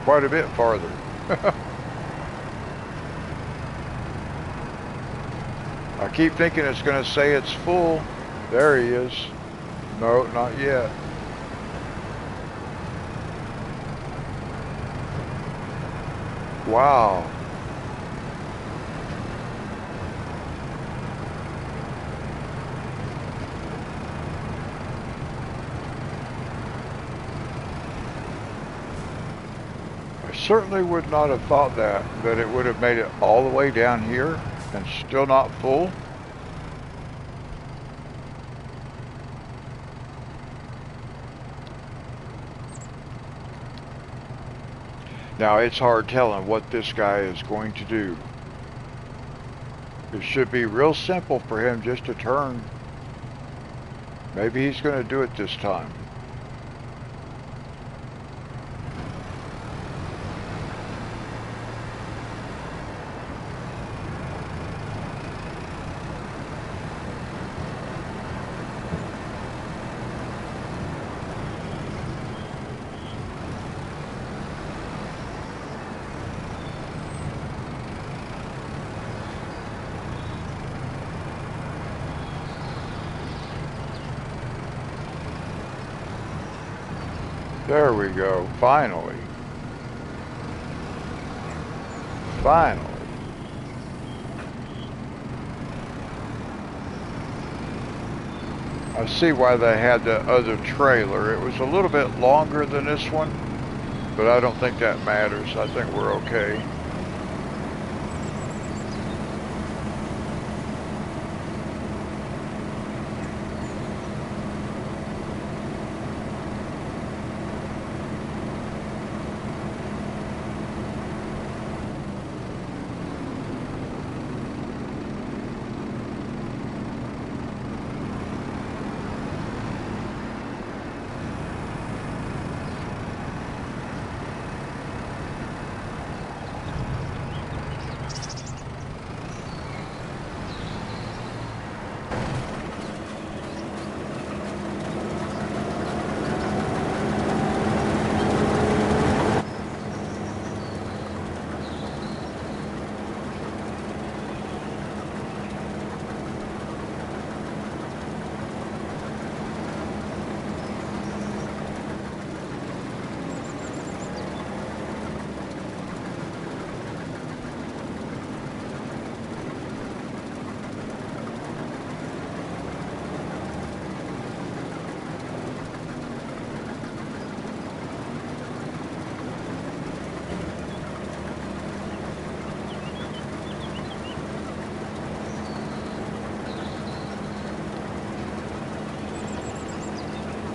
Quite a bit farther. I keep thinking it's going to say it's full. There he is. No, not yet. Wow. I certainly would not have thought that it would have made it all the way down here and still not full. Now it's hard telling what this guy is going to do. It should be real simple for him just to turn. Maybe he's going to do it this time. There we go, finally. Finally. I see why they had the other trailer. It was a little bit longer than this one, but I don't think that matters. I think we're okay.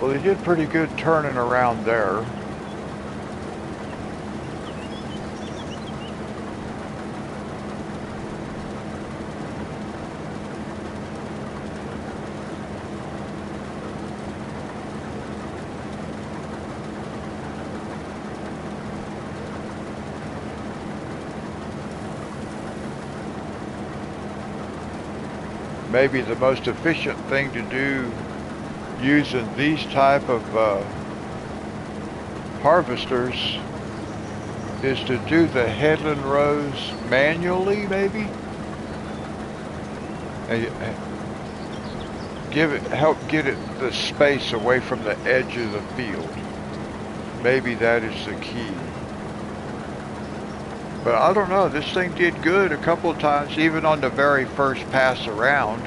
Well, he did pretty good turning around there. Maybe the most efficient thing to do using these type of harvesters is to do the headland rows manually, maybe, and help get it the space away from the edge of the field. Maybe that is the key. But I don't know, this thing did good a couple of times, even on the very first pass around.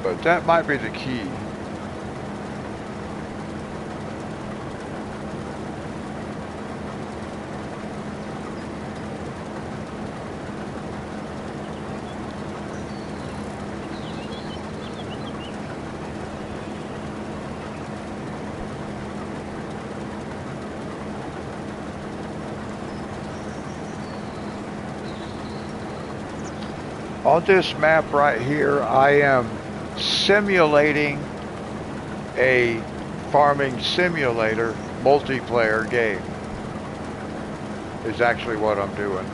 But that might be the key. On this map right here, I am simulating a farming simulator multiplayer game. Is actually what I'm doing.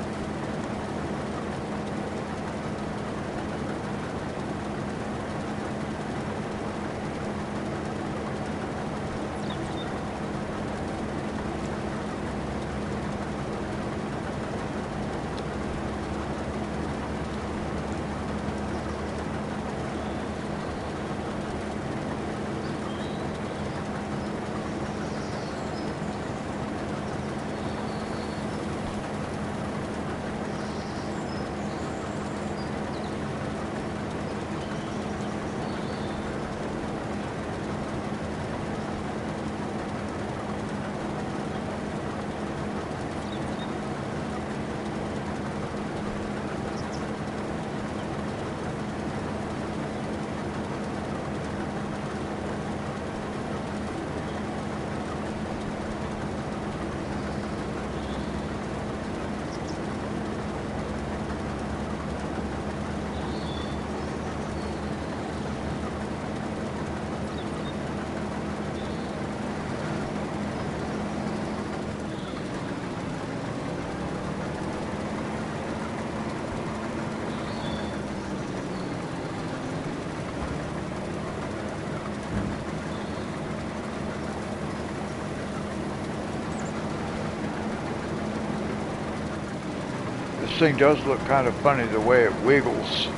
This thing does look kind of funny the way it wiggles.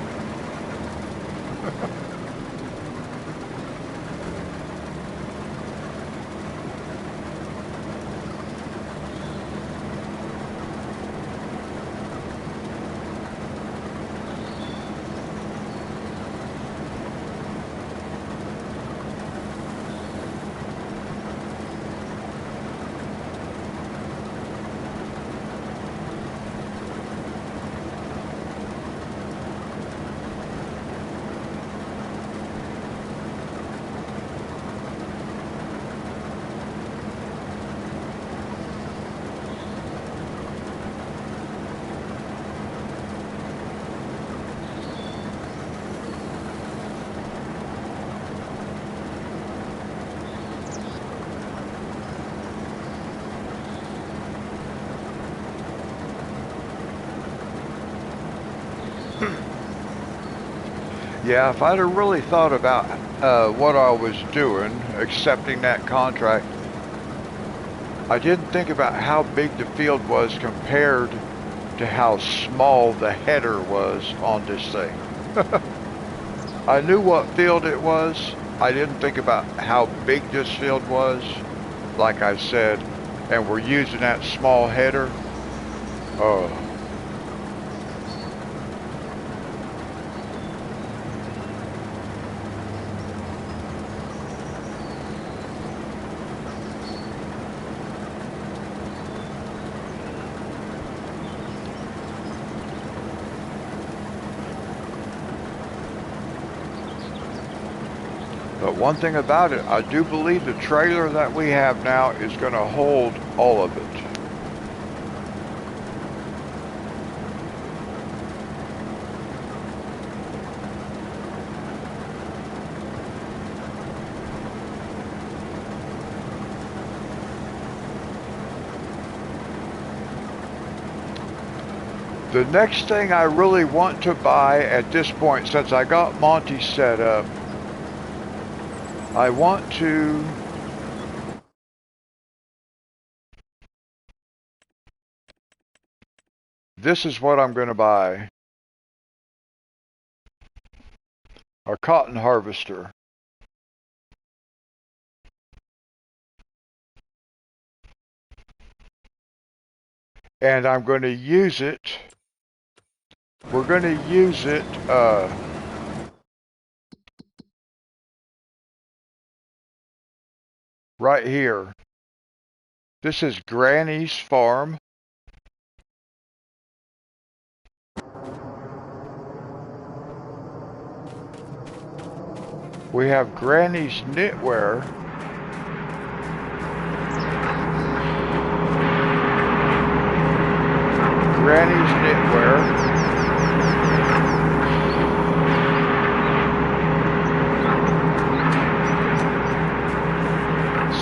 Yeah, if I'd have really thought about what I was doing, accepting that contract, I didn't think about how big the field was compared to how small the header was on this thing. I knew what field it was. I didn't think about how big this field was, like I said, and we're using that small header. Oh. But one thing about it, I do believe the trailer that we have now is going to hold all of it. The next thing I really want to buy at this point, since I got Monty set up, I want to this is what I'm going to buy. a cotton harvester. And I'm going to use it. We're going to use it right here. This is Granny's farm. We have Granny's knitwear. Granny's knitwear.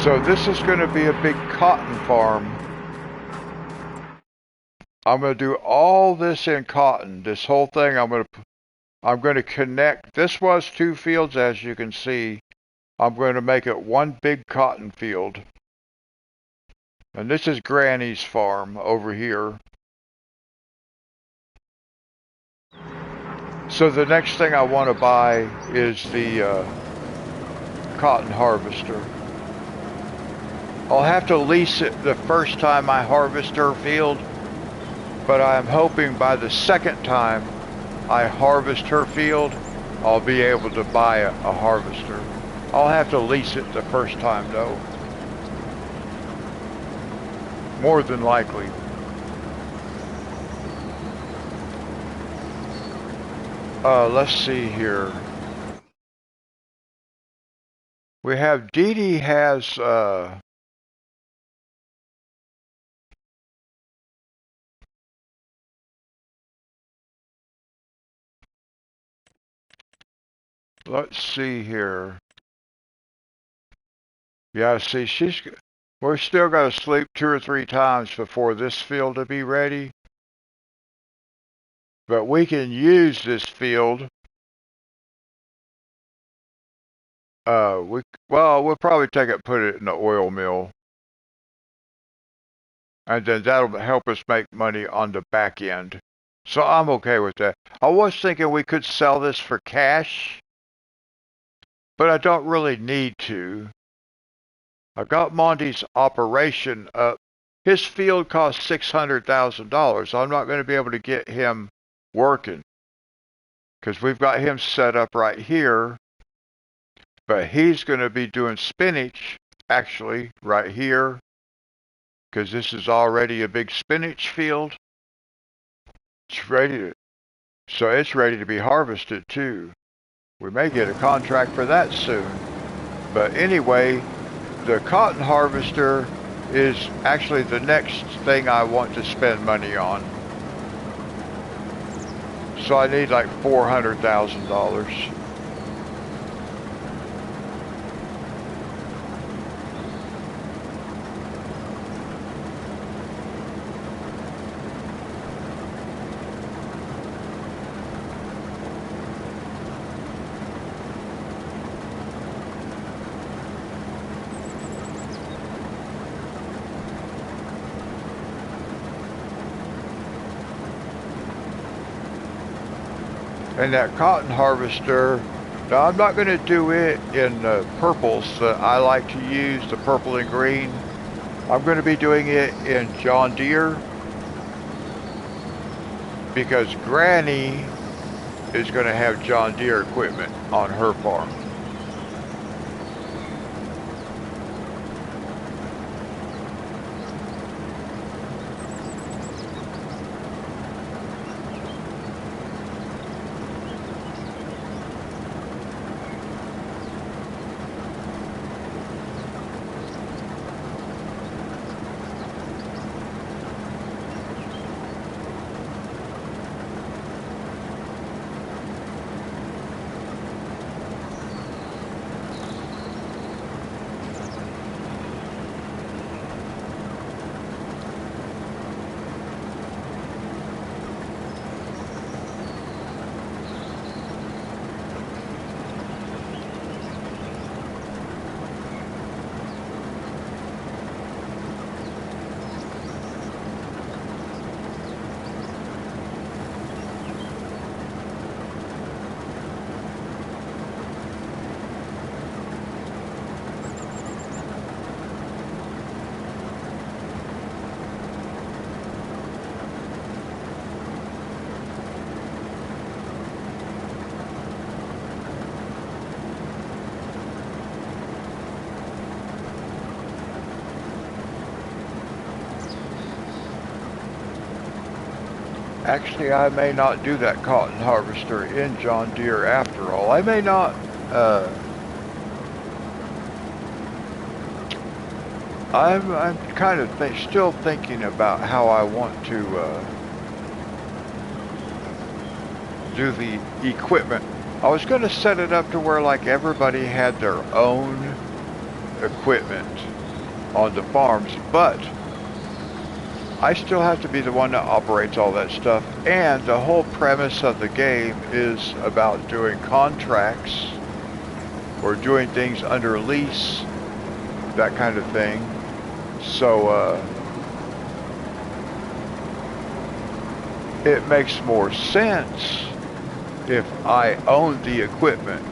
So this is going to be a big cotton farm. I'm going to do all this in cotton. This whole thing I'm going to connect. This was 2 fields, as you can see. I'm going to make it one big cotton field. And this is Granny's farm over here. So the next thing I want to buy is the cotton harvester. I'll have to lease it the first time I harvest her field, but I'm hoping by the second time I harvest her field, I'll be able to buy a harvester. I'll have to lease it the first time though. More than likely. Let's see here. We have Dee Dee has let's see here. Yeah, see, we're still got to sleep 2 or 3 times before this field to be ready. But we can use this field. We'll probably take it, put it in the oil mill. And then that'll help us make money on the back end. So I'm okay with that. I was thinking we could sell this for cash, but I don't really need to. I got Monty's operation up. His field cost $600,000. I'm not going to be able to get him working because we've got him set up right here. But he's going to be doing spinach actually right here because this is already a big spinach field. It's ready to be harvested too. We may get a contract for that soon. But anyway, the cotton harvester is actually the next thing I want to spend money on. So I need like $400,000. And that cotton harvester, now I'm not going to do it in purples that I like to use, the purple and green. I'm going to be doing it in John Deere because Granny is going to have John Deere equipment on her farm. Actually, I may not do that cotton harvester in John Deere after all. I may not, I'm kind of still thinking about how I want to do the equipment. I was going to set it up to where like everybody had their own equipment on the farms, but I still have to be the one that operates all that stuff. And the whole premise of the game is about doing contracts or doing things under lease, that kind of thing. So it makes more sense if I own the equipment.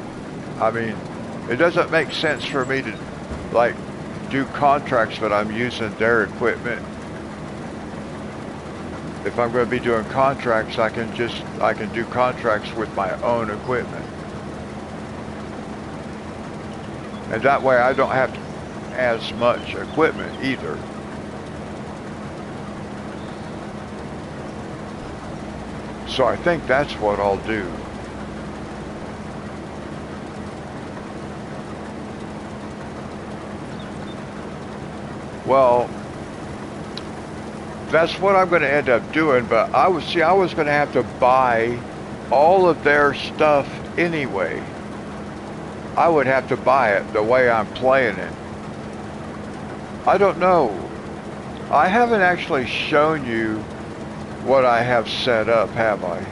I mean, it doesn't make sense for me to like do contracts but I'm using their equipment. If I'm going to be doing contracts, I can do contracts with my own equipment. And that way I don't have as much equipment either. So I think that's what I'll do. Well, that's what I'm going to end up doing, but I was going to have to buy all of their stuff anyway. I would have to buy it the way I'm playing it. I don't know. I haven't actually shown you what I have set up, have I?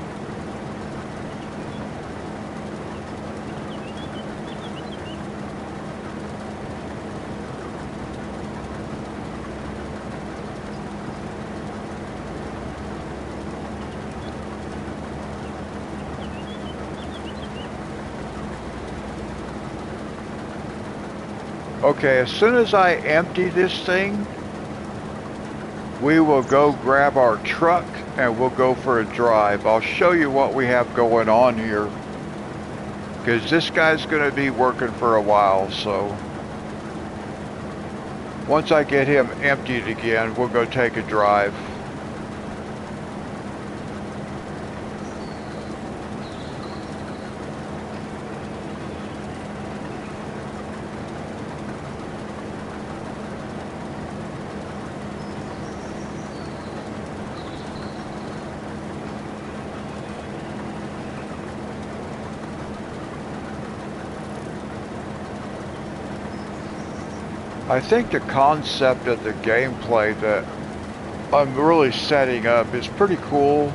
Okay, as soon as I empty this thing, we will go grab our truck and we'll go for a drive. I'll show you what we have going on here, because this guy's going to be working for a while, so once I get him emptied again, we'll go take a drive. I think the concept of the gameplay that I'm really setting up is pretty cool.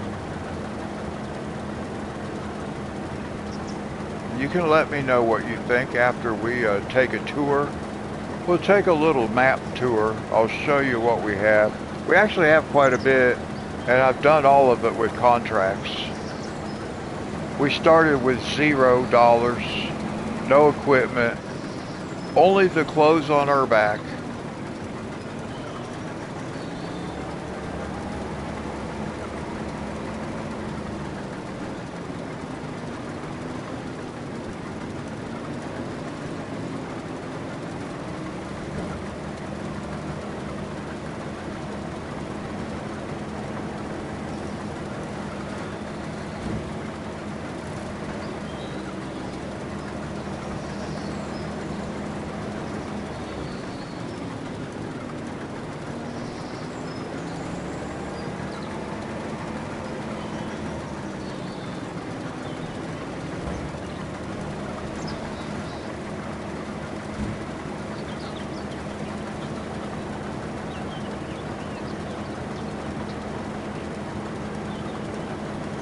You can let me know what you think after we take a tour. We'll take a little map tour. I'll show you what we have. We actually have quite a bit, and I've done all of it with contracts. We started with $0, no equipment, only the clothes on our back.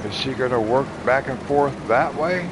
Is he going to work back and forth that way?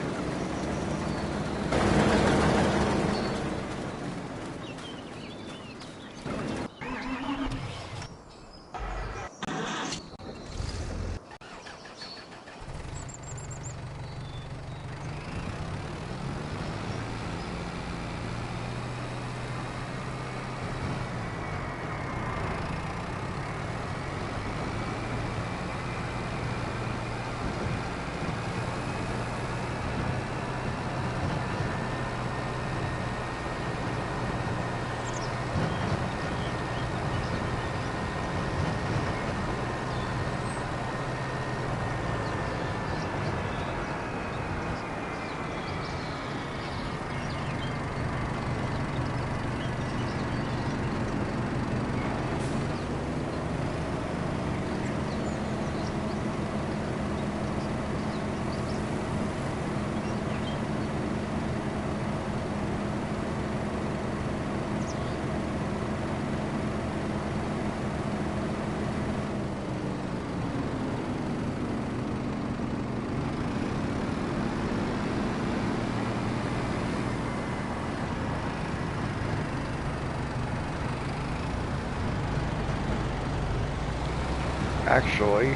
Actually,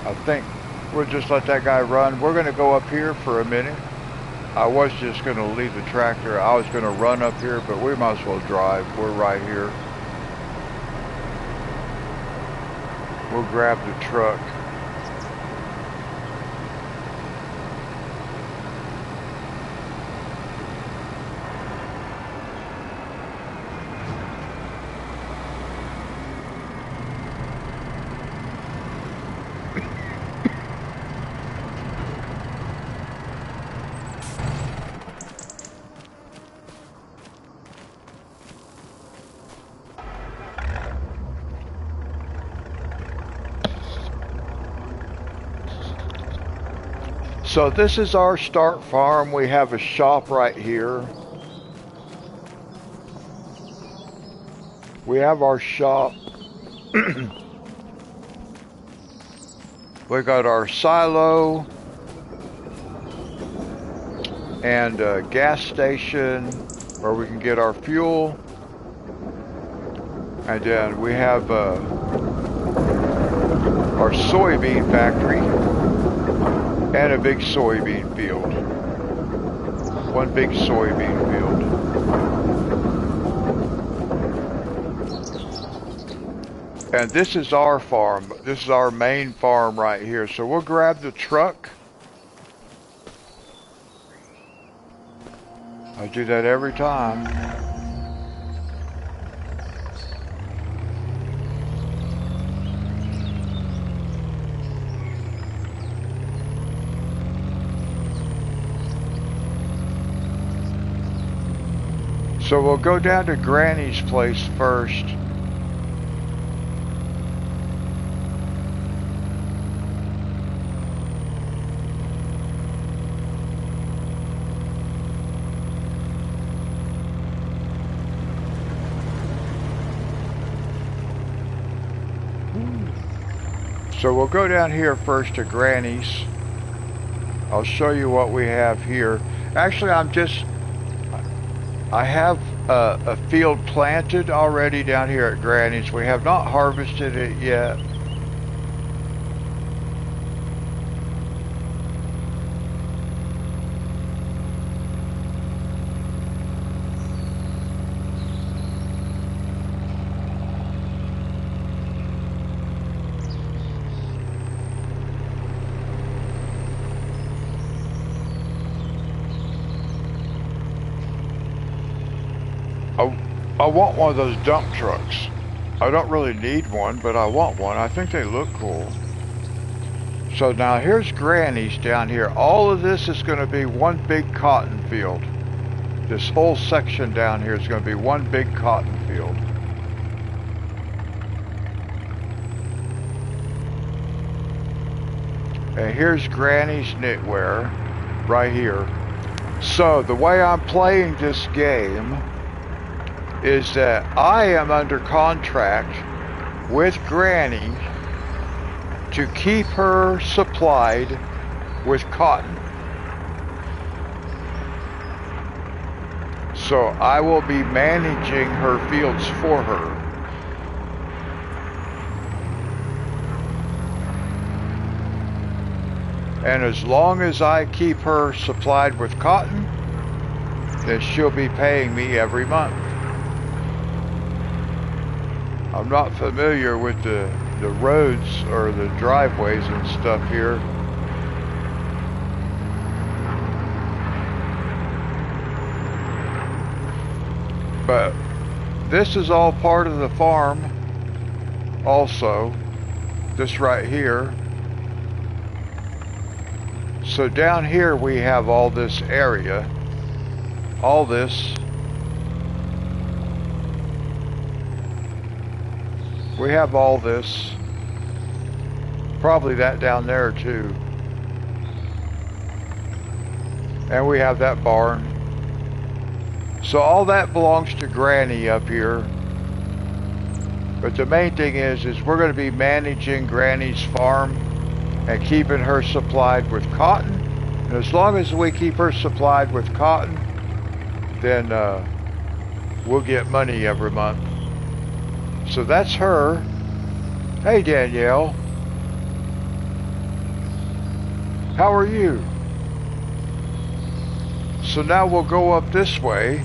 I think we'll just let that guy run. We're going to go up here for a minute. I was just going to leave the tractor. I was going to run up here, but we might as well drive. We're right here. We'll grab the truck. So this is our start farm. We have a shop right here. We have our shop. We got our silo and a gas station where we can get our fuel. And then we have our soybean factory. And a big soybean field. One big soybean field. And this is our farm. This is our main farm right here. So we'll grab the truck. I do that every time. So we'll go down to Granny's place first. So we'll go down here first to Granny's. I'll show you what we have here. Actually, I have a field planted already down here at Granny's. We have not harvested it yet. I want one of those dump trucks. I don't really need one, but I want one. I think they look cool. So now here's Granny's down here. All of this is going to be one big cotton field. This whole section down here is going to be one big cotton field. And here's Granny's knitwear right here. So the way I'm playing this game is that I am under contract with Granny to keep her supplied with cotton. So I will be managing her fields for her. And as long as I keep her supplied with cotton, then she'll be paying me every month. I'm not familiar with the roads or the driveways and stuff here. But this is all part of the farm also. This right here. So down here we have all this area. All this. We have all this. Probably that down there too. And we have that barn. So all that belongs to Granny up here. But the main thing is we're going to be managing Granny's farm and keeping her supplied with cotton. And as long as we keep her supplied with cotton, then we'll get money every month. So that's her. Hey Danielle, how are you? So now we'll go up this way.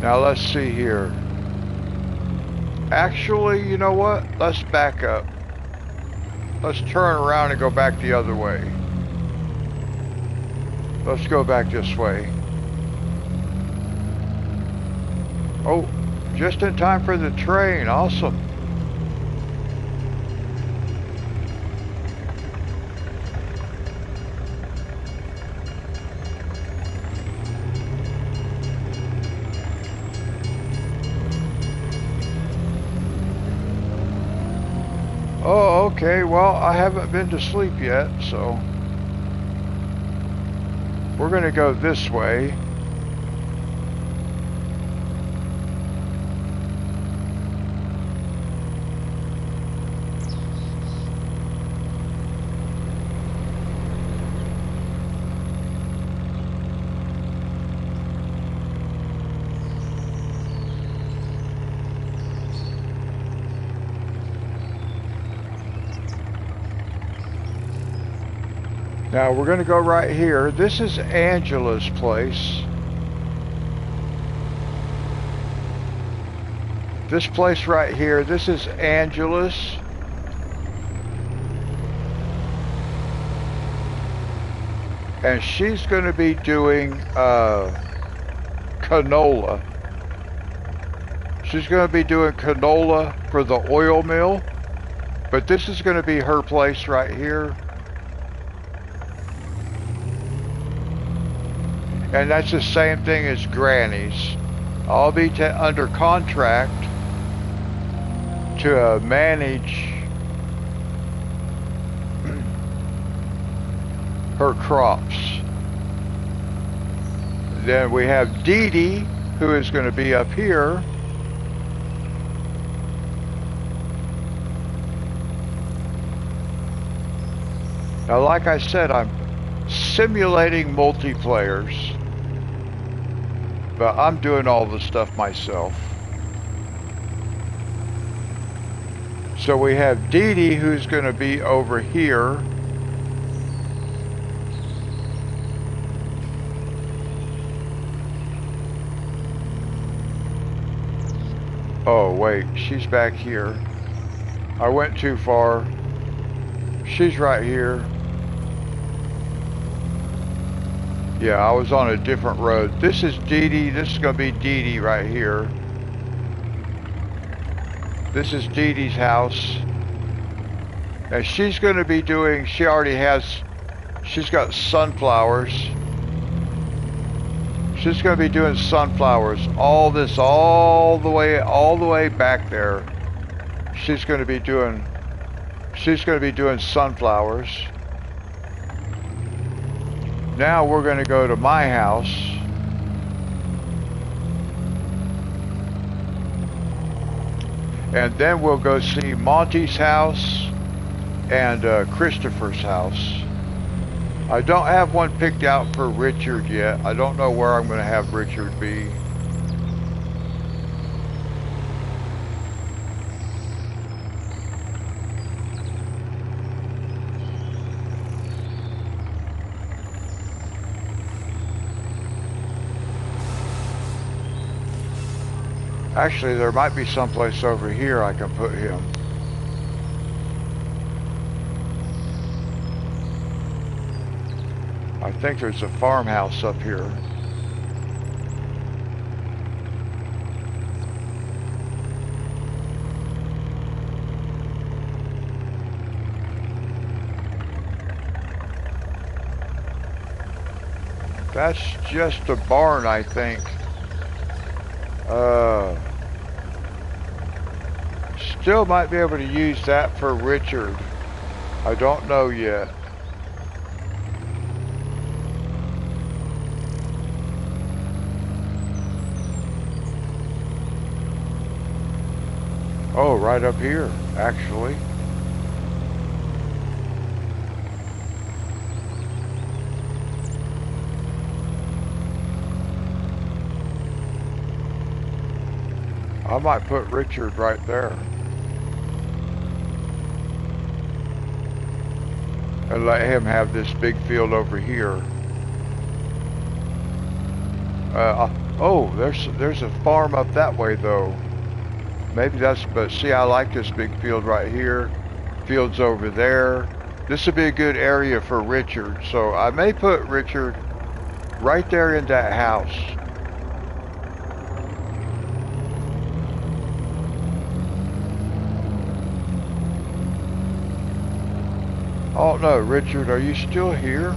Now let's see here. Actually, you know what? Let's back up. Let's turn around and go back the other way. Let's go back this way. Oh, just in time for the train. Awesome. Oh, okay. Well, I haven't been to sleep yet, so we're going to go this way. Now we're going to go right here. This is Angela's place. This place right here, this is Angela's. And she's going to be doing canola. She's going to be doing canola for the oil mill. But this is going to be her place right here. And that's the same thing as Granny's. I'll be under contract to manage her crops. Then we have Dee Dee, who is going to be up here. Now, like I said, I'm simulating multiplayers, but I'm doing all the stuff myself. So we have Dee Dee, who's going to be over here. Oh wait, she's back here. I went too far. She's right here. Yeah, I was on a different road. This is Dee Dee. This is going to be Dee Dee right here. This is Dee Dee's house. And she's going to be doing, she's got sunflowers. She's going to be doing sunflowers. All the way back there. She's going to be doing sunflowers. Now we're going to go to my house. And then we'll go see Monty's house and Christopher's house. I don't have one picked out for Richard yet. I don't know where I'm going to have Richard be. Actually, there might be someplace over here I can put him. I think there's a farmhouse up here. That's just a barn, I think. Still might be able to use that for Richard. I don't know yet. Oh, right up here, actually. I might put Richard right there. And let him have this big field over here. Oh, there's a farm up that way though. Maybe that's, but see, I like this big field right here. Fields over there. This would be a good area for Richard. So I may put Richard right there in that house. Oh no, Richard, are you still here?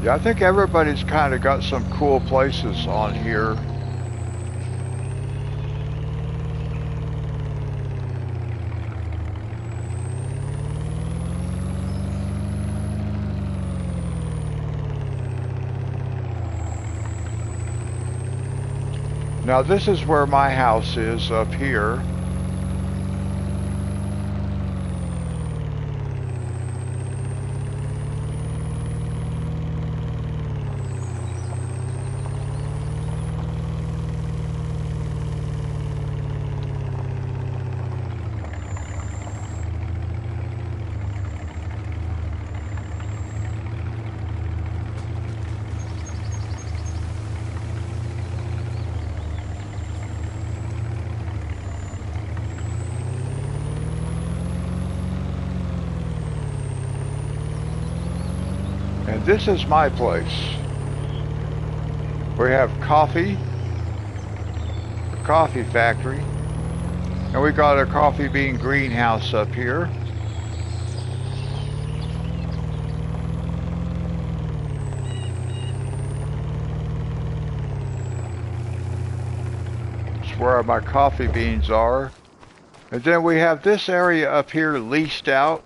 Yeah, I think everybody's kind of got some cool places on here. Now this is where my house is up here. And this is my place. We have coffee, a coffee factory, and we got a coffee bean greenhouse up here. It's where my coffee beans are. And then we have this area up here leased out.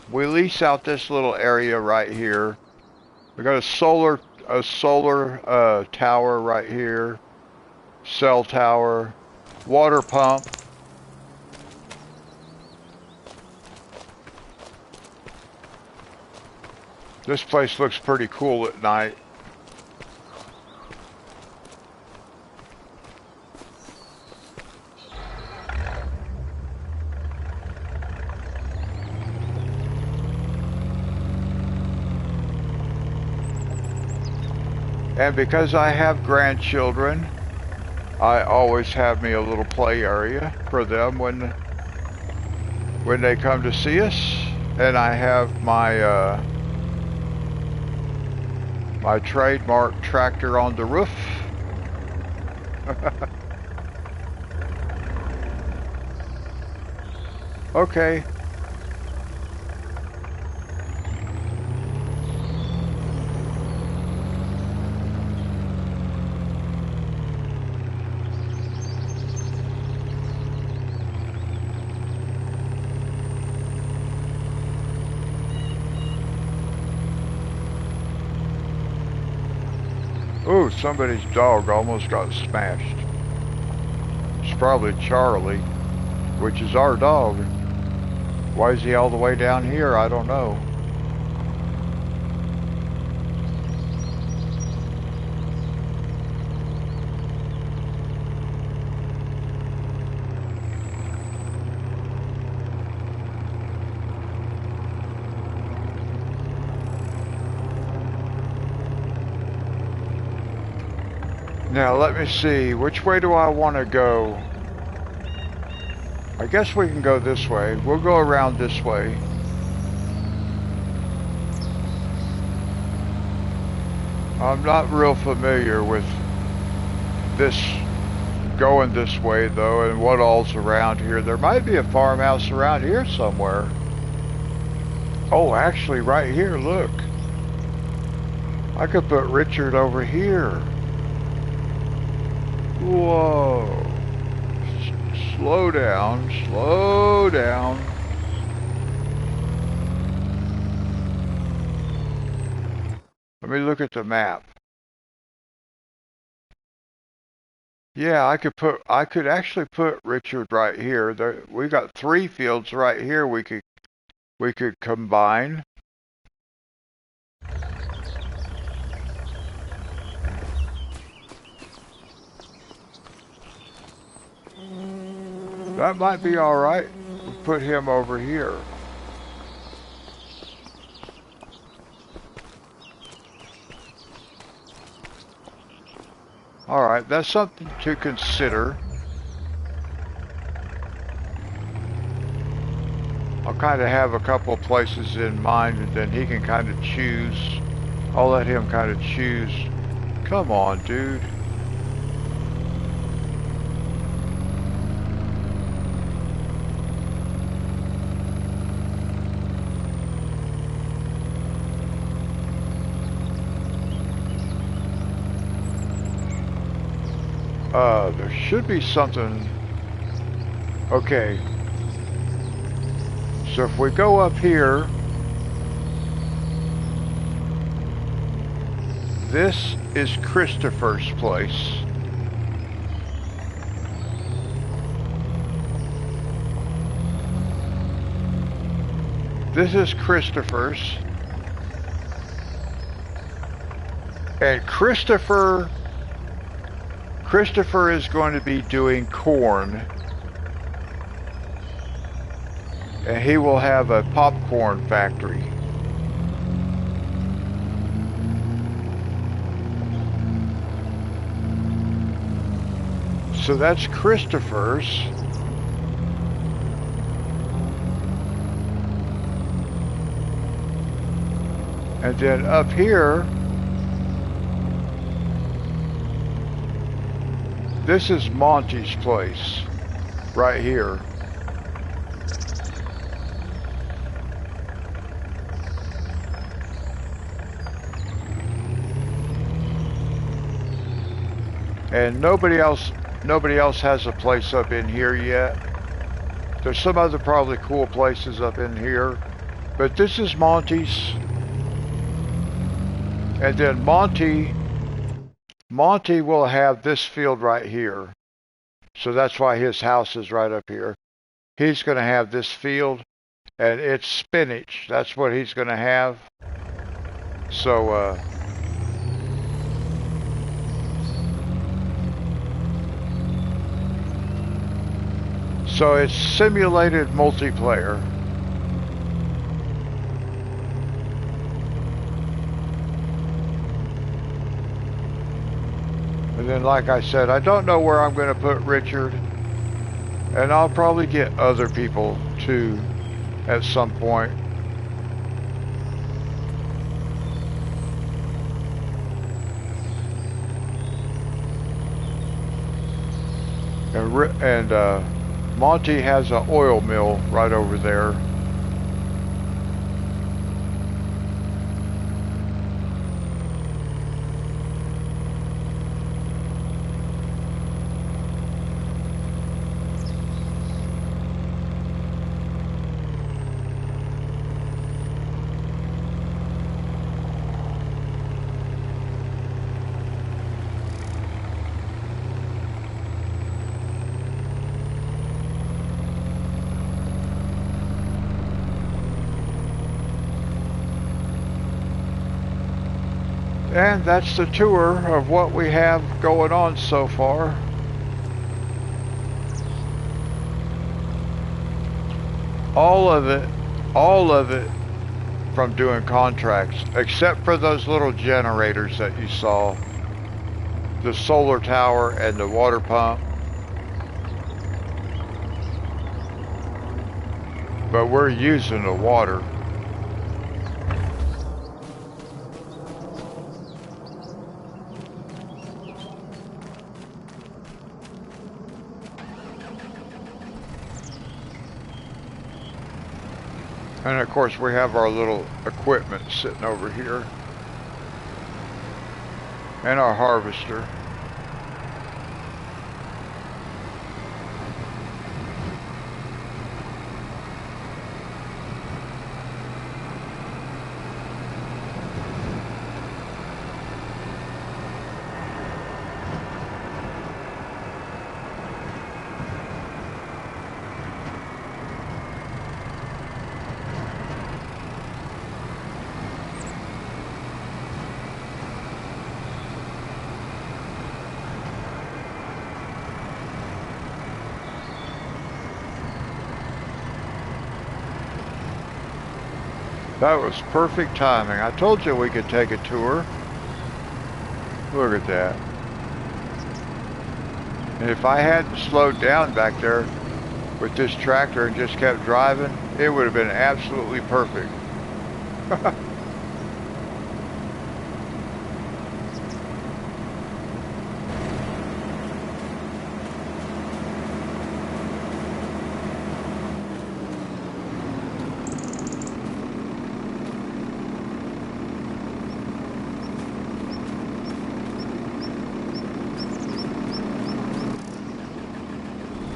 We lease out this little area right here. We got a solar tower right here, cell tower, water pump. This place looks pretty cool at night. And because I have grandchildren, I always have me a little play area for them when they come to see us. And I have my my trademark tractor on the roof. Okay. Ooh, somebody's dog almost got smashed. It's probably Charlie, which is our dog. Why is he all the way down here? I don't know. Now let me see, which way do I want to go? I guess we can go this way. We'll go around this way. I'm not real familiar with this going this way though, and what all's around here. There might be a farmhouse around here somewhere. Oh, actually right here, look. I could put Richard over here. Whoa. Slow down, slow down. Let me look at the map. Yeah, I could actually put Richard right here. We got 3 fields right here we could combine. That might be all right. We'll put him over here. All right, that's something to consider. I'll kind of have a couple of places in mind, and then he can kind of choose. I'll let him kind of choose. Come on, dude. There should be something. Okay. So if we go up here, this is Christopher's place. This is Christopher's. And Christopher is going to be doing corn. And he will have a popcorn factory. So that's Christopher's. And then up here, this is Monty's place, right here. And nobody else has a place up in here yet. There's some other probably cool places up in here, but this is Monty's. And then Monty will have this field right here. So that's why his house is right up here. He's going to have this field, and it's spinach. That's what he's going to have. So, so it's simulated multiplayer. And then, like I said, I don't know where I'm going to put Richard. And I'll probably get other people, too, at some point. And Monty has an oil mill right over there. And that's the tour of what we have going on so far. All of it from doing contracts, except for those little generators that you saw. The solar tower and the water pump. But we're using the water. And of course we have our little equipment sitting over here. And our harvester. That was perfect timing. I told you we could take a tour. Look at that. And if I hadn't slowed down back there with this tractor and just kept driving, it would have been absolutely perfect.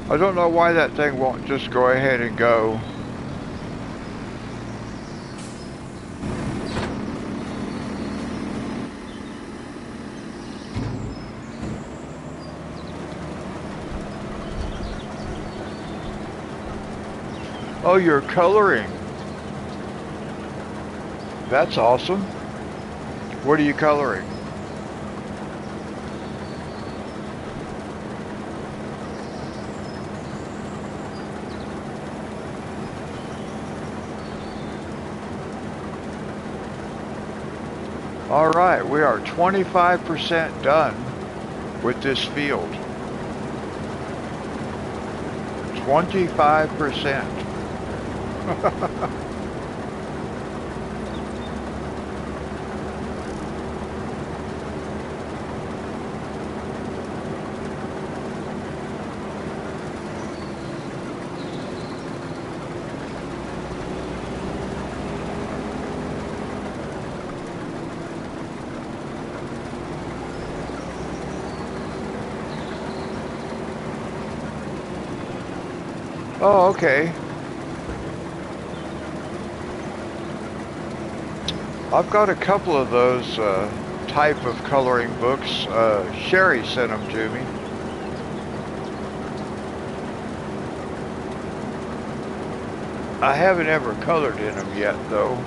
I don't know why that thing won't just go ahead and go. Oh, you're coloring. That's awesome. What are you coloring? All right, we are 25% done with this field. 25%. Oh, okay. I've got a couple of those type of coloring books. Sherry sent them to me. I haven't ever colored in them yet, though.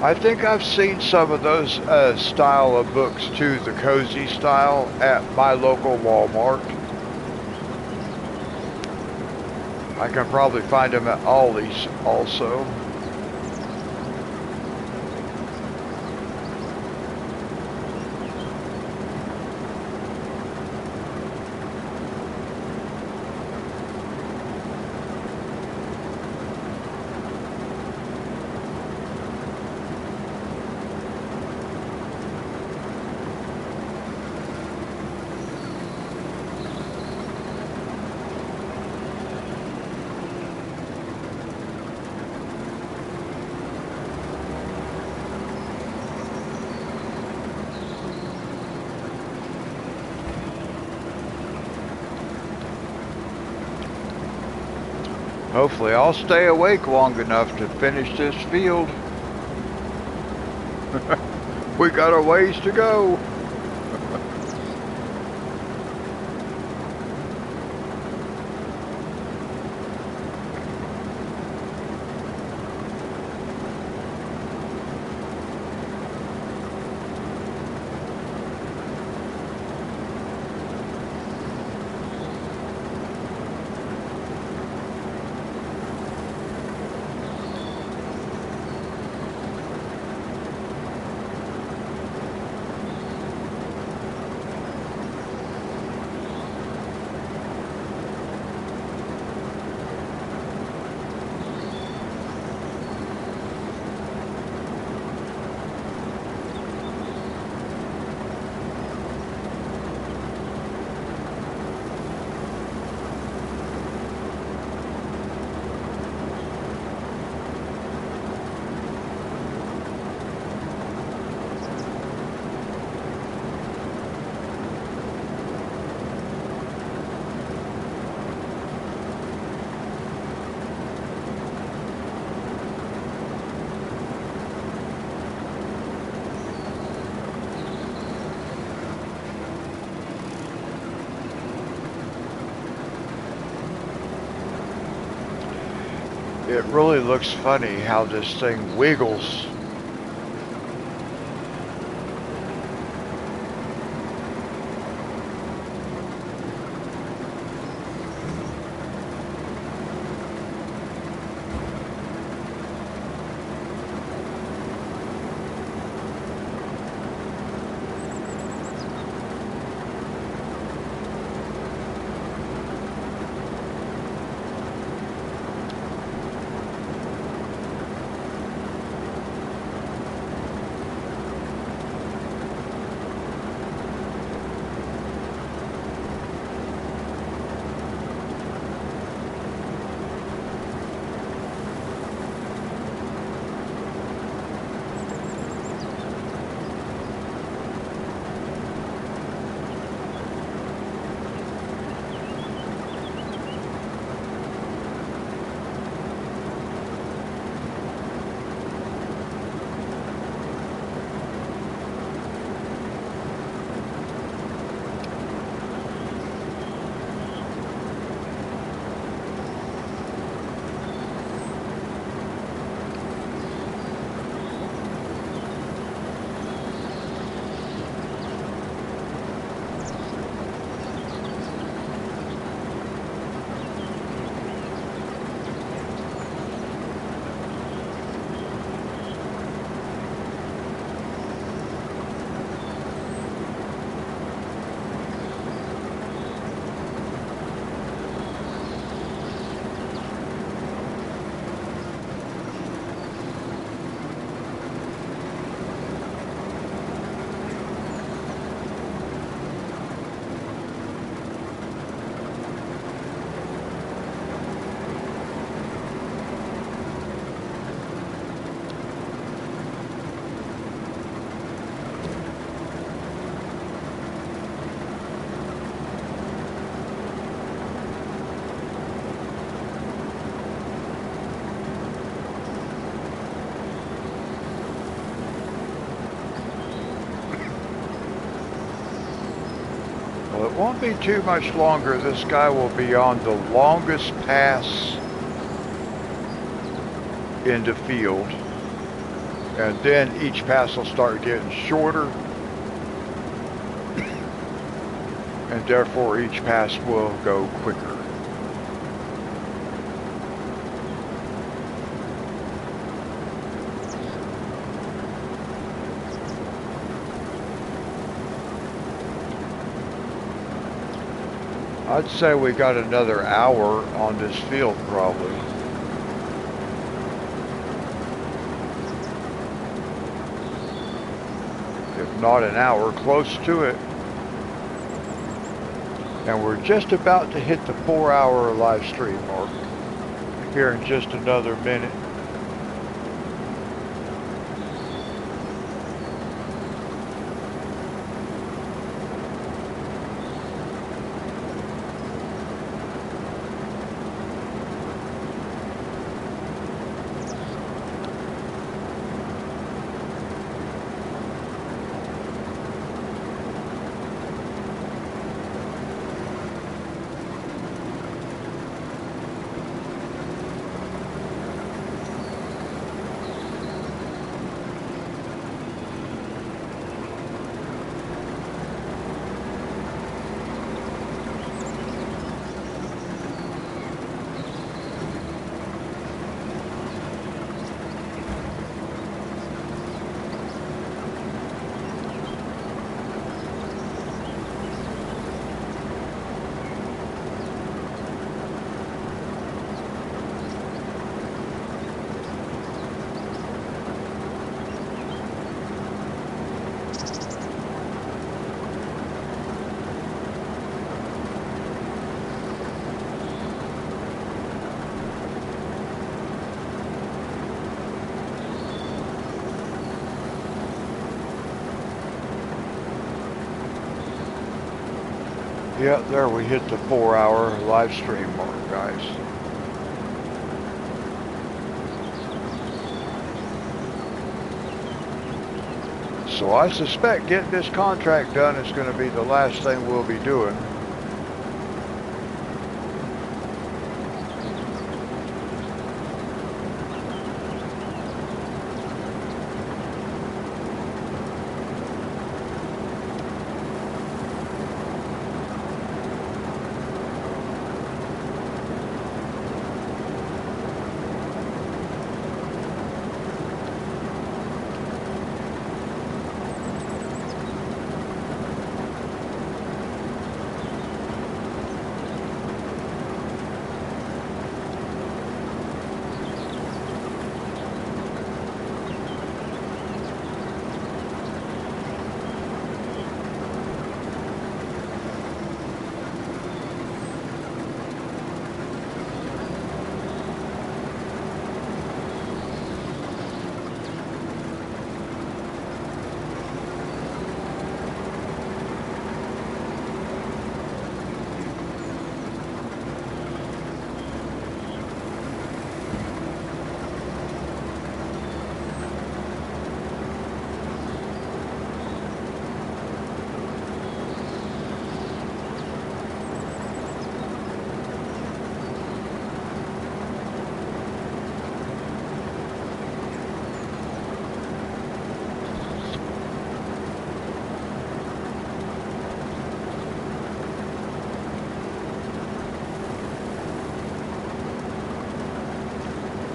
I think I've seen some of those style of books too, the cozy style, at my local Walmart. I can probably find them at Aldi's also. Hopefully I'll stay awake long enough to finish this field. We got a ways to go. It really looks funny how this thing wiggles. Well, it won't be too much longer. This guy will be on the longest pass in the field. And then each pass will start getting shorter. And therefore each pass will go quicker. I'd say we got another hour on this field probably. If not an hour, close to it. And we're just about to hit the 4-hour live stream mark here in just another minute. Yeah, there we hit the 4-hour live stream mark, guys. So I suspect getting this contract done is going to be the last thing we'll be doing.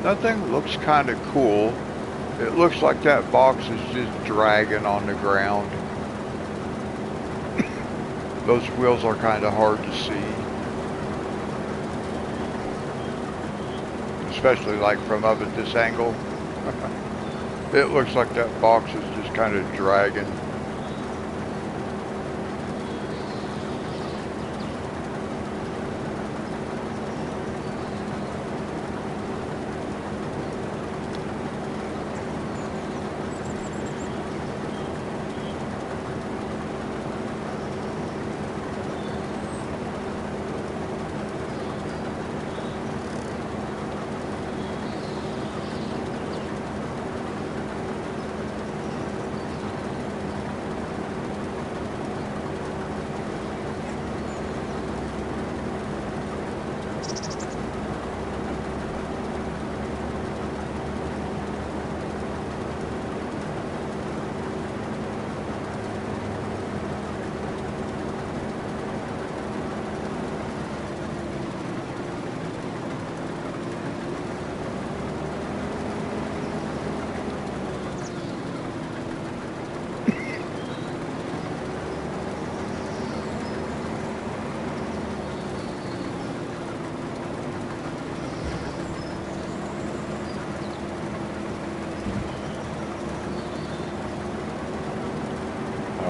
Nothing looks kind of cool. It looks like that box is just dragging on the ground. Those wheels are kind of hard to see. Especially like from up at this angle. It looks like that box is just kind of dragging.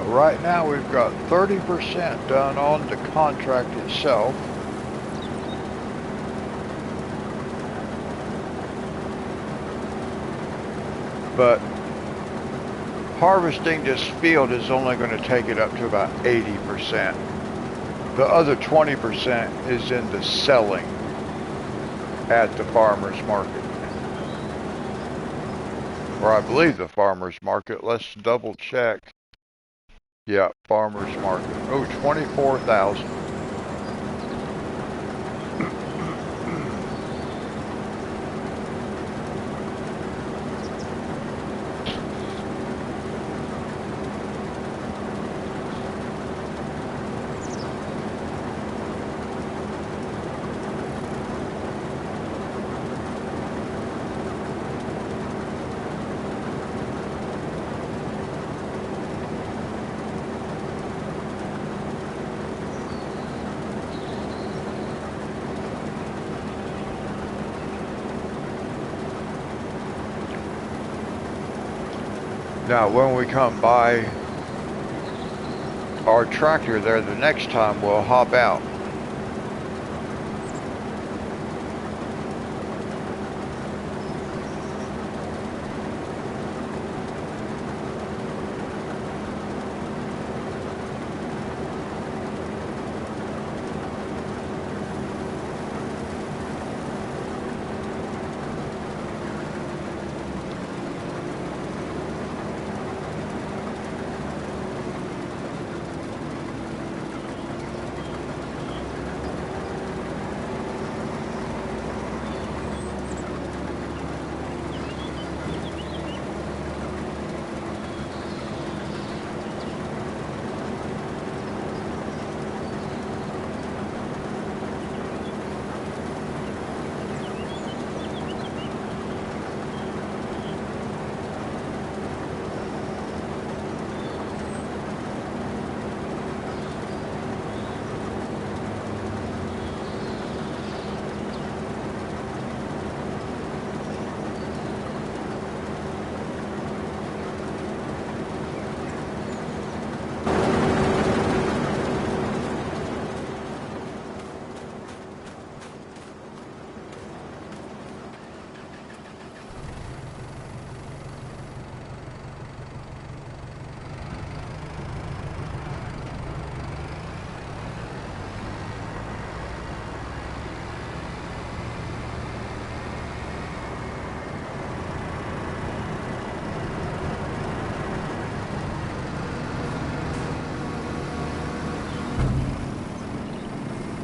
Right now we've got 30% done on the contract itself. But harvesting this field is only going to take it up to about 80%. The other 20% is in the selling at the farmer's market. Or I believe the farmer's market. Let's double check. Yeah, farmer's market. Oh, 24,000. Now, when we come by our tractor there the next time, we'll hop out.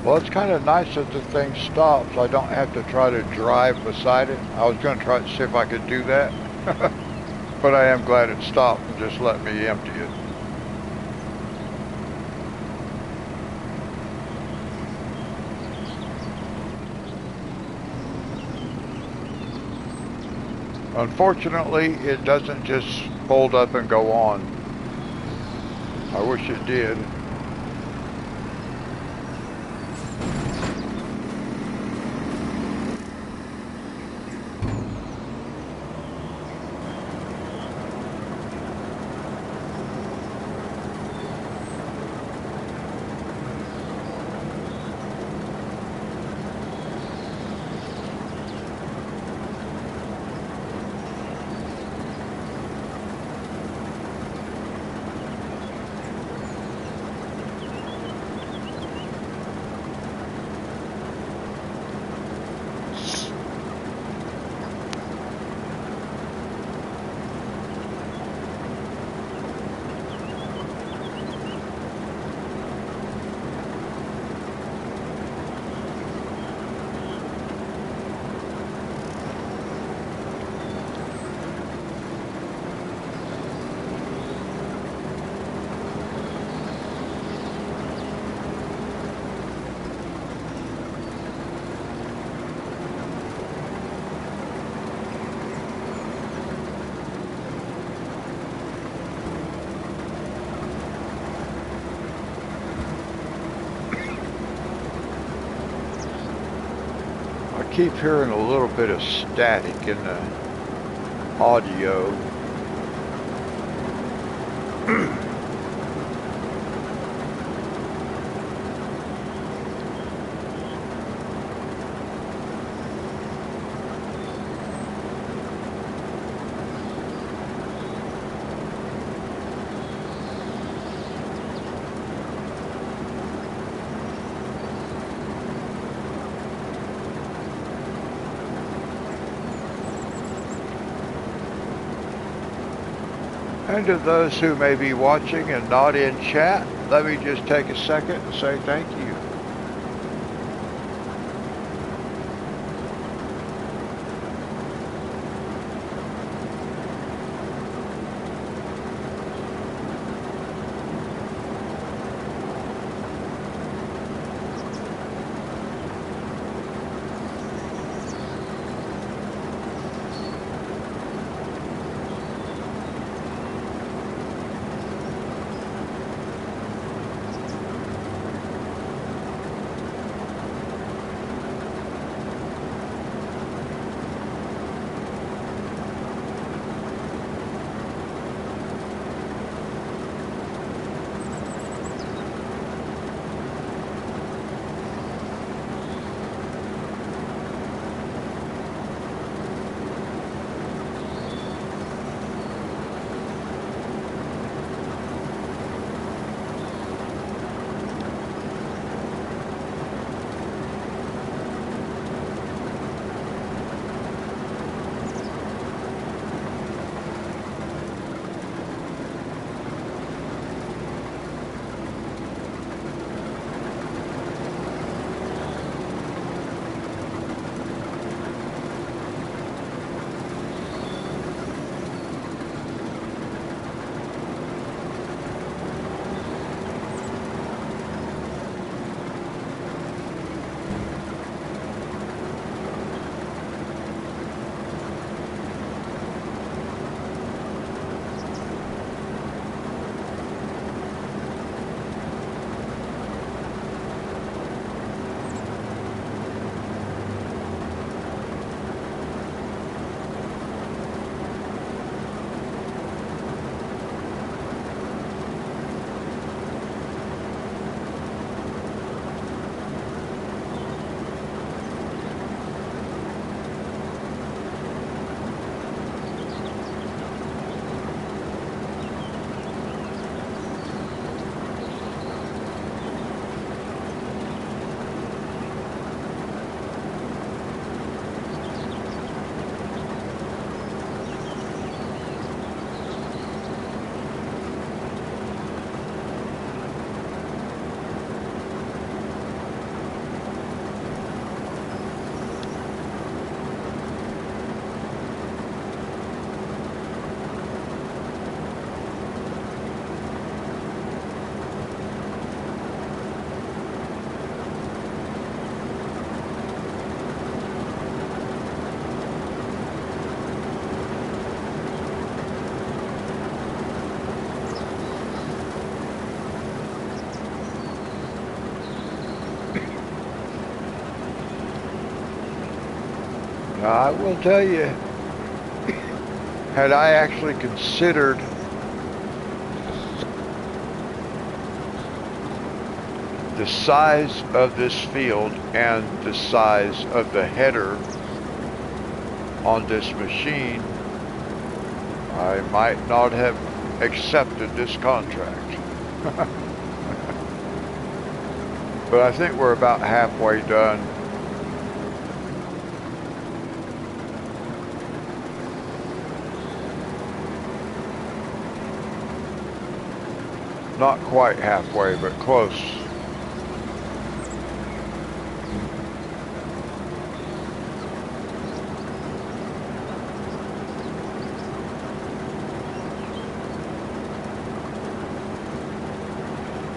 Well, it's kind of nice that the thing stops. I don't have to try to drive beside it. I was going to try to see if I could do that. But I am glad it stopped and just let me empty it. Unfortunately, it doesn't just hold up and go on. I wish it did. I keep hearing a little bit of static in the audio. And to those who may be watching and not in chat, let me just take a second and say thank you. I will tell you, had I actually considered the size of this field and the size of the header on this machine, I might not have accepted this contract. But I think we're about halfway done. Not quite halfway, but close.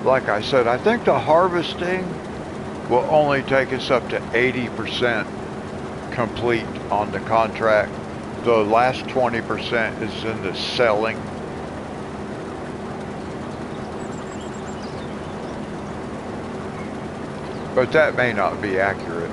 Like I said, I think the harvesting will only take us up to 80% complete on the contract. The last 20% is in the selling. But that may not be accurate.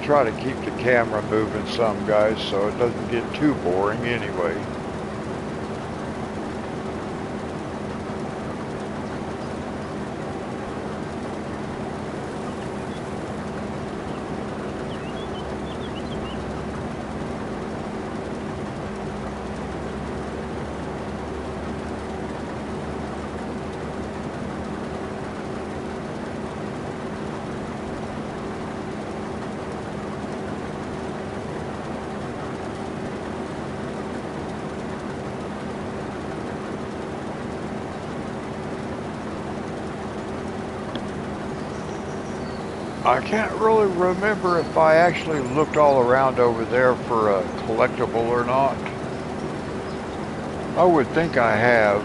Try to keep the camera moving some, guys, so it doesn't get too boring anyway. I can't really remember if I actually looked all around over there for a collectible or not. I would think I have.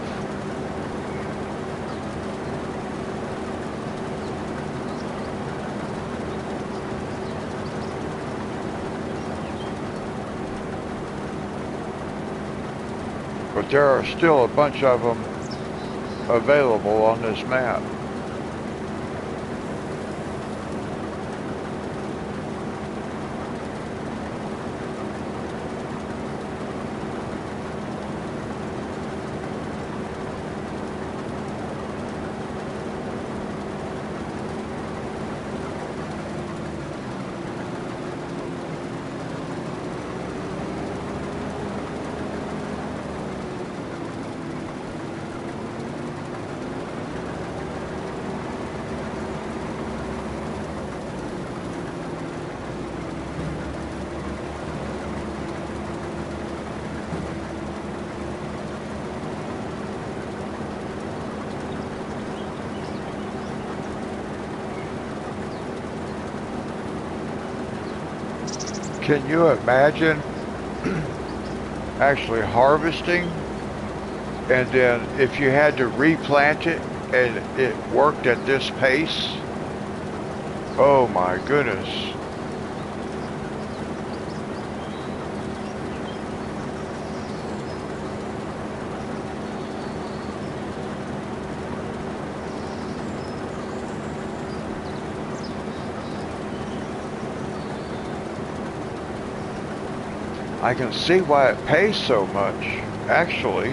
But there are still a bunch of them available on this map. Can you imagine actually harvesting, and then if you had to replant it and it worked at this pace? Oh my goodness. I can see why it pays so much, actually.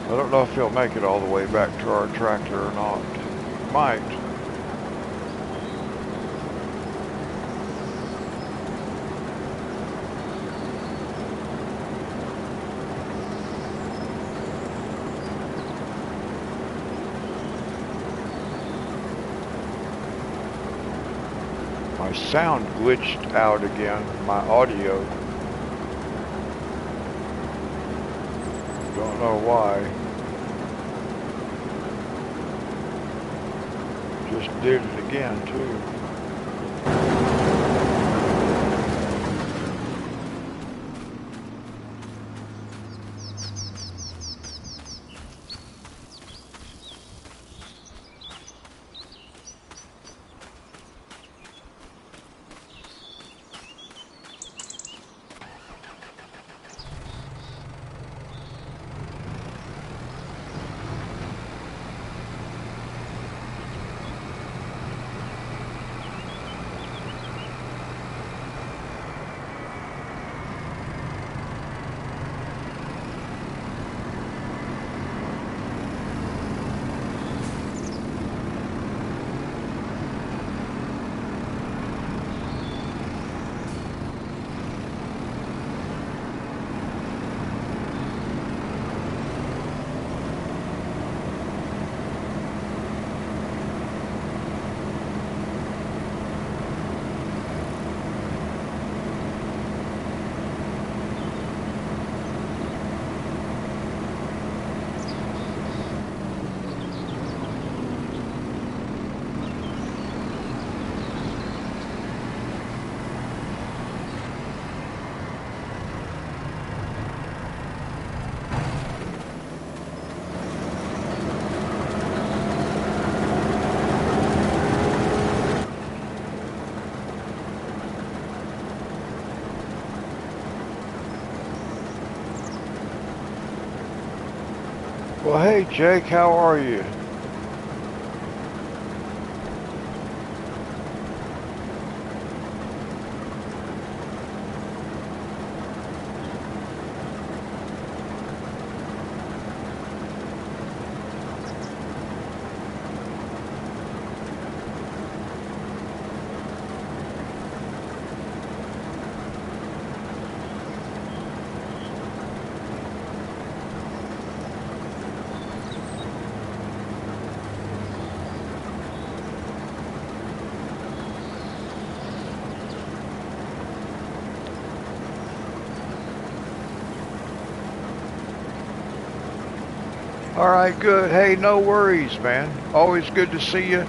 I don't know if he'll make it all the way back to our tractor or not. Might. My sound glitched out again, my audio. Don't know why. Just did it again too. Well, hey Jake, how are you? All right, good. Hey, no worries, man. Always good to see you.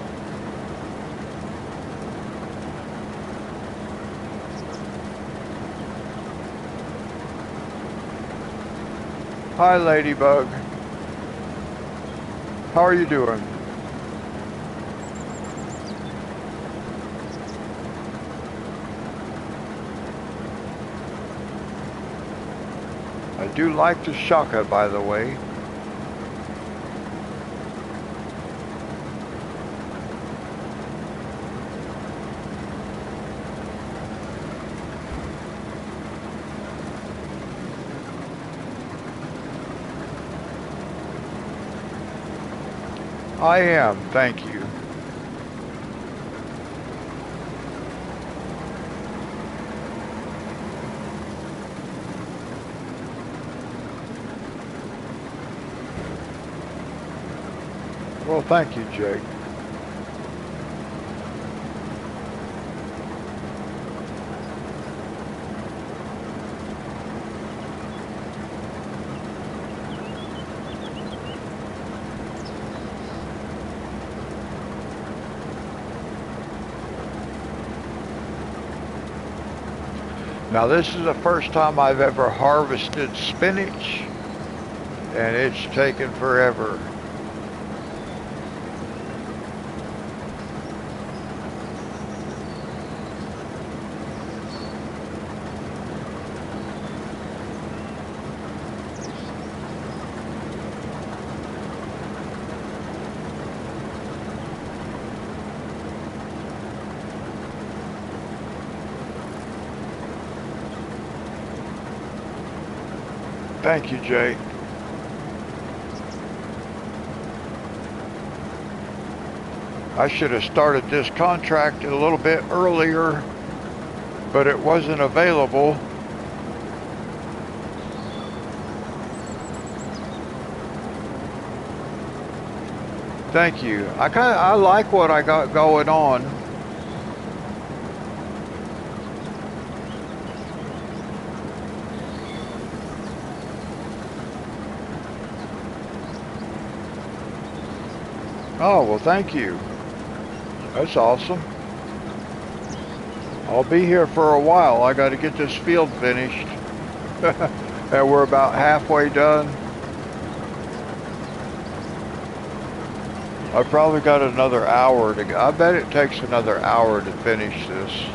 Hi, Ladybug. How are you doing? I do like the shaka, by the way. I am, thank you. Well, thank you, Jake. Now this is the first time I've ever harvested spinach, and it's taken forever. Thank you, Jake. I should have started this contract a little bit earlier, but it wasn't available. Thank you. I like what I got going on. Oh, well, thank you. That's awesome. I'll be here for a while. I got to get this field finished. And we're about halfway done. I probably got another hour to go. I bet it takes another hour to finish this.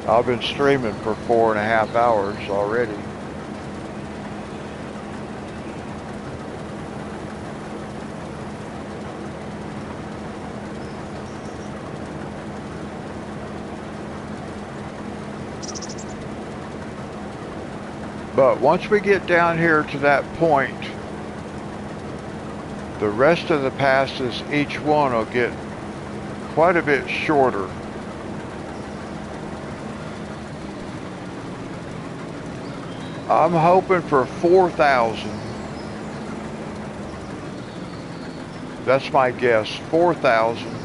I've been streaming for 4.5 hours already. But once we get down here to that point, the rest of the passes, each one will get quite a bit shorter. I'm hoping for 4,000. That's my guess, 4,000.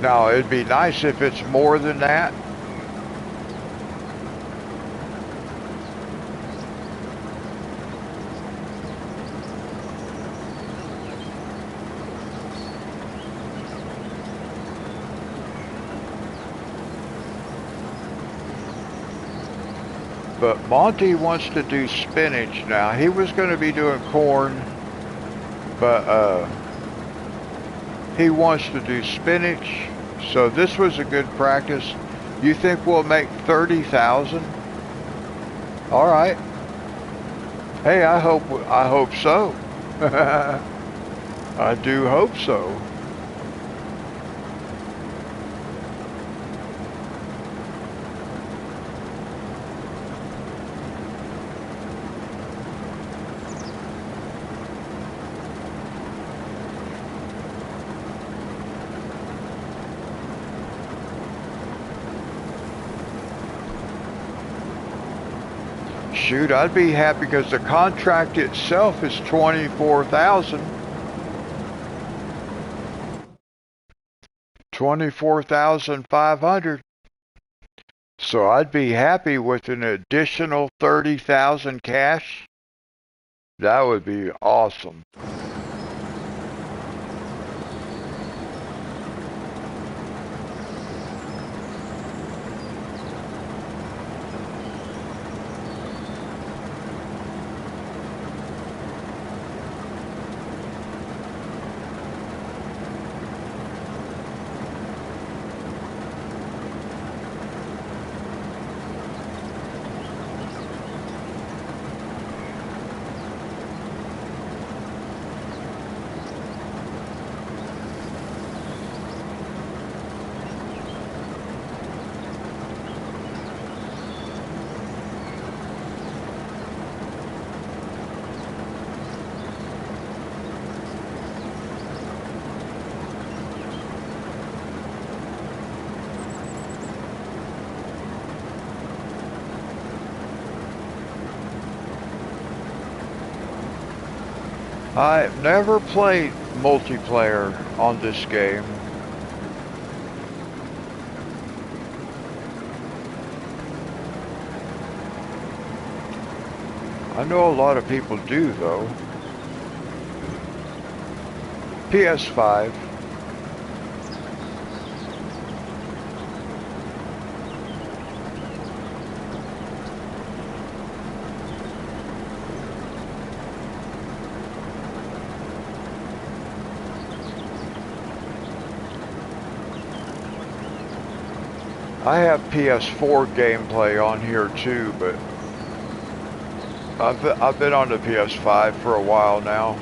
Now, it'd be nice if it's more than that. But Monty wants to do spinach now. He was going to be doing corn, but he wants to do spinach. So this was a good practice. You think we'll make 30,000? All right. Hey, I hope so. I do hope so. Shoot, I'd be happy because the contract itself is 24,000. 24,500. So I'd be happy with an additional 30,000 cash. That would be awesome. I've never played multiplayer on this game. I know a lot of people do though. PS5. I have PS4 gameplay on here too, but I've been on the PS5 for a while now.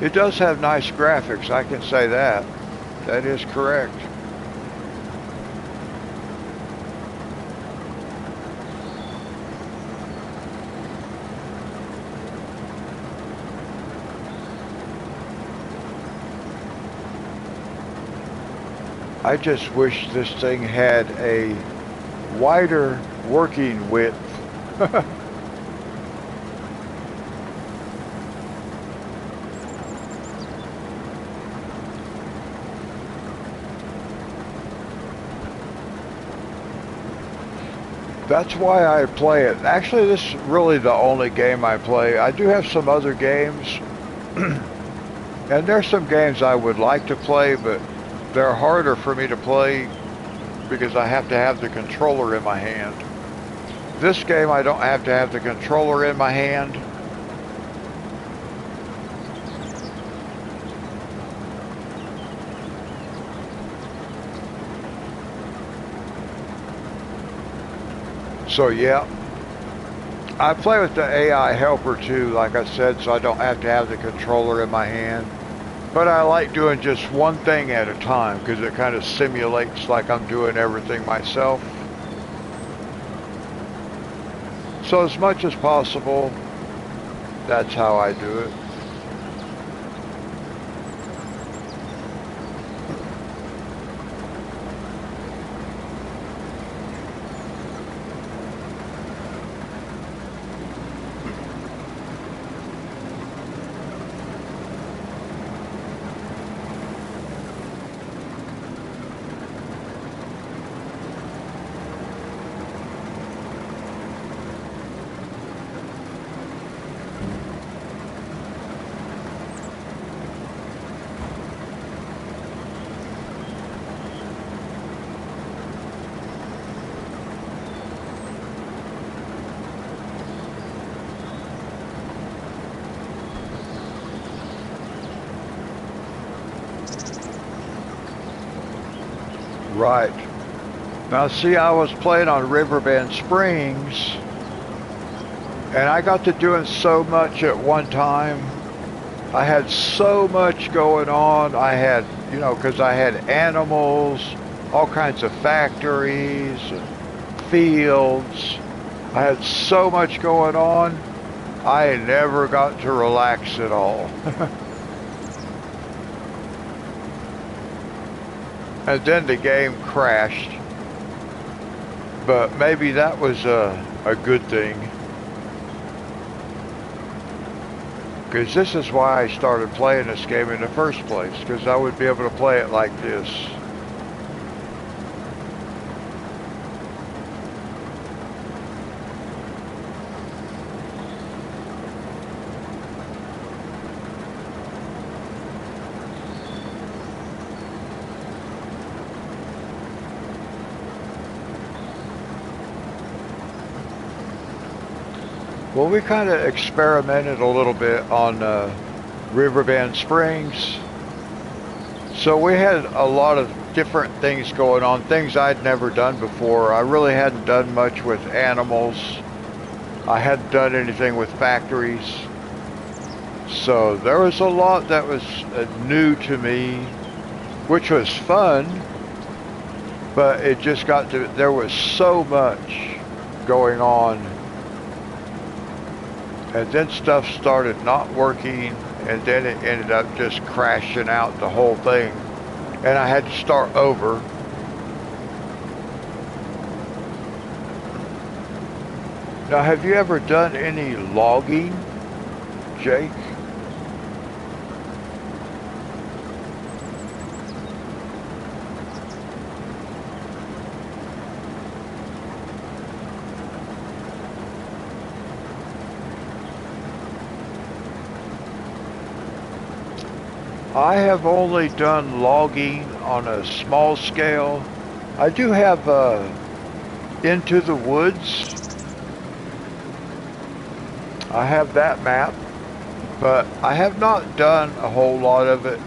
It does have nice graphics, I can say that. That is correct. I just wish this thing had a wider working width. That's why I play it. Actually, this is really the only game I play. I do have some other games, and there's some games I would like to play, but they're harder for me to play because I have to have the controller in my hand. This game, I don't have to have the controller in my hand. So yeah, I play with the AI helper too, like I said, so I don't have to have the controller in my hand. But I like doing just one thing at a time because it kind of simulates like I'm doing everything myself. So as much as possible, that's how I do it. Right. Now see, I was playing on Riverbend Springs, and I got to doing so much at one time. I had so much going on. I had, you know, because I had animals, all kinds of factories, and fields. I had so much going on. I never got to relax at all. And then the game crashed. But maybe that was a good thing. Because this is why I started playing this game in the first place. Because I would be able to play it like this. Well, we kind of experimented a little bit on Riverbend Springs. So we had a lot of different things going on, things I'd never done before. I really hadn't done much with animals. I hadn't done anything with factories. So there was a lot that was new to me, which was fun, but it just got to, there was so much going on. And then stuff started not working, and then it ended up just crashing out the whole thing. And I had to start over. Now, have you ever done any logging, Jake? I have only done logging on a small scale. I do have Into the Woods. I have that map, but I have not done a whole lot of it.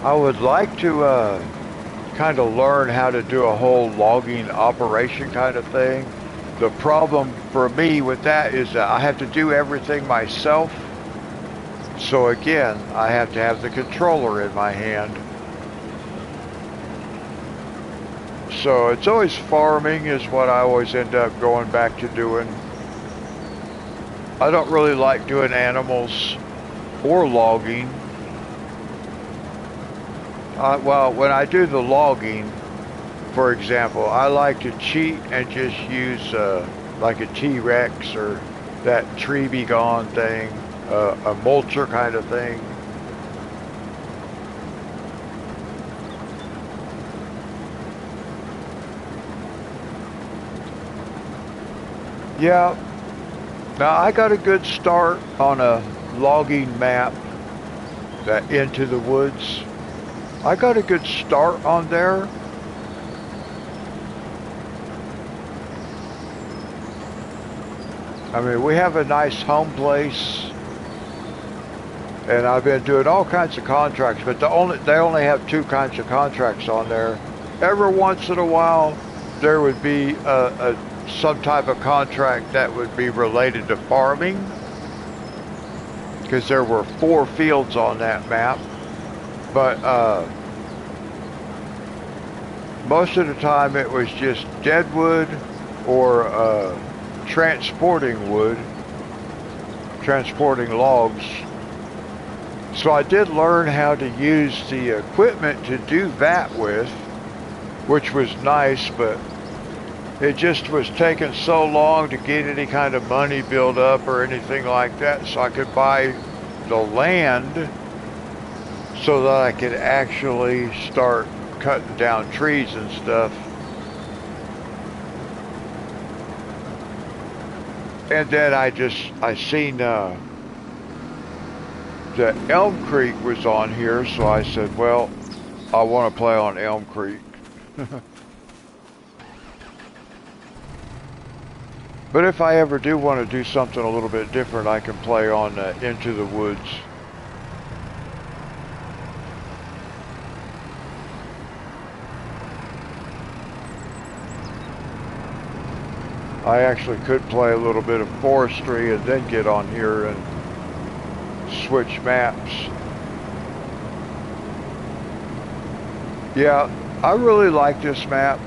I would like to kind of learn how to do a whole logging operation kind of thing. The problem for me with that is that I have to do everything myself. So again, I have to have the controller in my hand. So it's always farming is what I always end up going back to doing. I don't really like doing animals or logging. Well, when I do the logging, for example, I like to cheat and just use like a T-Rex or that tree be gone thing, a mulcher kind of thing. Yeah, now I got a good start on a logging map that Into the Woods. I got a good start on there. I mean, we have a nice home place, and I've been doing all kinds of contracts, but they only have two kinds of contracts on there. Every once in a while, there would be some type of contract that would be related to farming, because there were 4 fields on that map. But most of the time, it was just deadwood or transporting wood, transporting logs. So I did learn how to use the equipment to do that with, which was nice, but it just was taking so long to get any kind of money built up or anything like that, so I could buy the land so that I could actually start cutting down trees and stuff. And then I seen that ElmCreek was on here, so I said, well, I want to play on ElmCreek. But if I ever do want to do something a little bit different, I can play on Into the Woods. I actually could play a little bit of forestry and then get on here and switch maps. Yeah, I really like this map.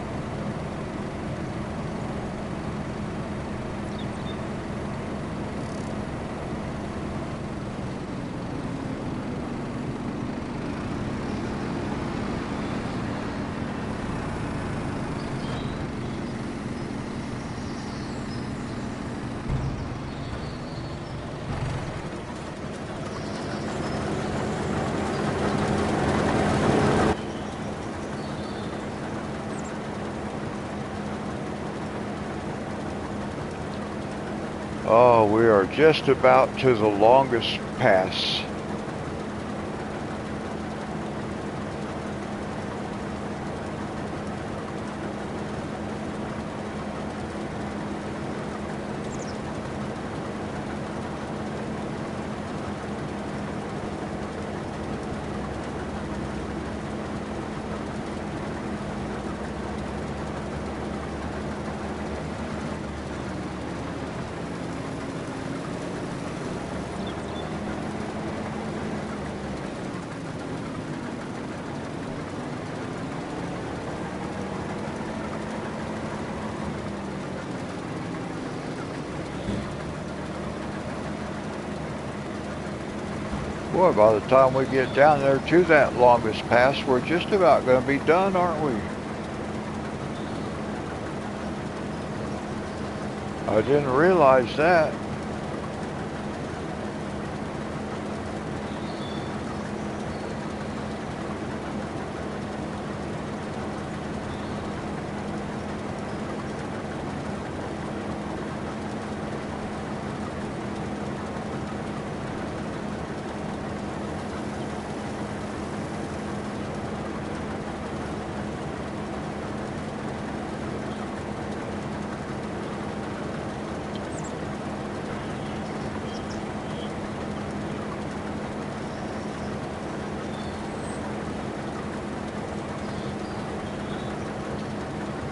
Oh, we are just about to the longest pass. Boy, by the time we get down there to that longest pass, we're just about going to be done, aren't we? I didn't realize that.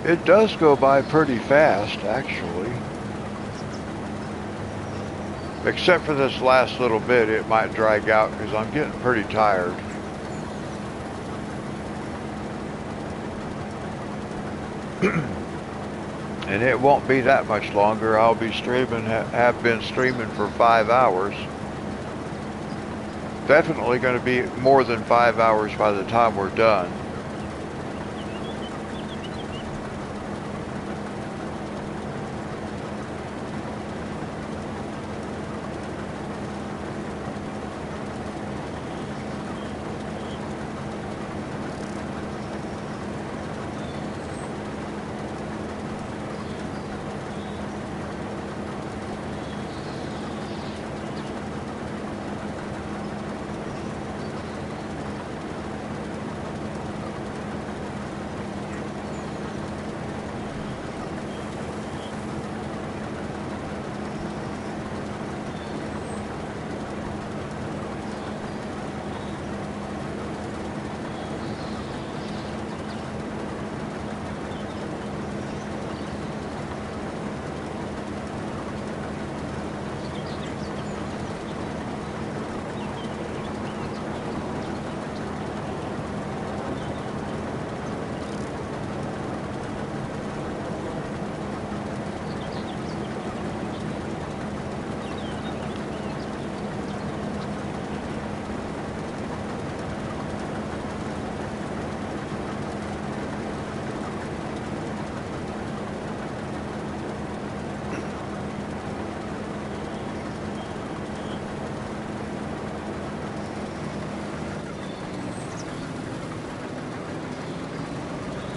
It does go by pretty fast, actually. Except for this last little bit, it might drag out because I'm getting pretty tired. And it won't be that much longer. I'll be streaming, have been streaming for 5 hours. Definitely going to be more than 5 hours by the time we're done.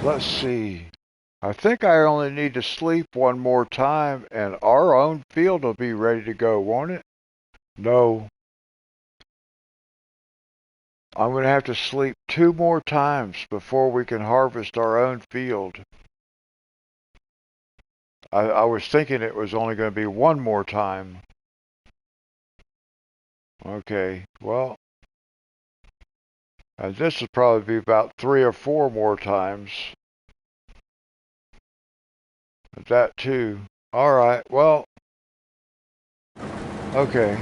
Let's see. I think I only need to sleep one more time and our own field will be ready to go, won't it? No. I'm going to have to sleep 2 more times before we can harvest our own field. I was thinking it was only going to be 1 more time. Okay, well, this will probably be about 3 or 4 more times. That too. All right, well, okay.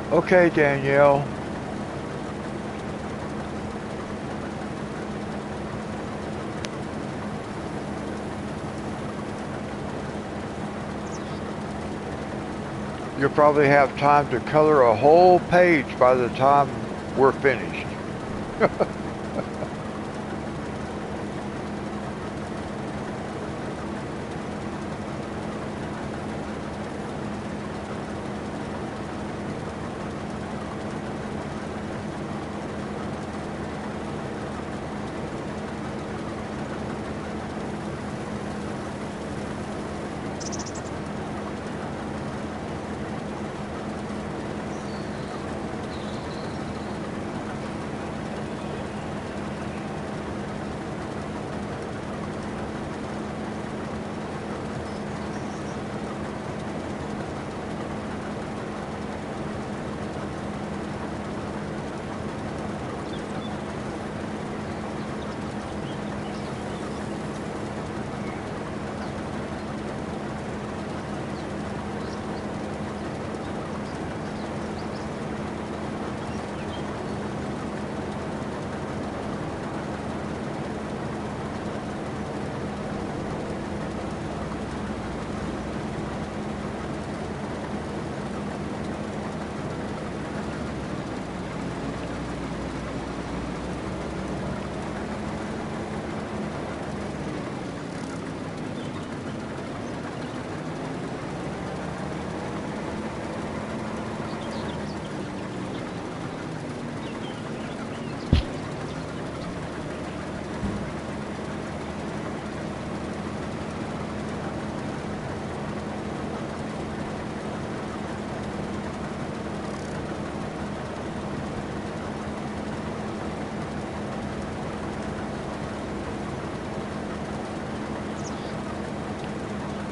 Okay, Danielle. You'll probably have time to color a whole page by the time we're finished.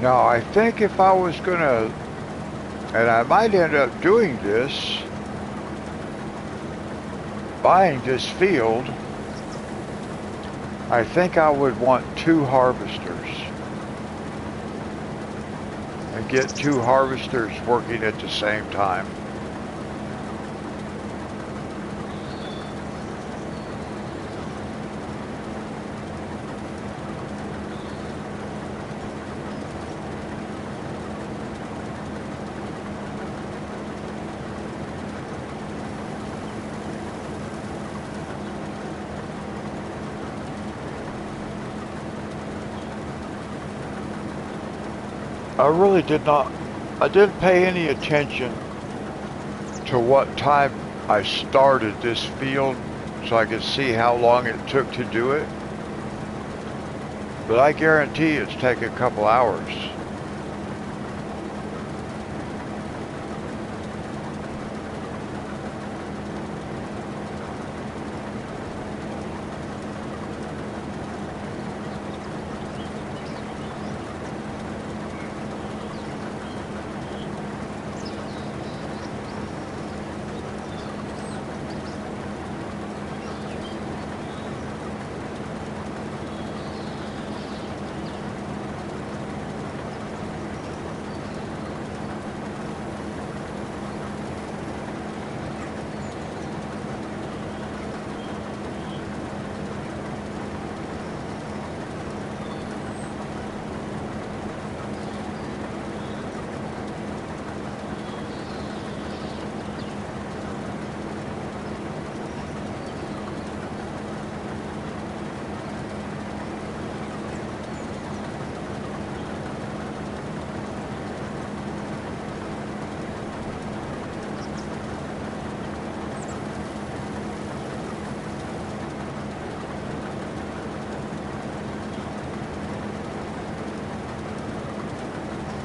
Now, I think if I was gonna, and I might end up doing this, buying this field, I think I would want two harvesters and get two harvesters working at the same time. I really did not, I didn't pay any attention to what time I started this field so I could see how long it took to do it. But I guarantee it's taken a couple hours.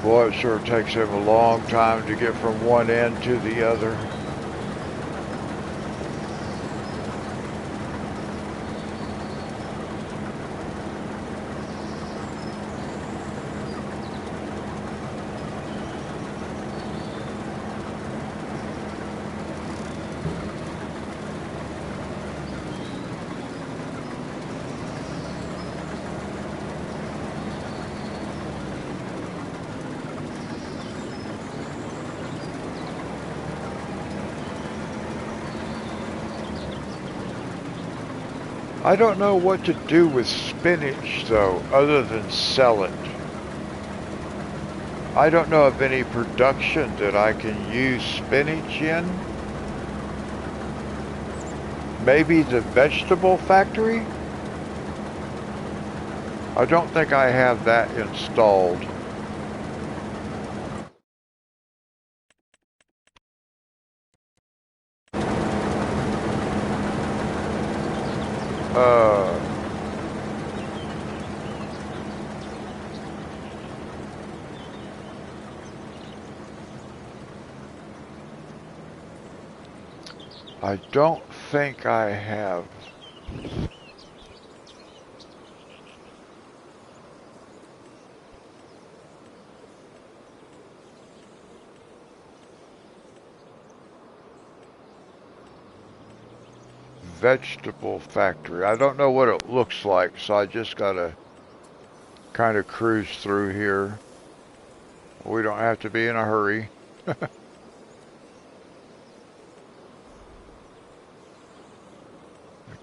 Boy, it sure takes him a long time to get from one end to the other. I don't know what to do with spinach though, other than sell it. I don't know of any production that I can use spinach in. Maybe the vegetable factory? I don't think I have that installed. Uh, I don't think I have. Vegetable factory. I don't know what it looks like, so I just gotta kind of cruise through here. We don't have to be in a hurry.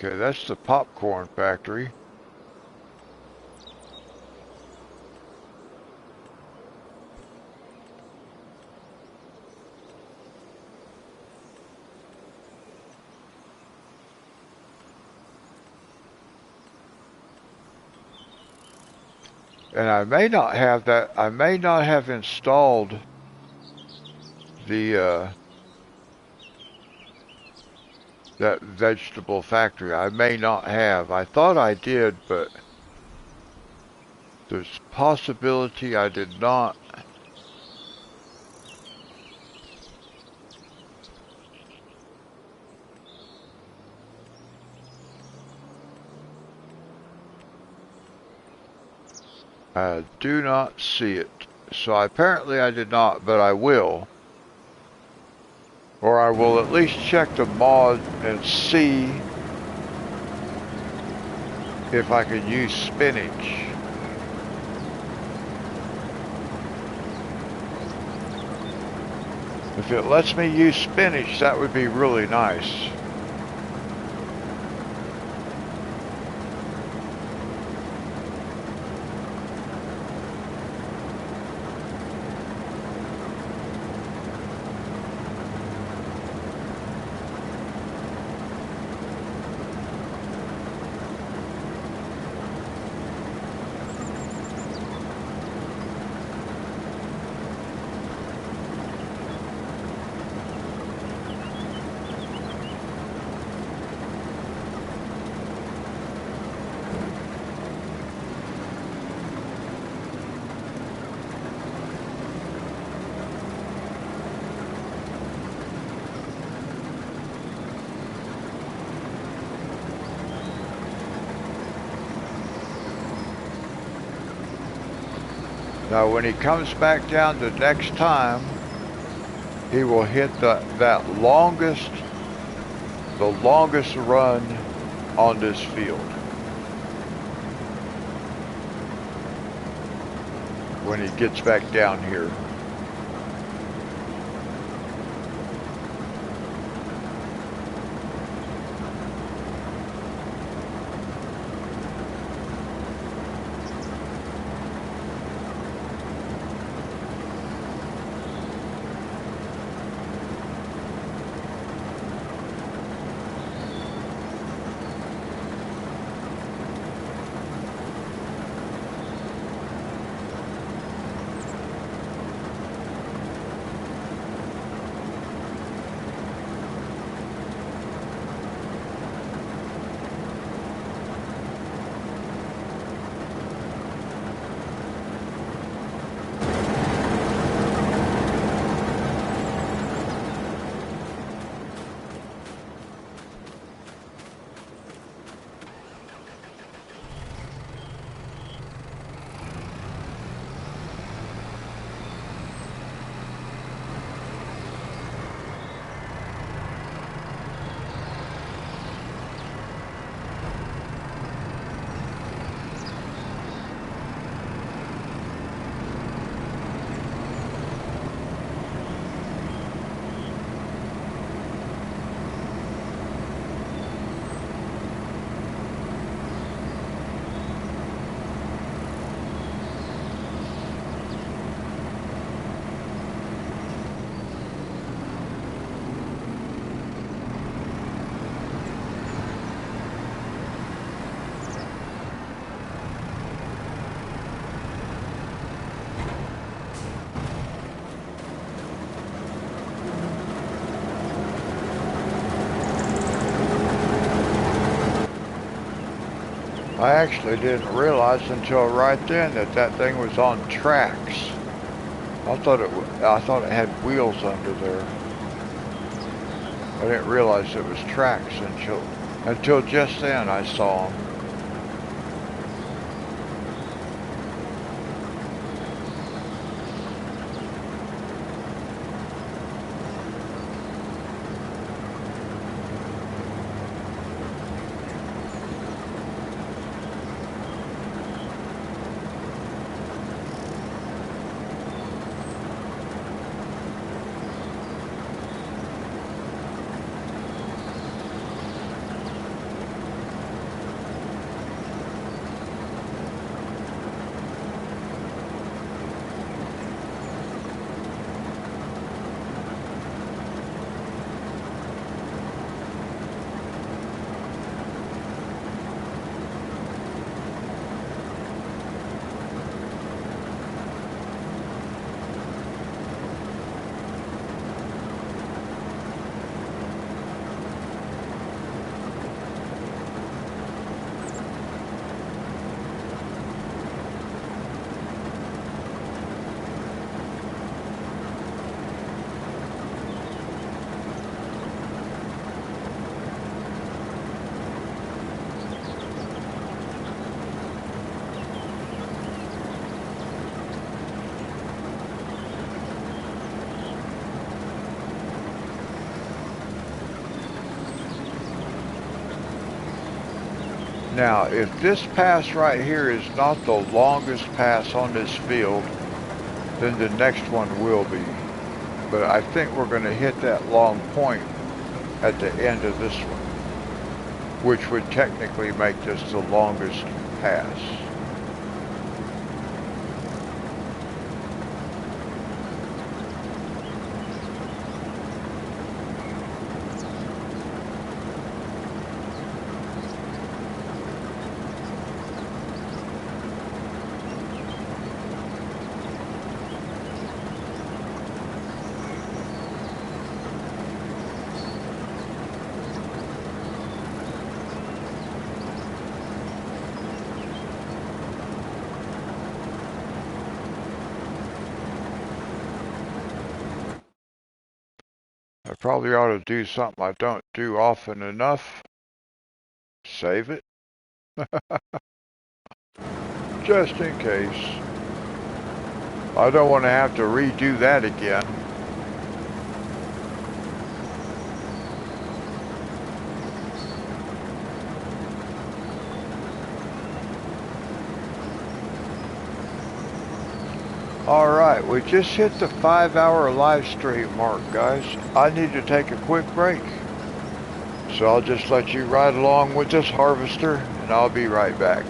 Okay, that's the popcorn factory. And I may not have that, I may not have installed the, that vegetable factory. I may not have. I thought I did, but there's possibility I did not. I do not see it. So apparently I did not, but I will. Or I will at least check the mod and see if I can use spinach. If it lets me use spinach, that would be really nice. Now when he comes back down the next time, he will hit the longest run on this field. When he gets back down here. I actually didn't realize until right then that that thing was on tracks. I thought it had wheels under there. I didn't realize it was tracks until just then I saw them. Now, if this pass right here is not the longest pass on this field, then the next one will be. But I think we're going to hit that long point at the end of this one, which would technically make this the longest pass. I probably ought to do something I don't do often enough. Save it. Just in case. I don't want to have to redo that again. Alright, we just hit the 5-hour live stream mark, guys. I need to take a quick break. So I'll just let you ride along with this harvester, and I'll be right back.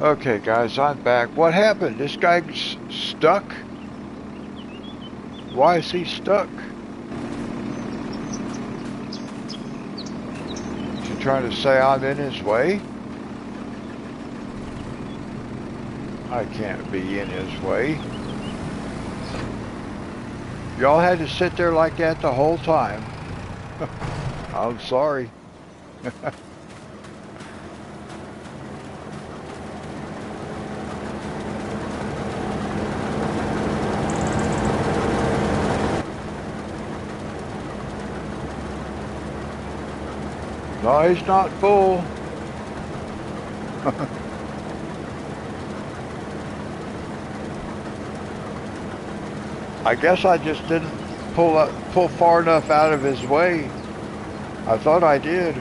Okay, guys, I'm back. What happened? This guy's stuck? Why is he stuck? Is he trying to say I'm in his way? I can't be in his way. Y'all had to sit there like that the whole time. I'm sorry. No, he's not full. I guess I just didn't pull far enough out of his way. I thought I did.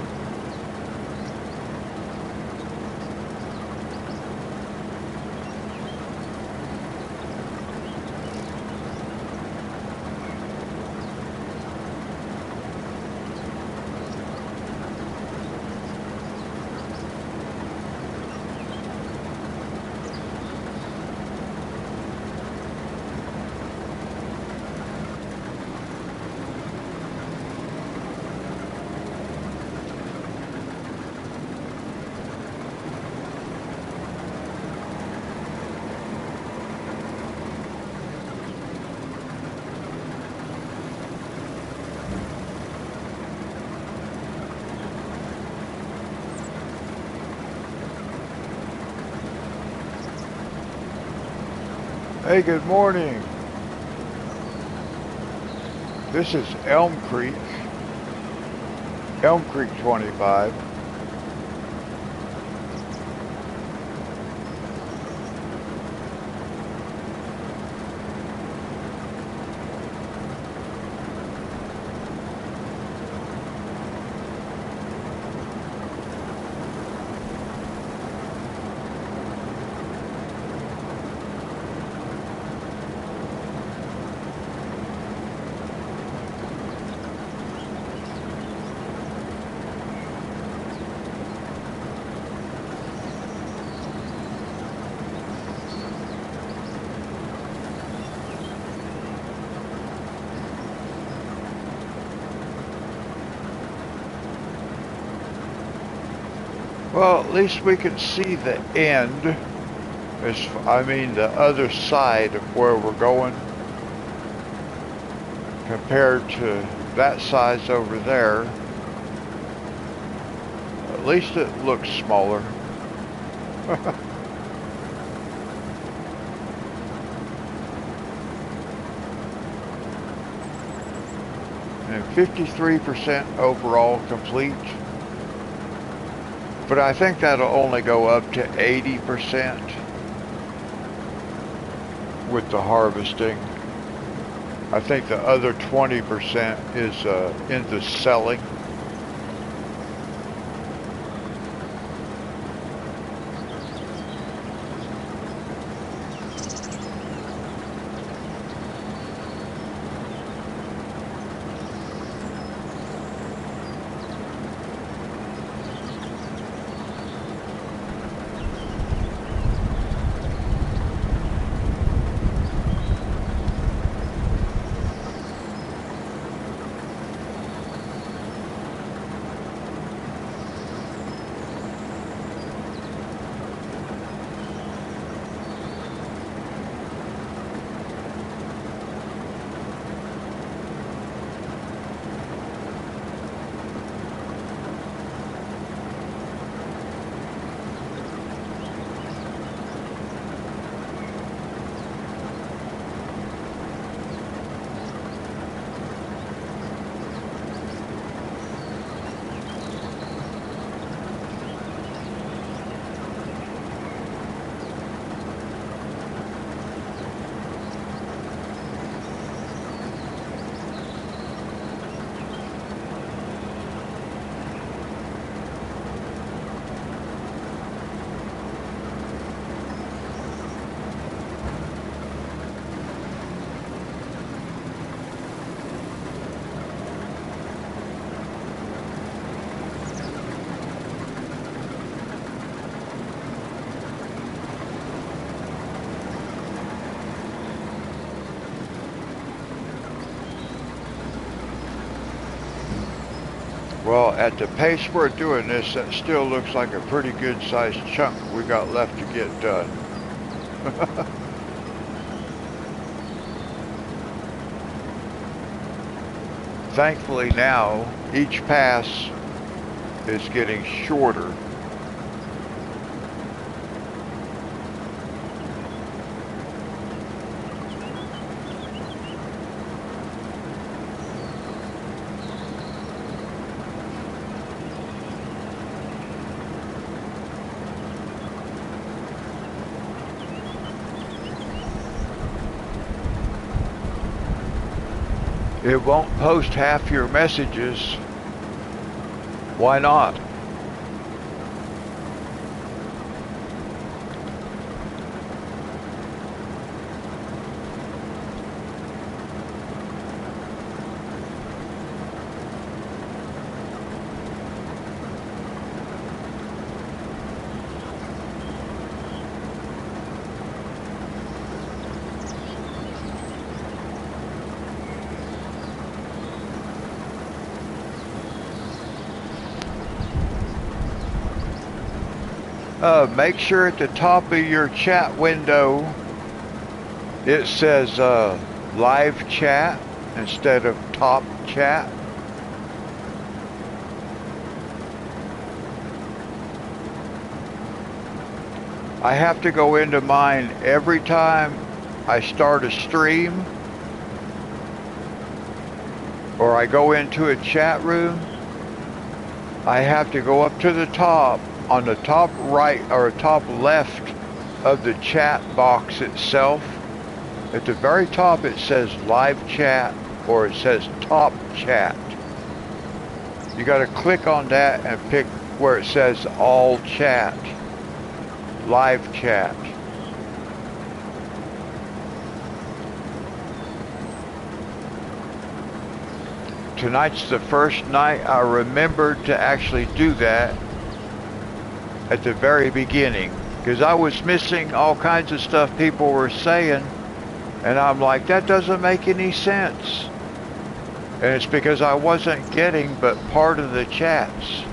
Hey, good morning. This is ElmCreek, ElmCreek 25. Well, at least we can see the end, I mean the other side of where we're going, compared to that size over there. At least it looks smaller. And 53% overall complete. But I think that'll only go up to 80% with the harvesting. I think the other 20% is in the selling. Well, at the pace we're doing this, that still looks like a pretty good sized chunk we got left to get done. Thankfully now, each pass is getting shorter. It won't post half your messages. Why not? Make sure at the top of your chat window it says live chat instead of top chat. I have to go into mine every time I start a stream or I go into a chat room, I have to go up to the top, on the top right or top left of the chat box itself. At the very top it says live chat or it says top chat. You got to click on that and pick where it says all chat, live chat. Tonight's the first night I remembered to actually do that at the very beginning, because I was missing all kinds of stuff people were saying, and I'm like, that doesn't make any sense. And it's because I wasn't getting but part of the chats.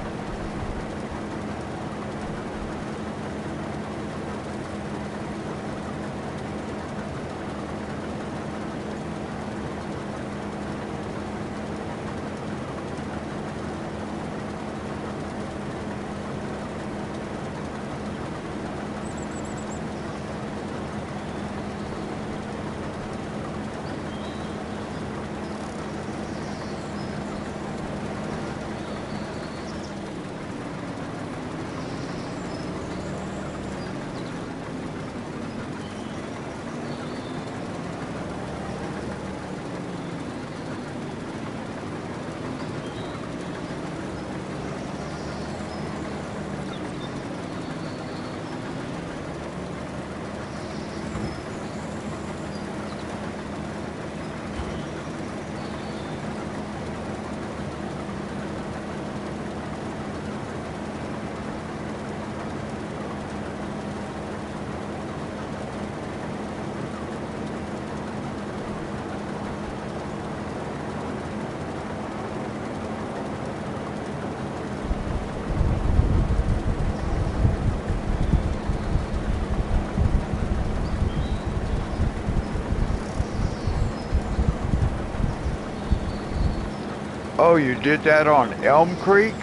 Oh, you did that on ElmCreek?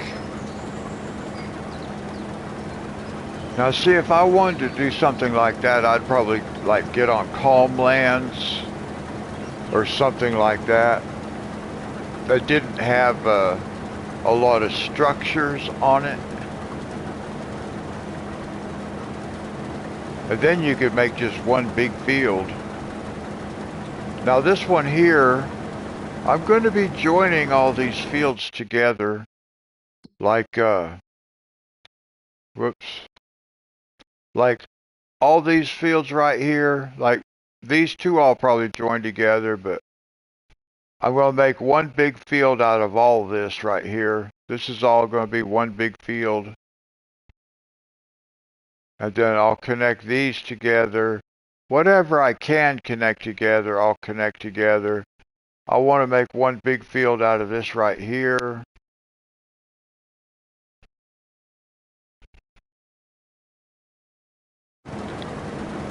Now see, if I wanted to do something like that, I'd probably like get on Calm Lands or something like that that didn't have a lot of structures on it. And then you could make just one big field. Now this one here, I'm going to be joining all these fields together, like, like all these fields right here, like these two I'll probably join together, but I'm going to make one big field out of all this right here. This is all going to be one big field. And then I'll connect these together. Whatever I can connect together, I'll connect together. I want to make one big field out of this right here.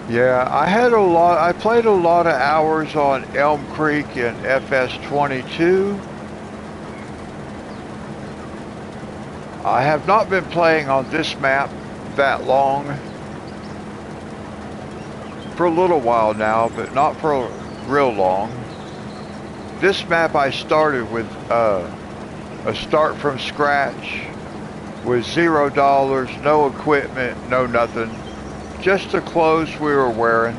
Yeah, I played a lot of hours on ElmCreek and FS25. I have not been playing on this map that long. For a little while now, but not for real long. This map I started with a start from scratch with $0, no equipment, no nothing. Just the clothes we were wearing.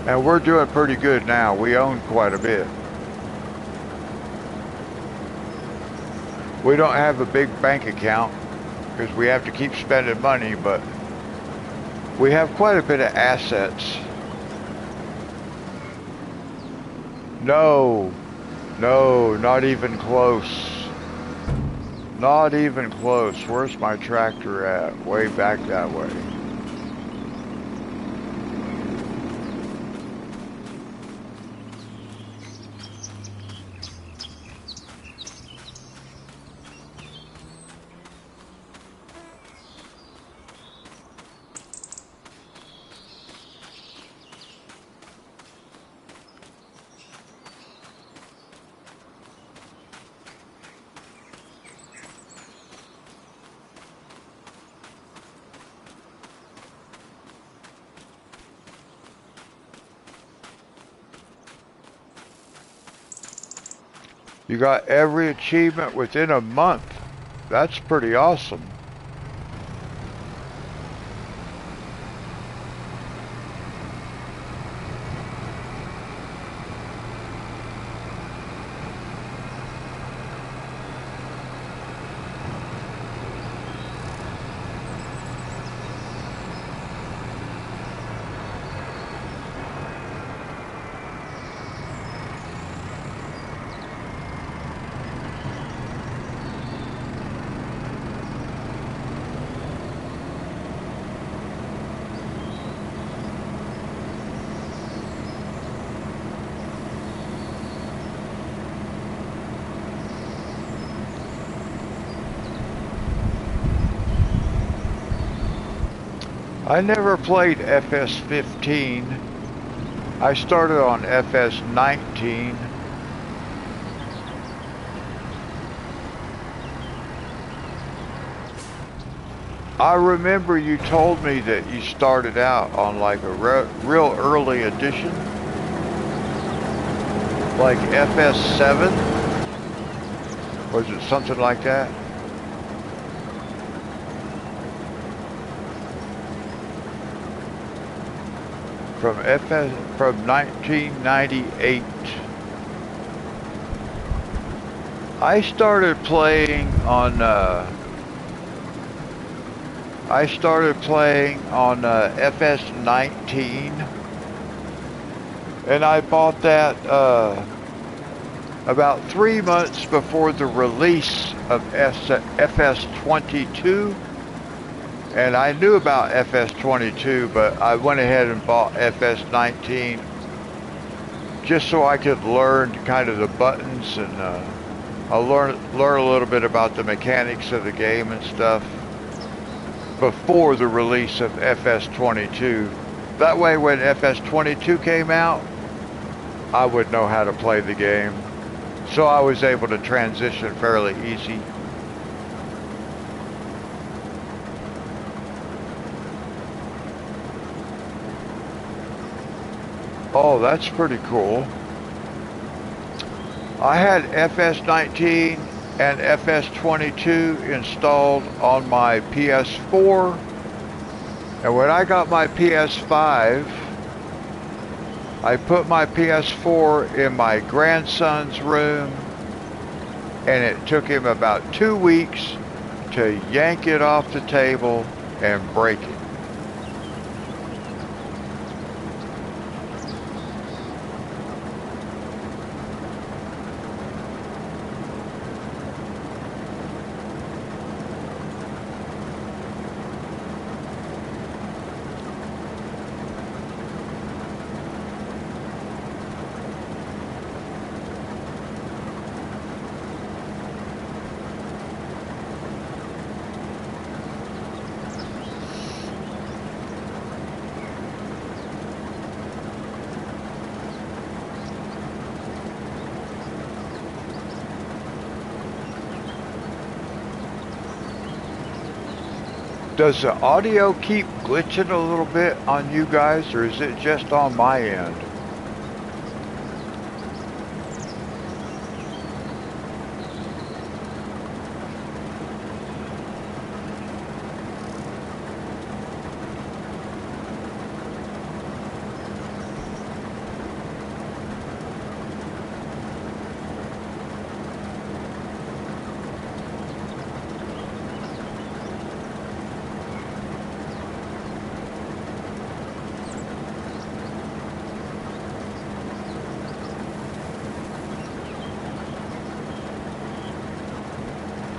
And we're doing pretty good now. We own quite a bit. We don't have a big bank account because we have to keep spending money, but we have quite a bit of assets. No, not even close. Not even close. Where's my tractor at? Way back that way. You got every achievement within a month. That's pretty awesome. I never played FS15. I started on FS19. I remember you told me that you started out on like a real early edition, like FS7. Was it something like that? From 1998. I started playing on FS19, and I bought that about 3 months before the release of FS22. And I knew about FS22, but I went ahead and bought FS19 just so I could learn kind of the buttons, and I'll learn a little bit about the mechanics of the game and stuff before the release of FS22. That way when FS22 came out, I would know how to play the game. So I was able to transition fairly easy. Oh, that's pretty cool. I had FS19 and FS22 installed on my PS4, and when I got my PS5, I put my PS4 in my grandson's room, and it took him about 2 weeks to yank it off the table and break it. Does the audio keep glitching a little bit on you guys, or is it just on my end?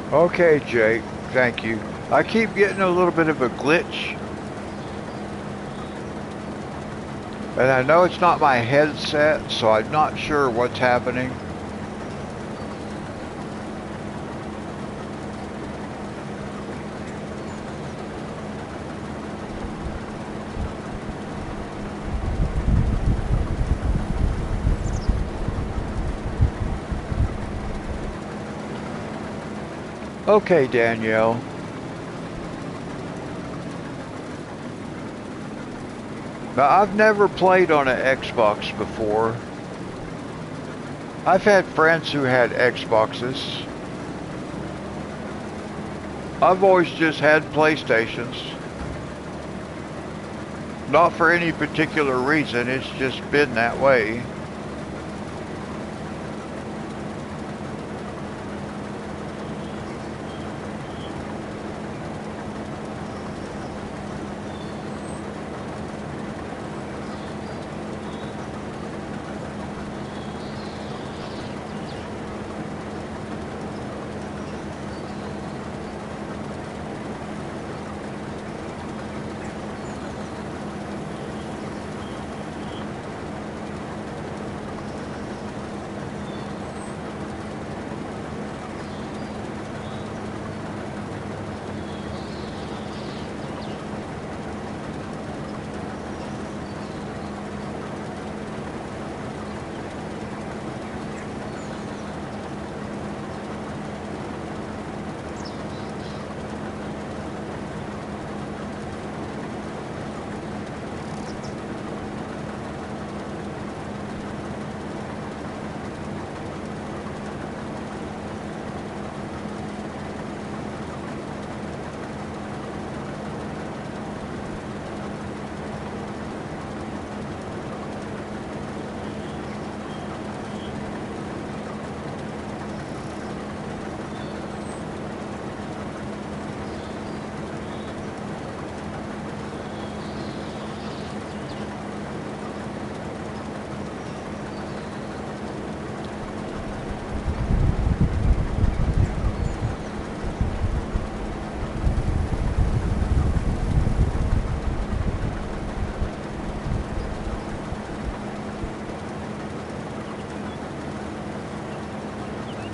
Okay, Jake, thank you. I keep getting a little bit of a glitch. And I know it's not my headset, so I'm not sure what's happening. Okay, Danielle. Now, I've never played on an Xbox before. I've had friends who had Xboxes. I've always just had PlayStations. Not for any particular reason, it's just been that way.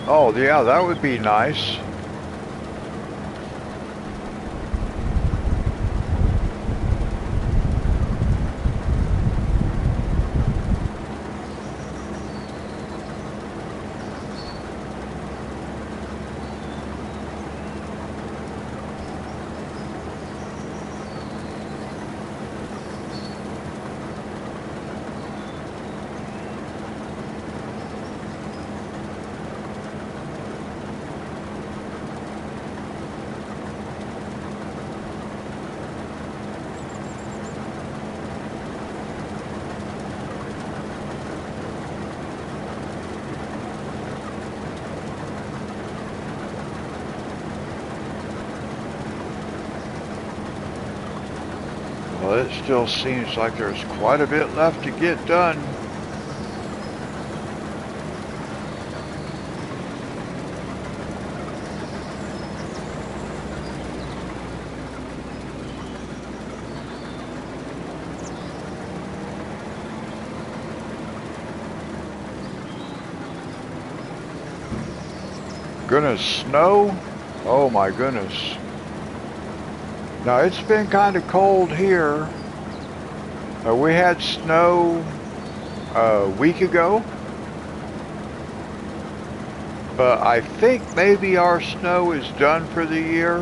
Oh, yeah, that would be nice. Well, it still seems like there's quite a bit left to get done. Gonna snow? Oh my goodness. Now it's been kind of cold here. We had snow a week ago, but I think maybe our snow is done for the year.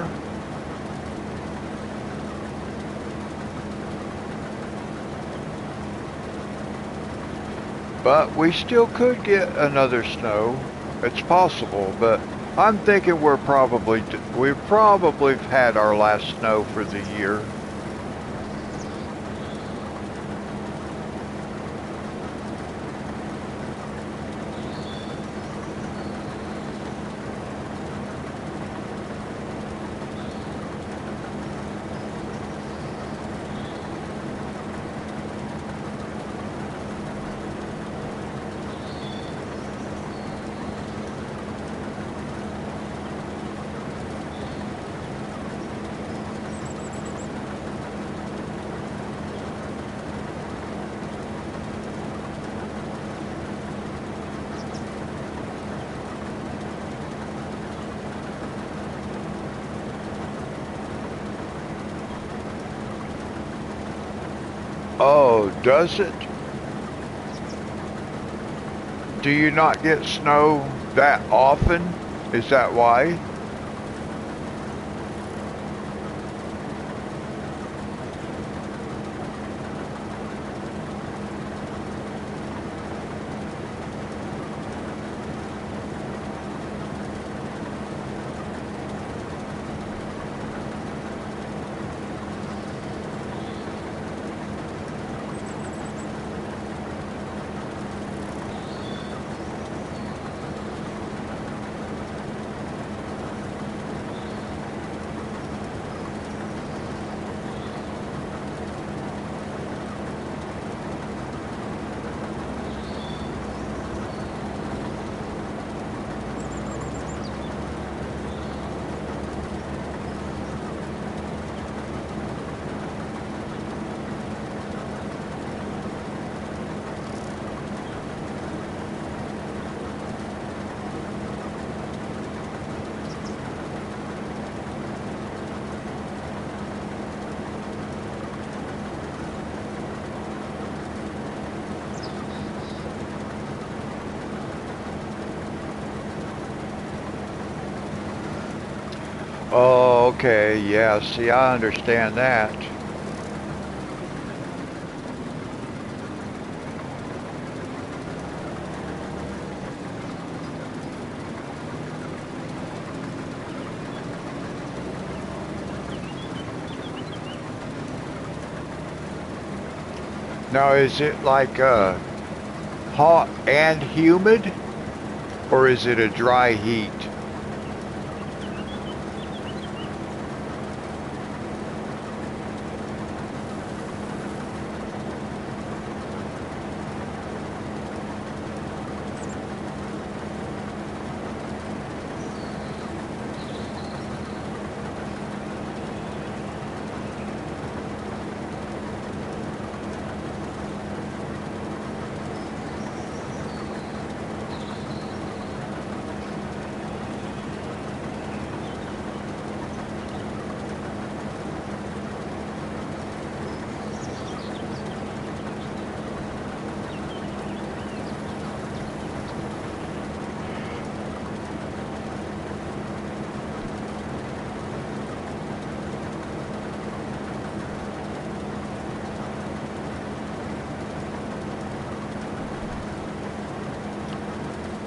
But we still could get another snow. It's possible, but I'm thinking we've probably had our last snow for the year. Oh, does it? Do you not get snow that often? Is that why? Oh, okay, yeah, see, I understand that. Now, is it like hot and humid, or is it a dry heat?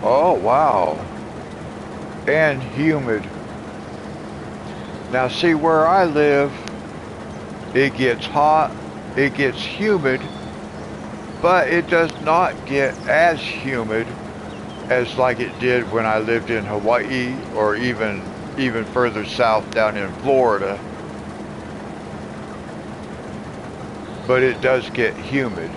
Oh, wow. And humid. Now, see where I live, it gets hot, it gets humid, but it does not get as humid as like it did when I lived in Hawaii or even further south down in Florida. But it does get humid.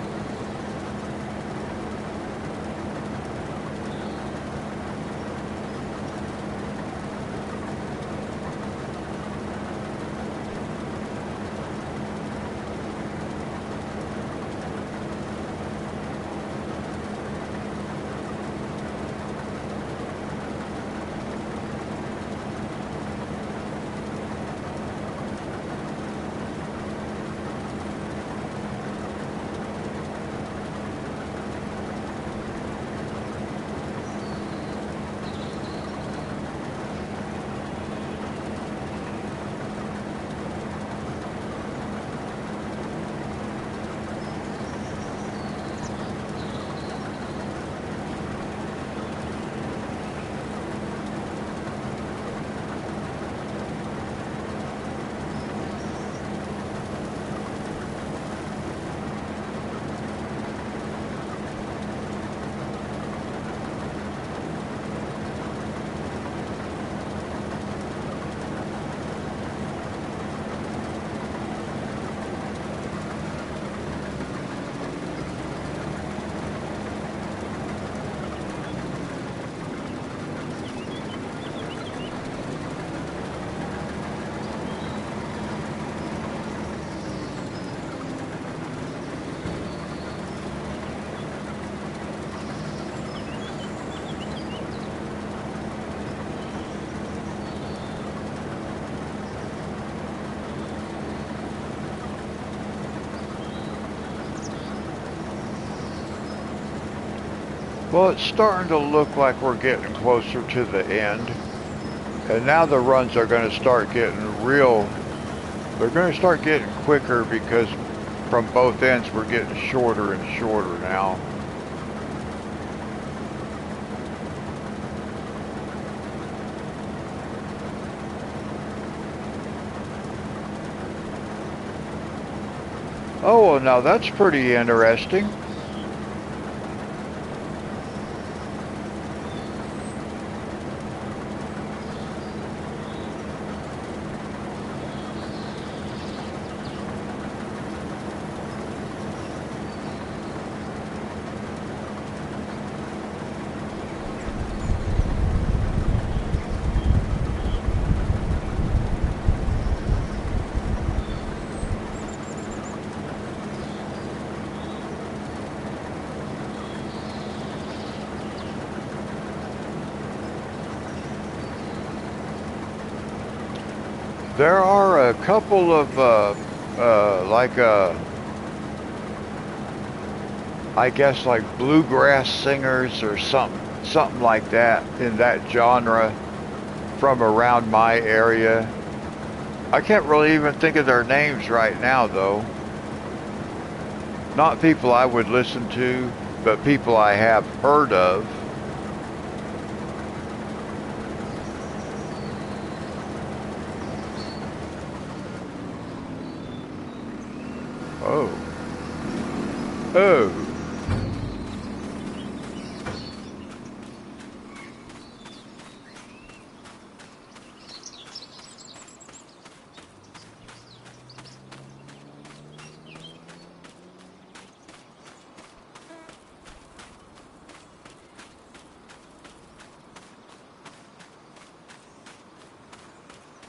Well, it's starting to look like we're getting closer to the end. And now the runs are going to start getting they're going to start getting quicker because from both ends we're getting shorter and shorter now. Oh, well, now that's pretty interesting. There are a couple of like I guess like bluegrass singers or something like that in that genre from around my area. I can't really even think of their names right now, though. Not people I would listen to, but people I have heard of. Oh. Oh.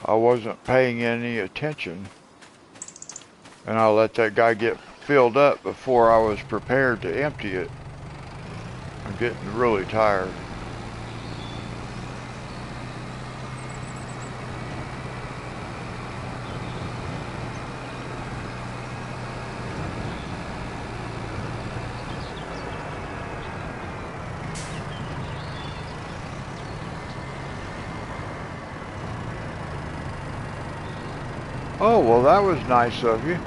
I wasn't paying any attention, and I let that guy get filled up before I was prepared to empty it. I'm getting really tired. Oh, well, that was nice of you.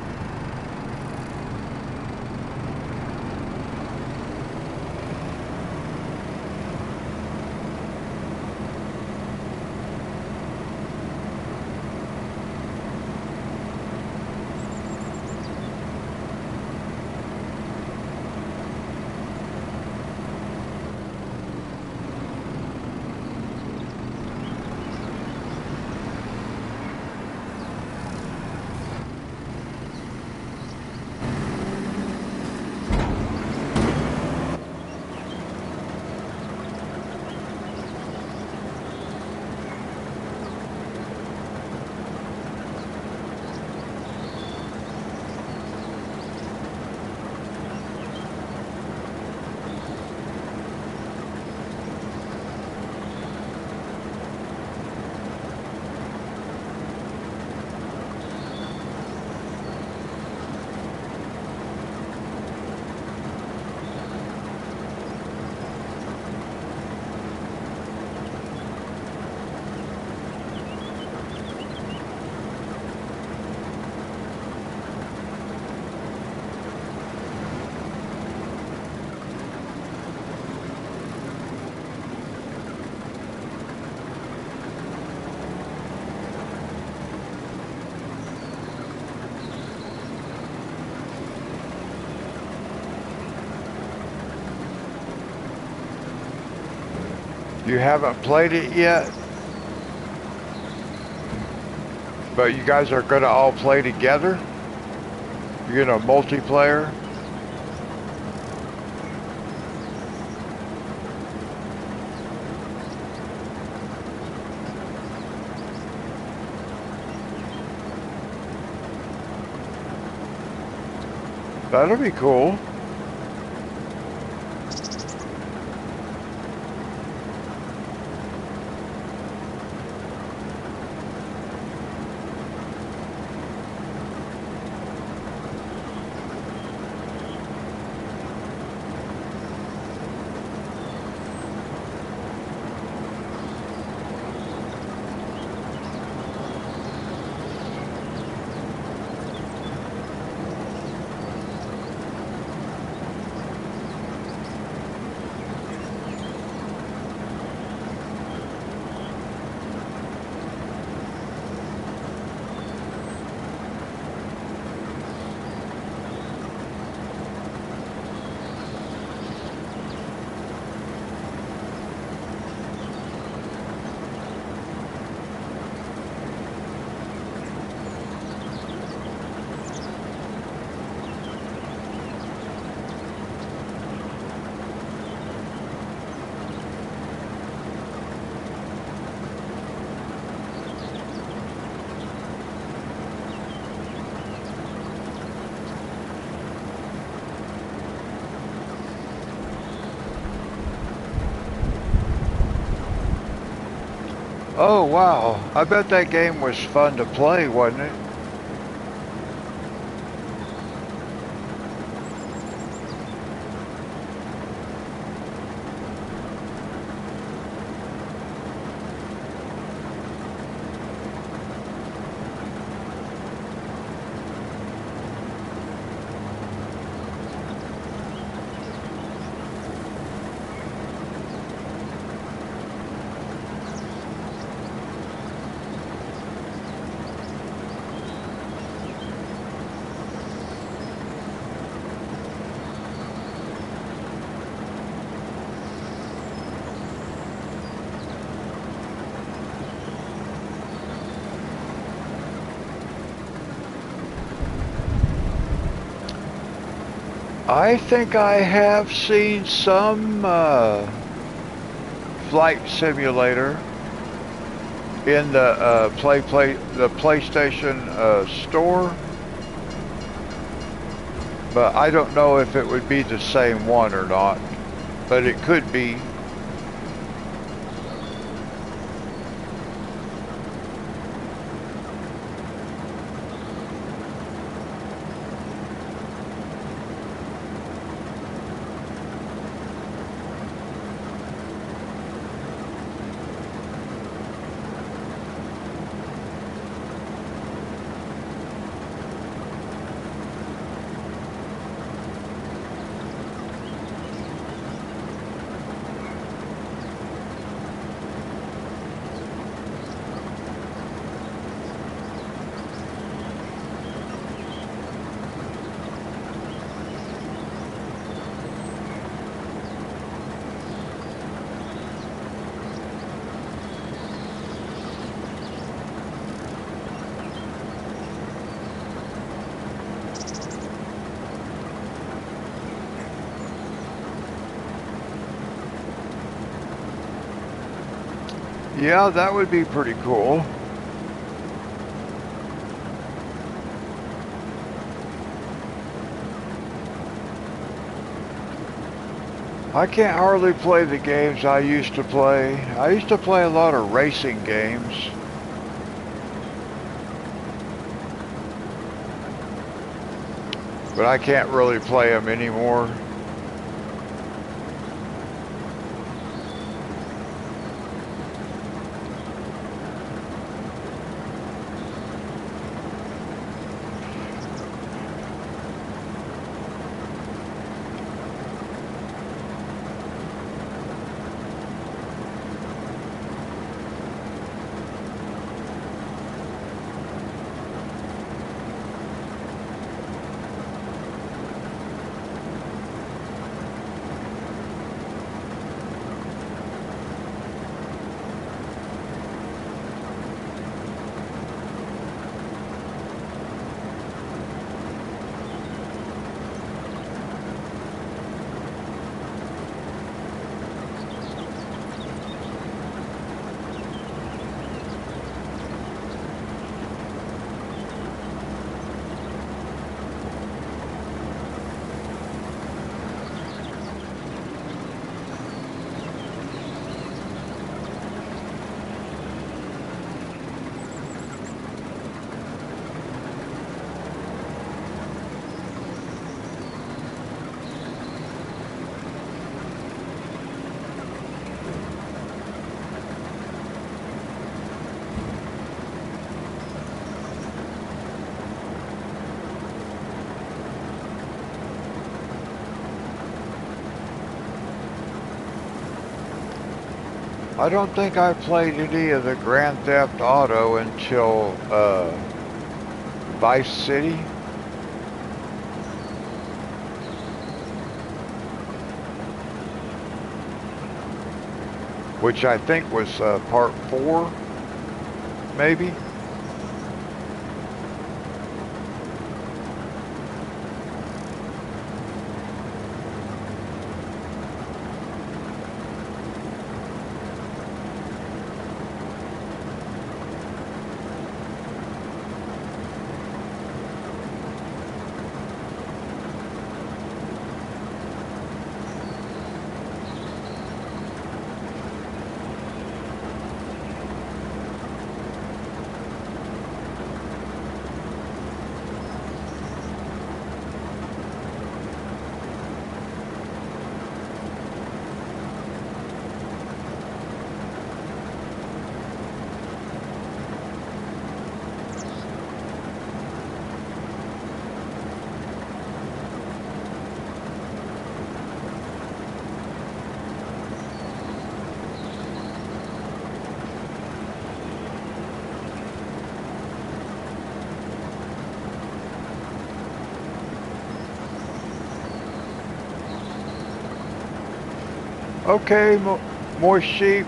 You haven't played it yet, but you guys are going to all play together? You're going to multiplayer? That'll be cool. Oh, wow. I bet that game was fun to play, wasn't it? I think I have seen some flight simulator in the the PlayStation store, but I don't know if it would be the same one or not. But it could be. Yeah, that would be pretty cool. I can't hardly play the games I used to play. I used to play a lot of racing games. But I can't really play them anymore. I don't think I played any of the Grand Theft Auto until Vice City. Which I think was part 4, maybe. Okay, more sheep.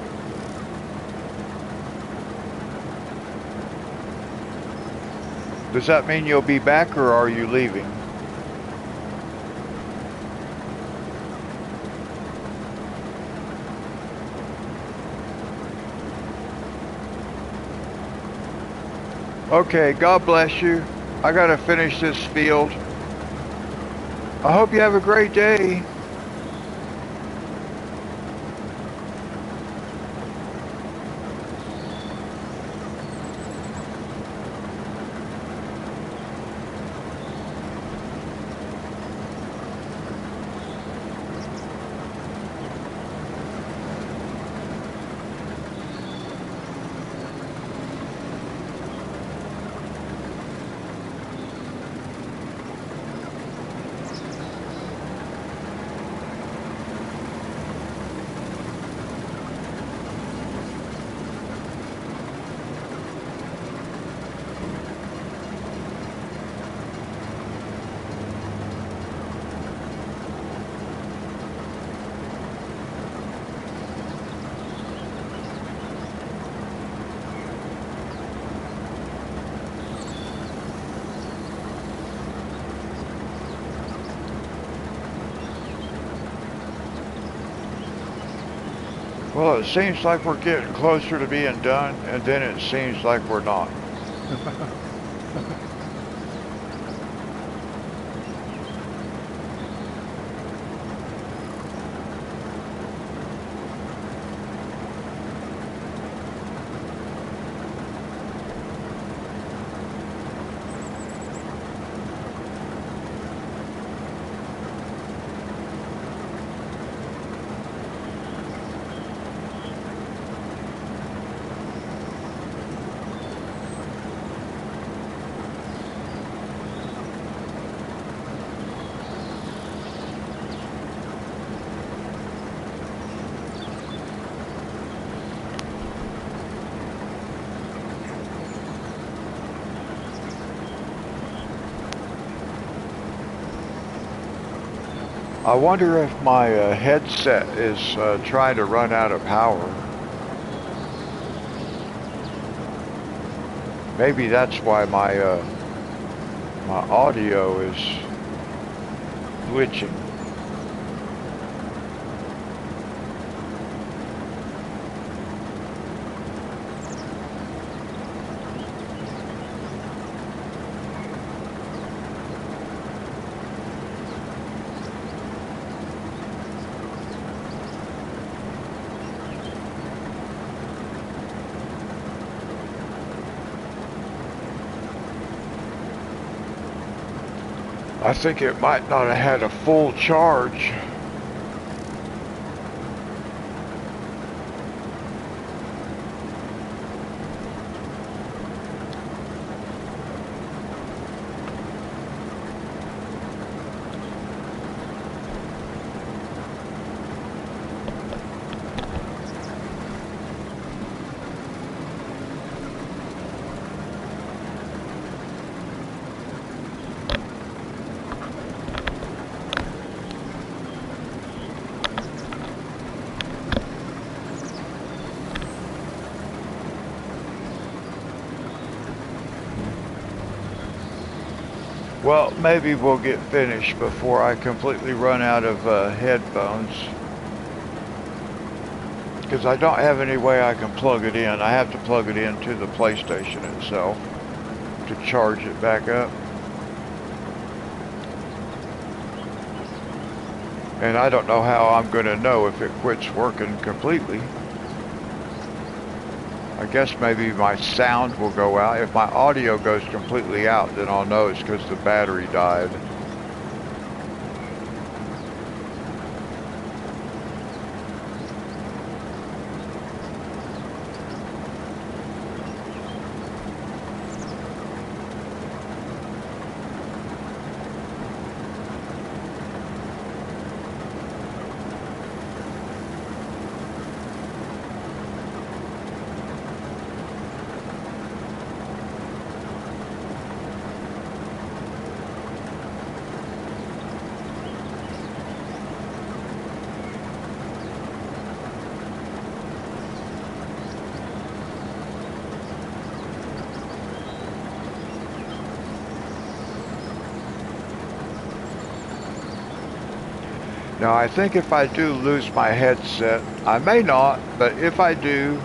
Does that mean you'll be back or are you leaving? Okay, God bless you. I gotta finish this field. I hope you have a great day. Well, it seems like we're getting closer to being done, and then it seems like we're not. I wonder if my headset is trying to run out of power. Maybe that's why my audio is glitching. I think it might not have had a full charge. Well, maybe we'll get finished before I completely run out of headphones. Because I don't have any way I can plug it in. I have to plug it into the PlayStation itself to charge it back up. And I don't know how I'm going to know if it quits working completely. I guess maybe my sound will go out. If my audio goes completely out, then I'll know it's because the battery died. Now I think if I do lose my headset, I may not, but if I do,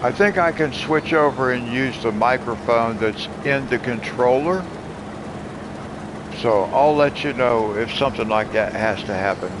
I think I can switch over and use the microphone that's in the controller. So I'll let you know if something like that has to happen.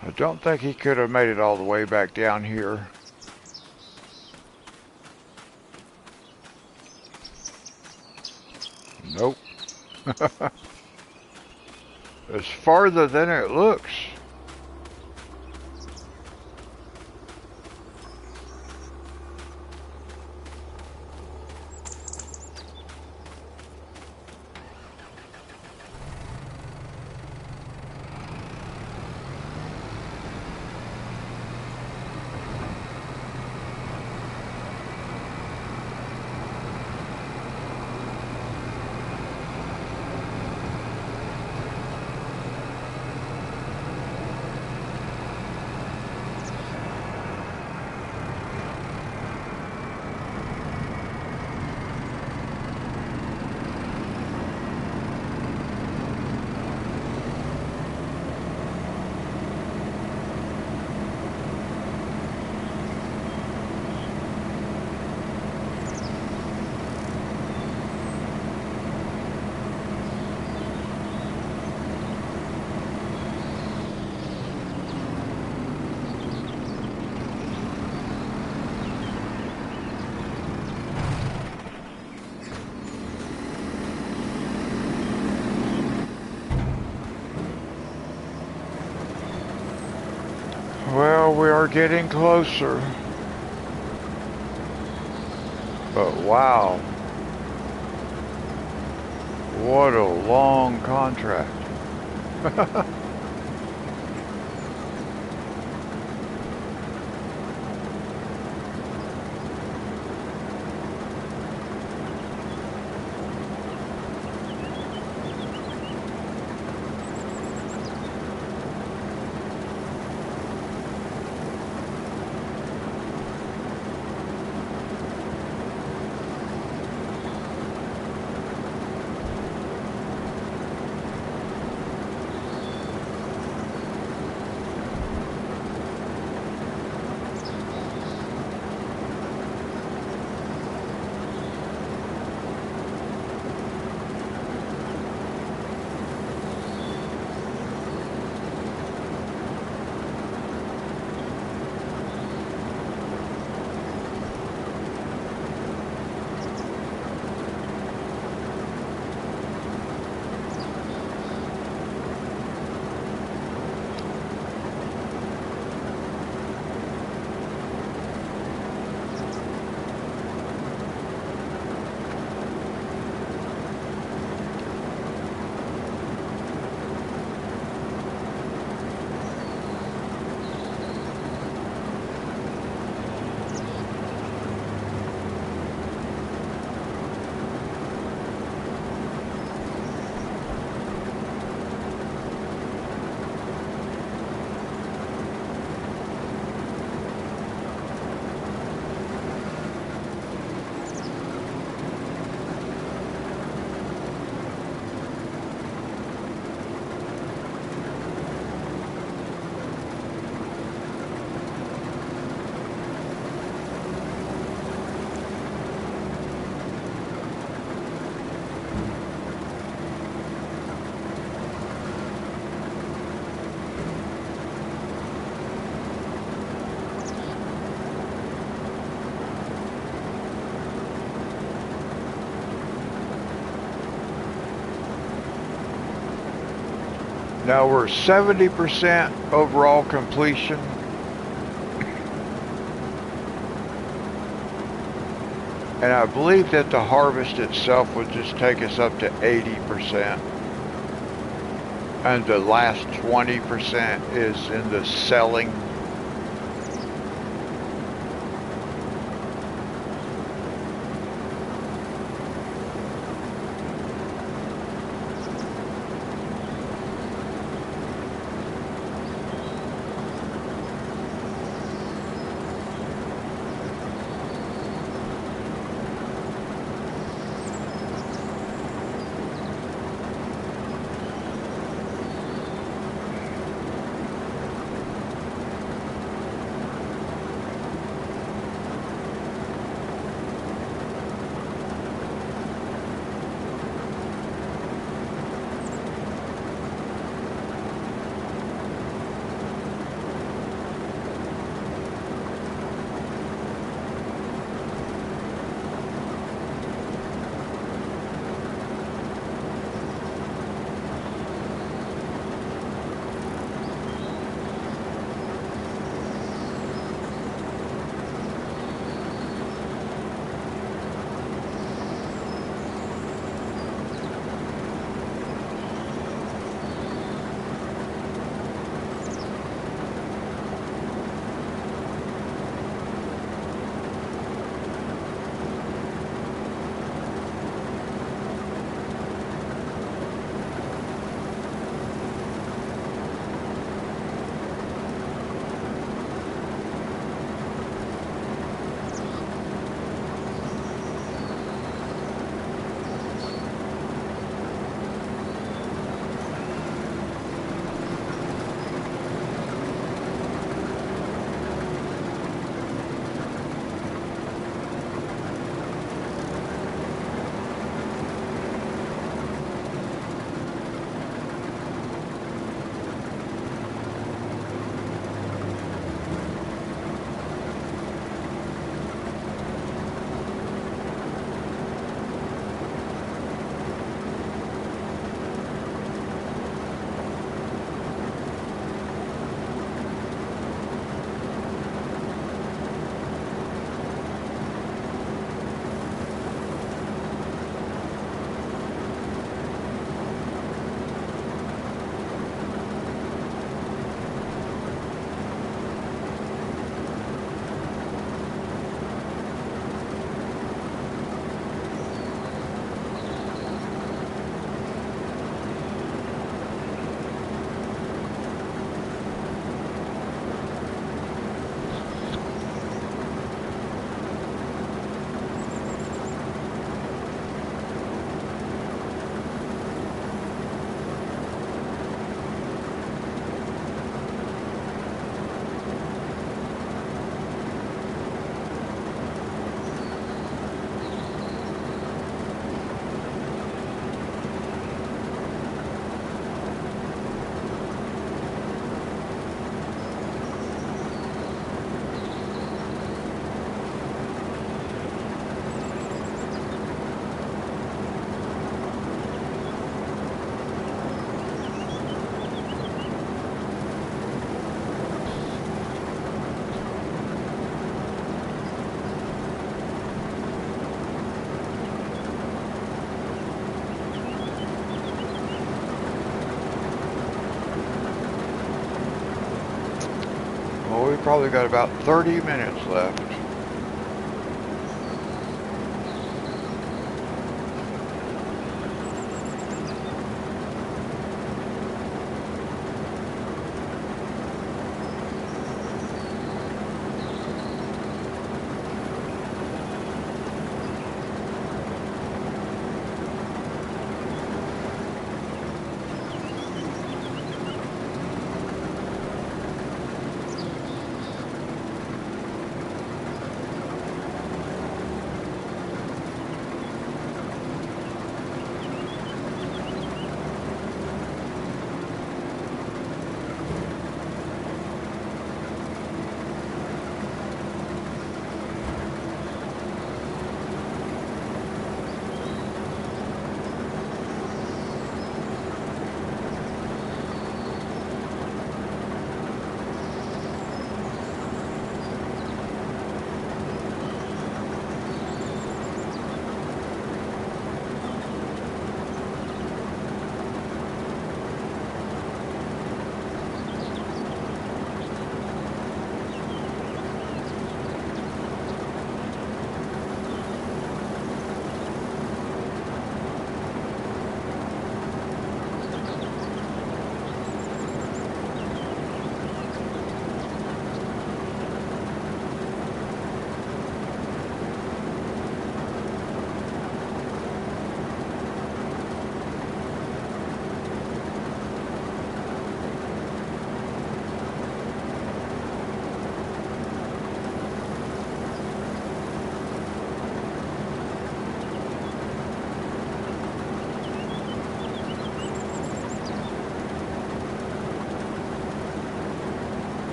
I don't think he could have made it all the way back down here. Nope. It's farther than it looks. Well, we are getting closer. But wow, what a long contract. Now we're 70% overall completion. And I believe that the harvest itself would just take us up to 80%. And the last 20% is in the selling. Well, we probably got about 30 minutes left.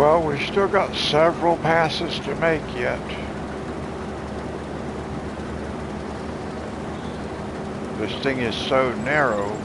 Well, we still got several passes to make yet. This thing is so narrow.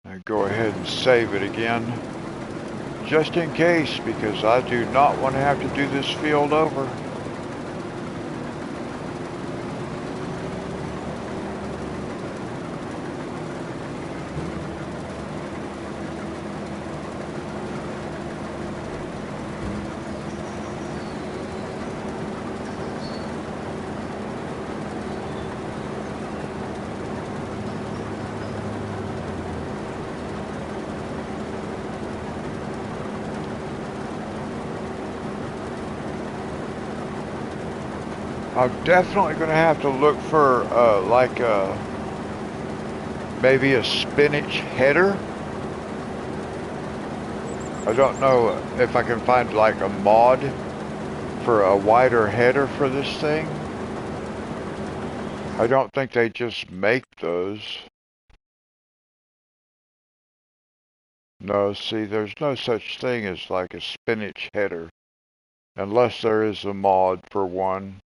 I go ahead and save it again, just in case, because I do not want to have to do this field over. I'm definitely going to have to look for maybe a spinach header. I don't know if I can find like a mod for a wider header for this thing. I don't think they just make those. No, see, there's no such thing as like a spinach header, unless there is a mod for one.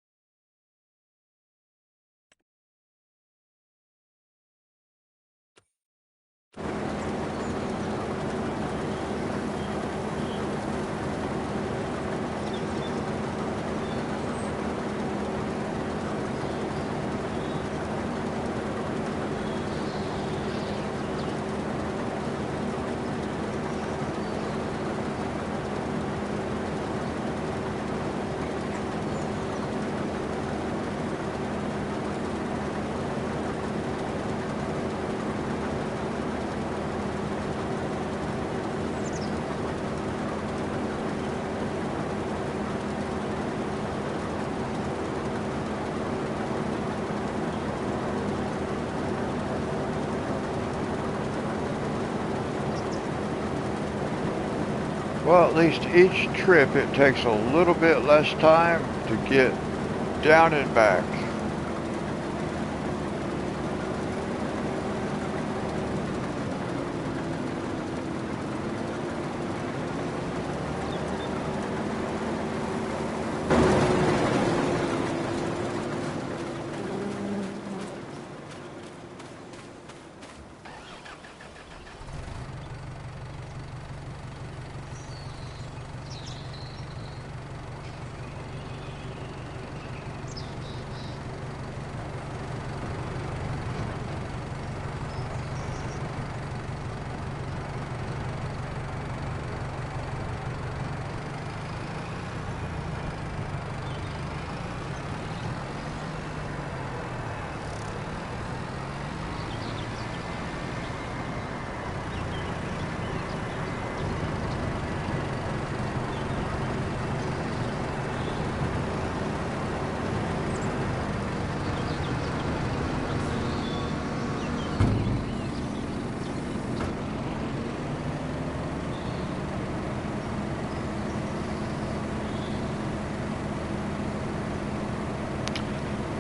Well, at least each trip it takes a little bit less time to get down and back.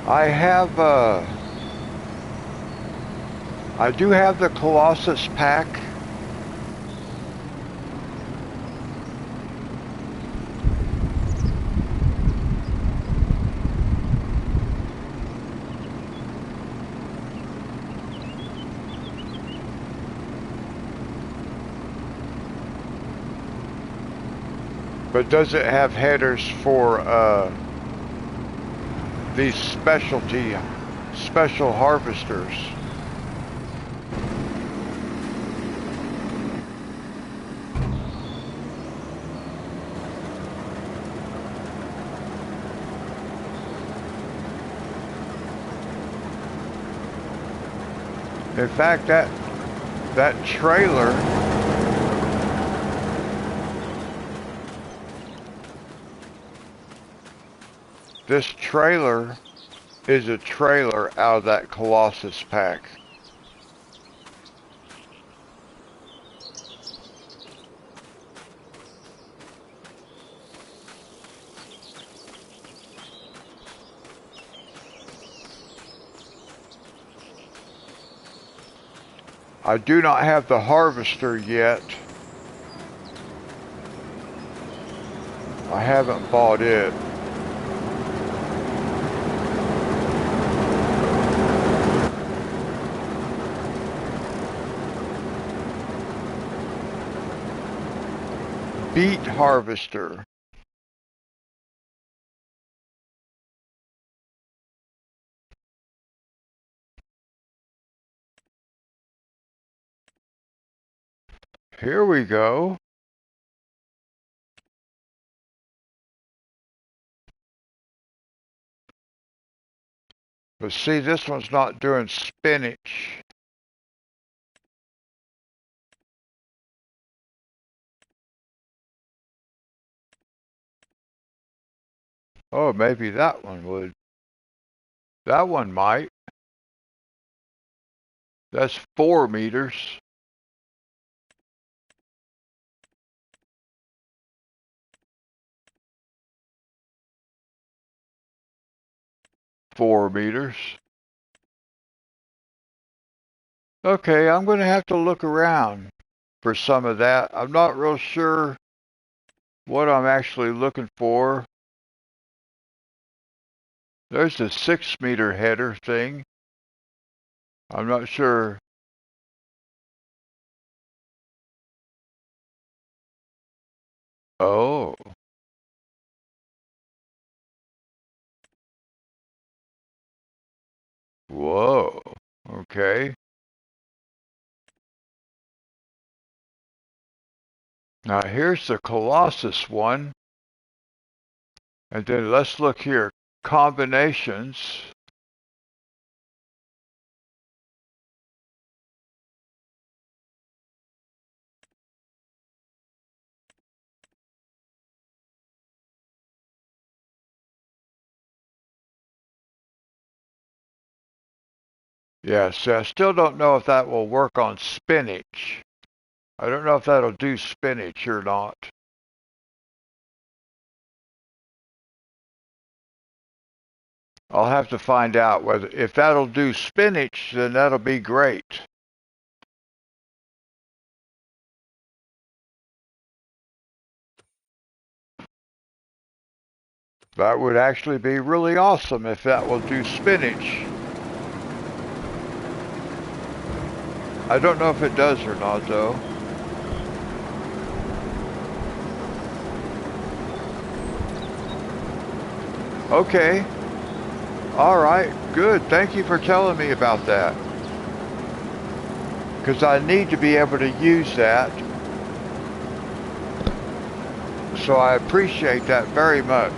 I have, I do have the Colossus pack. But does it have headers for these special harvesters? In fact, that trailer, this trailer is a trailer out of that Colossus pack. I do not have the harvester yet. I haven't bought it. Beet harvester. Here we go. But see, this one's not doing spinach. Oh, maybe that one would. That one might. That's 4 meters. Four meters. Okay, I'm going to have to look around for some of that. I'm not real sure what I'm actually looking for. There's a 6-meter header thing. I'm not sure. Oh. Whoa. Okay. Now here's the Colossus one. And then let's look here. Combinations. Yeah, so I still don't know if that will work on spinach. I don't know if that'll do spinach or not. I'll have to find out whether if that'll do spinach, then that'll be great. That would actually be really awesome if that will do spinach. I don't know if it does or not, though. Okay. All right. Good. Thank you for telling me about that. Because I need to be able to use that. So I appreciate that very much.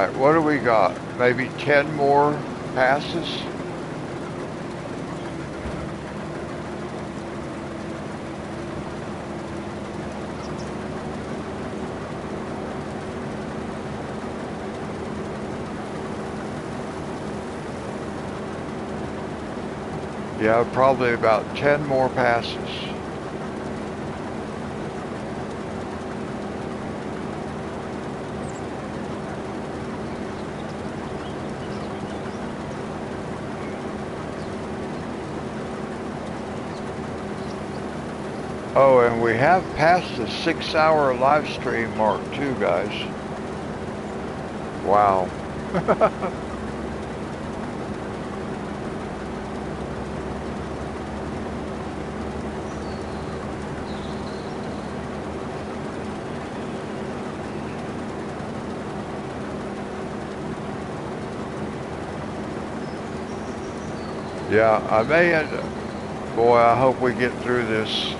right, what do we got? Maybe 10 more passes? Yeah, probably about 10 more passes. Oh, and we have passed the 6-hour live stream mark too, guys. Wow. Yeah, I may end up, boy, I hope we get through this.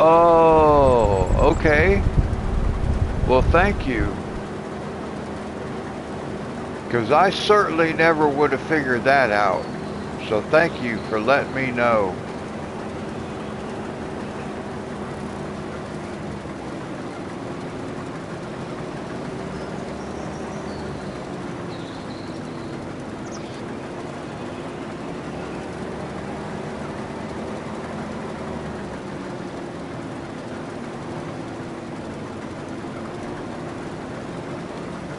Oh, okay. Well, thank you. Because I certainly never would have figured that out. So thank you for letting me know.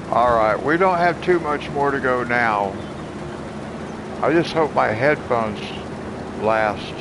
Alright, we don't have too much more to go now. I just hope my headphones last.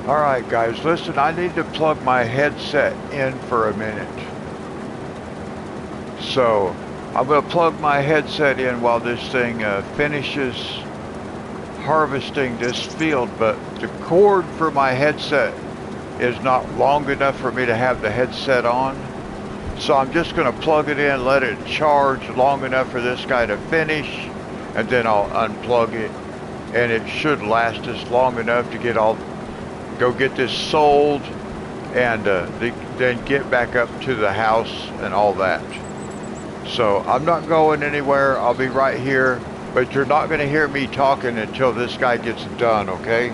Alright guys, listen, I need to plug my headset in for a minute. So, I'm going to plug my headset in while this thing finishes harvesting this field, but the cord for my headset is not long enough for me to have the headset on. So I'm just going to plug it in, let it charge long enough for this guy to finish, and then I'll unplug it. And it should last us long enough to go get this sold, and then get back up to the house and all that. So I'm not going anywhere. I'll be right here, but you're not going to hear me talking until this guy gets done, okay?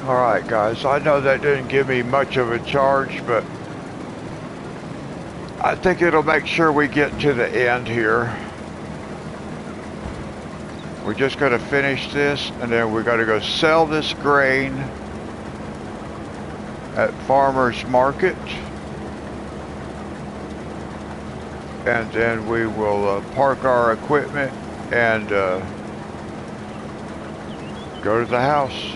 Alright guys, I know that didn't give me much of a charge, but I think it'll make sure we get to the end here. We're just going to finish this, and then we're going to go sell this grain at farmer's market. And then we will park our equipment and go to the house.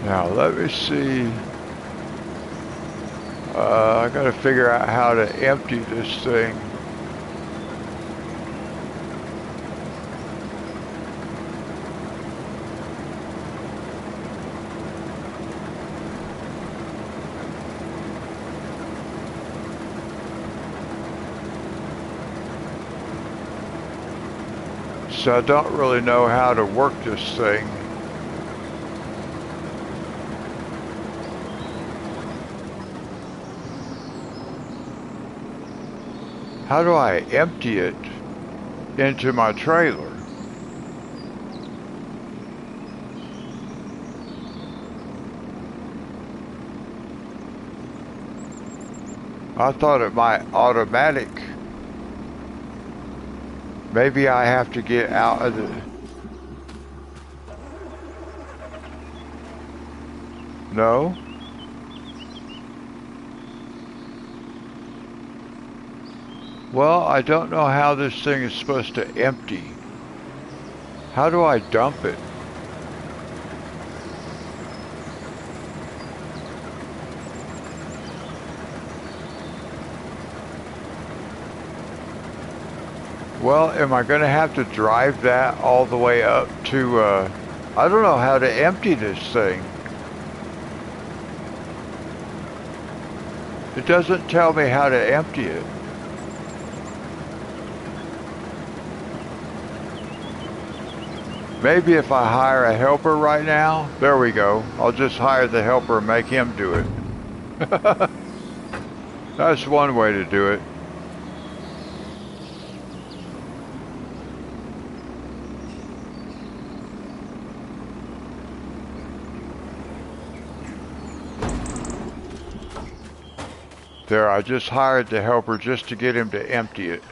Now let me see. I gotta figure out how to empty this thing. So I don't really know how to work this thing. How do I empty it into my trailer? I thought it might automatic. Maybe I have to get out of the... No? Well, I don't know how this thing is supposed to empty. How do I dump it? Well, am I going to have to drive that all the way up to, I don't know how to empty this thing. It doesn't tell me how to empty it. Maybe if I hire a helper right now, there we go. I'll just hire the helper and make him do it. That's one way to do it. There, I just hired the helper just to get him to empty it.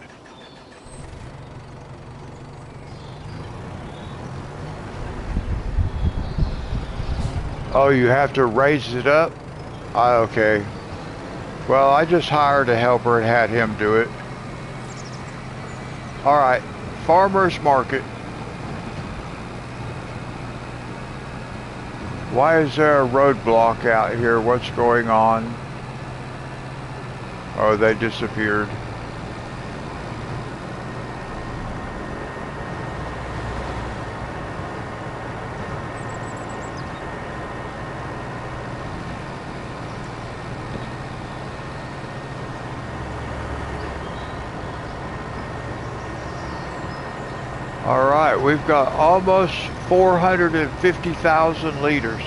Oh, you have to raise it up? Okay. Well, I just hired a helper and had him do it. Alright, farmer's market. Why is there a roadblock out here? What's going on? Oh, they disappeared. All right, we've got almost 450,000 liters.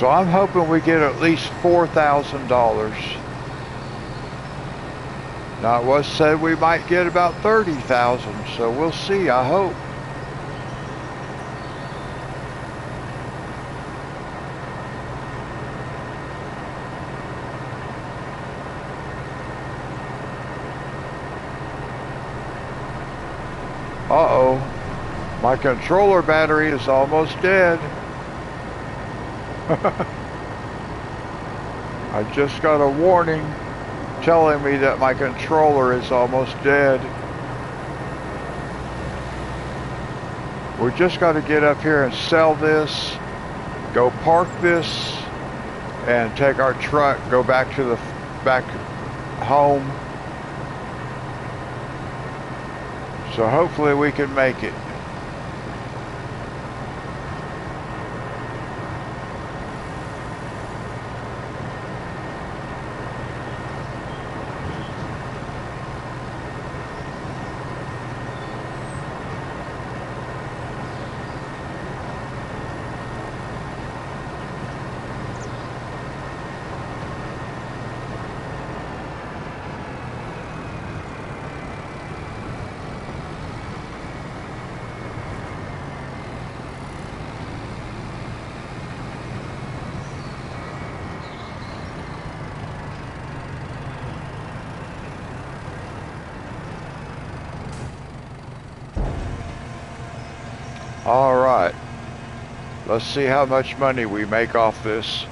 So I'm hoping we get at least $4,000. Now it was said we might get about 30,000, so we'll see, I hope. Uh-oh, my controller battery is almost dead. I just got a warning telling me that my controller is almost dead. We just got to get up here and sell this, go park this, and take our truck, go back to the back home. So hopefully we can make it. All right, let's see how much money we make off this.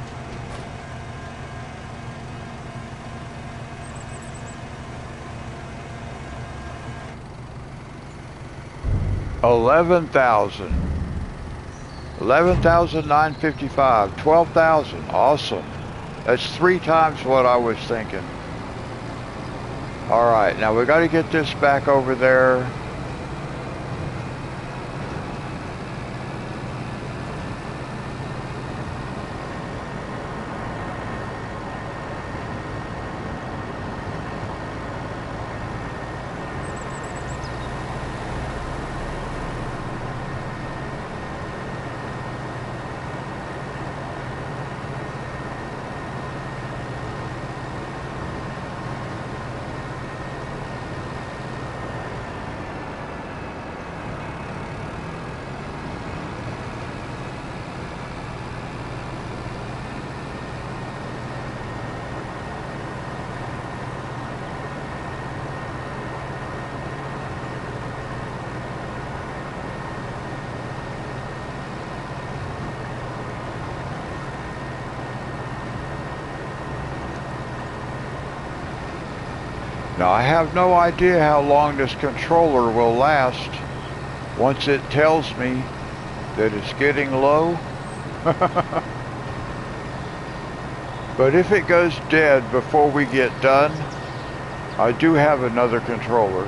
$11,955, 12,000. Awesome. That's 3 times what I was thinking. All right, now we got to get this back over there. Now I have no idea how long this controller will last once it tells me that it's getting low. But if it goes dead before we get done, I do have another controller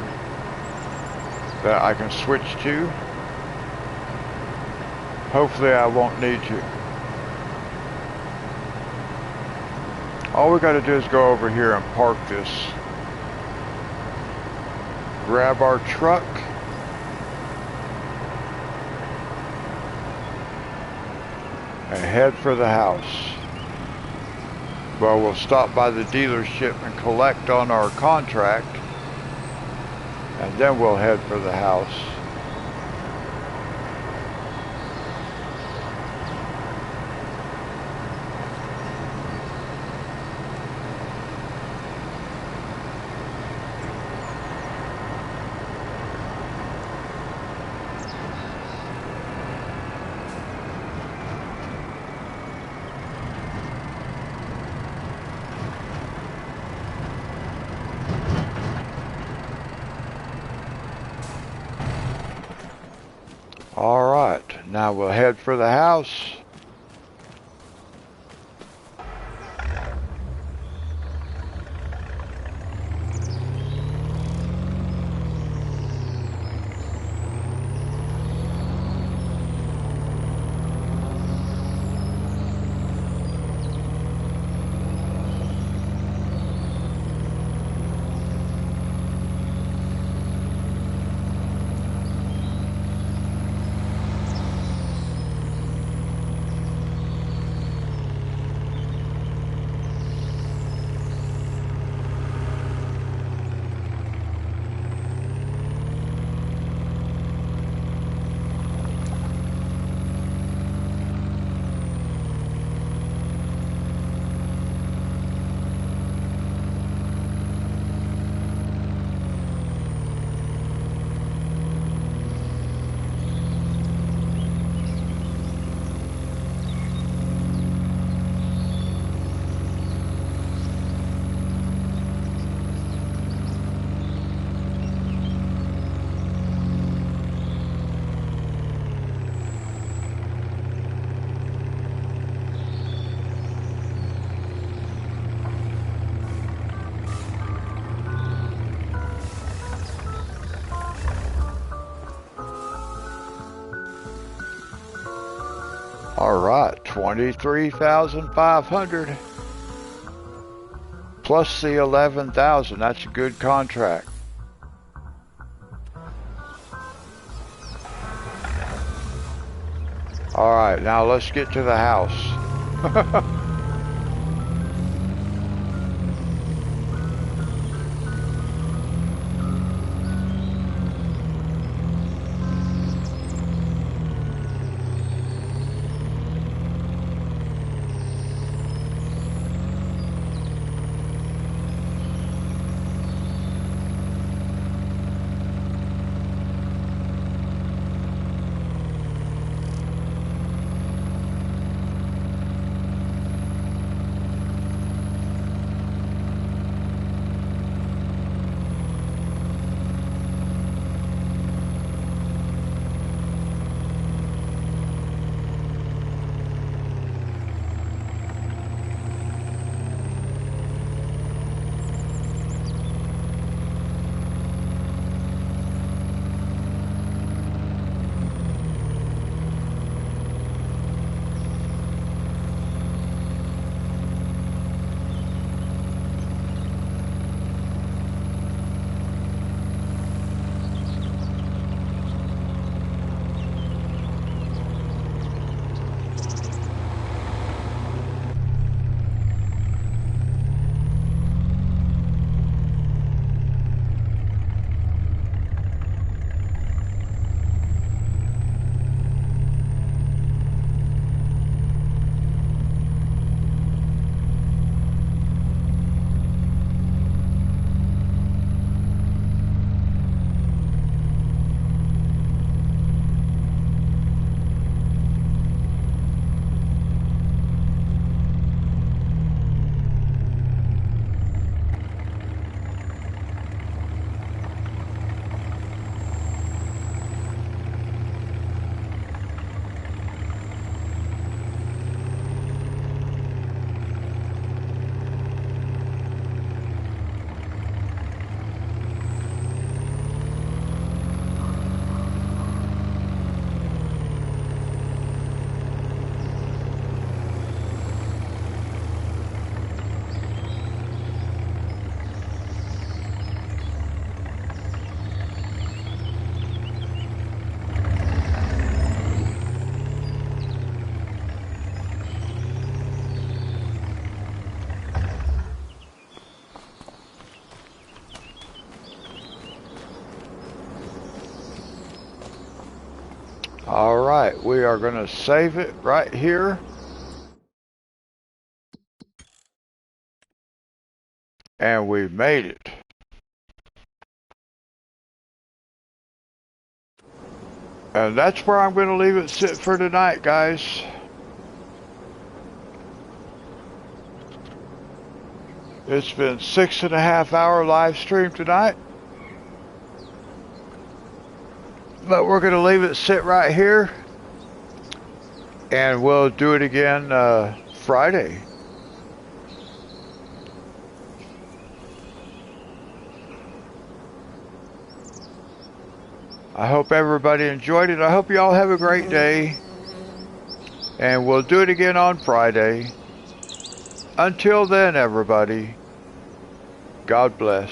that I can switch to. Hopefully I won't need to. All we got to do is go over here and park this. Grab our truck. And head for the house. Well, we'll stop by the dealership and collect on our contract. And then we'll head for the house. All right, now we'll head for the house. All right, 23,500 plus the 11,000. That's a good contract. All right, now let's get to the house. All right, we are going to save it right here. And we made it. And that's where I'm going to leave it sit for tonight, guys. It's been 6.5 hour live stream tonight. But we're going to leave it sit right here. And we'll do it again Friday. I hope everybody enjoyed it. I hope you all have a great day. And we'll do it again on Friday. Until then, everybody, God bless.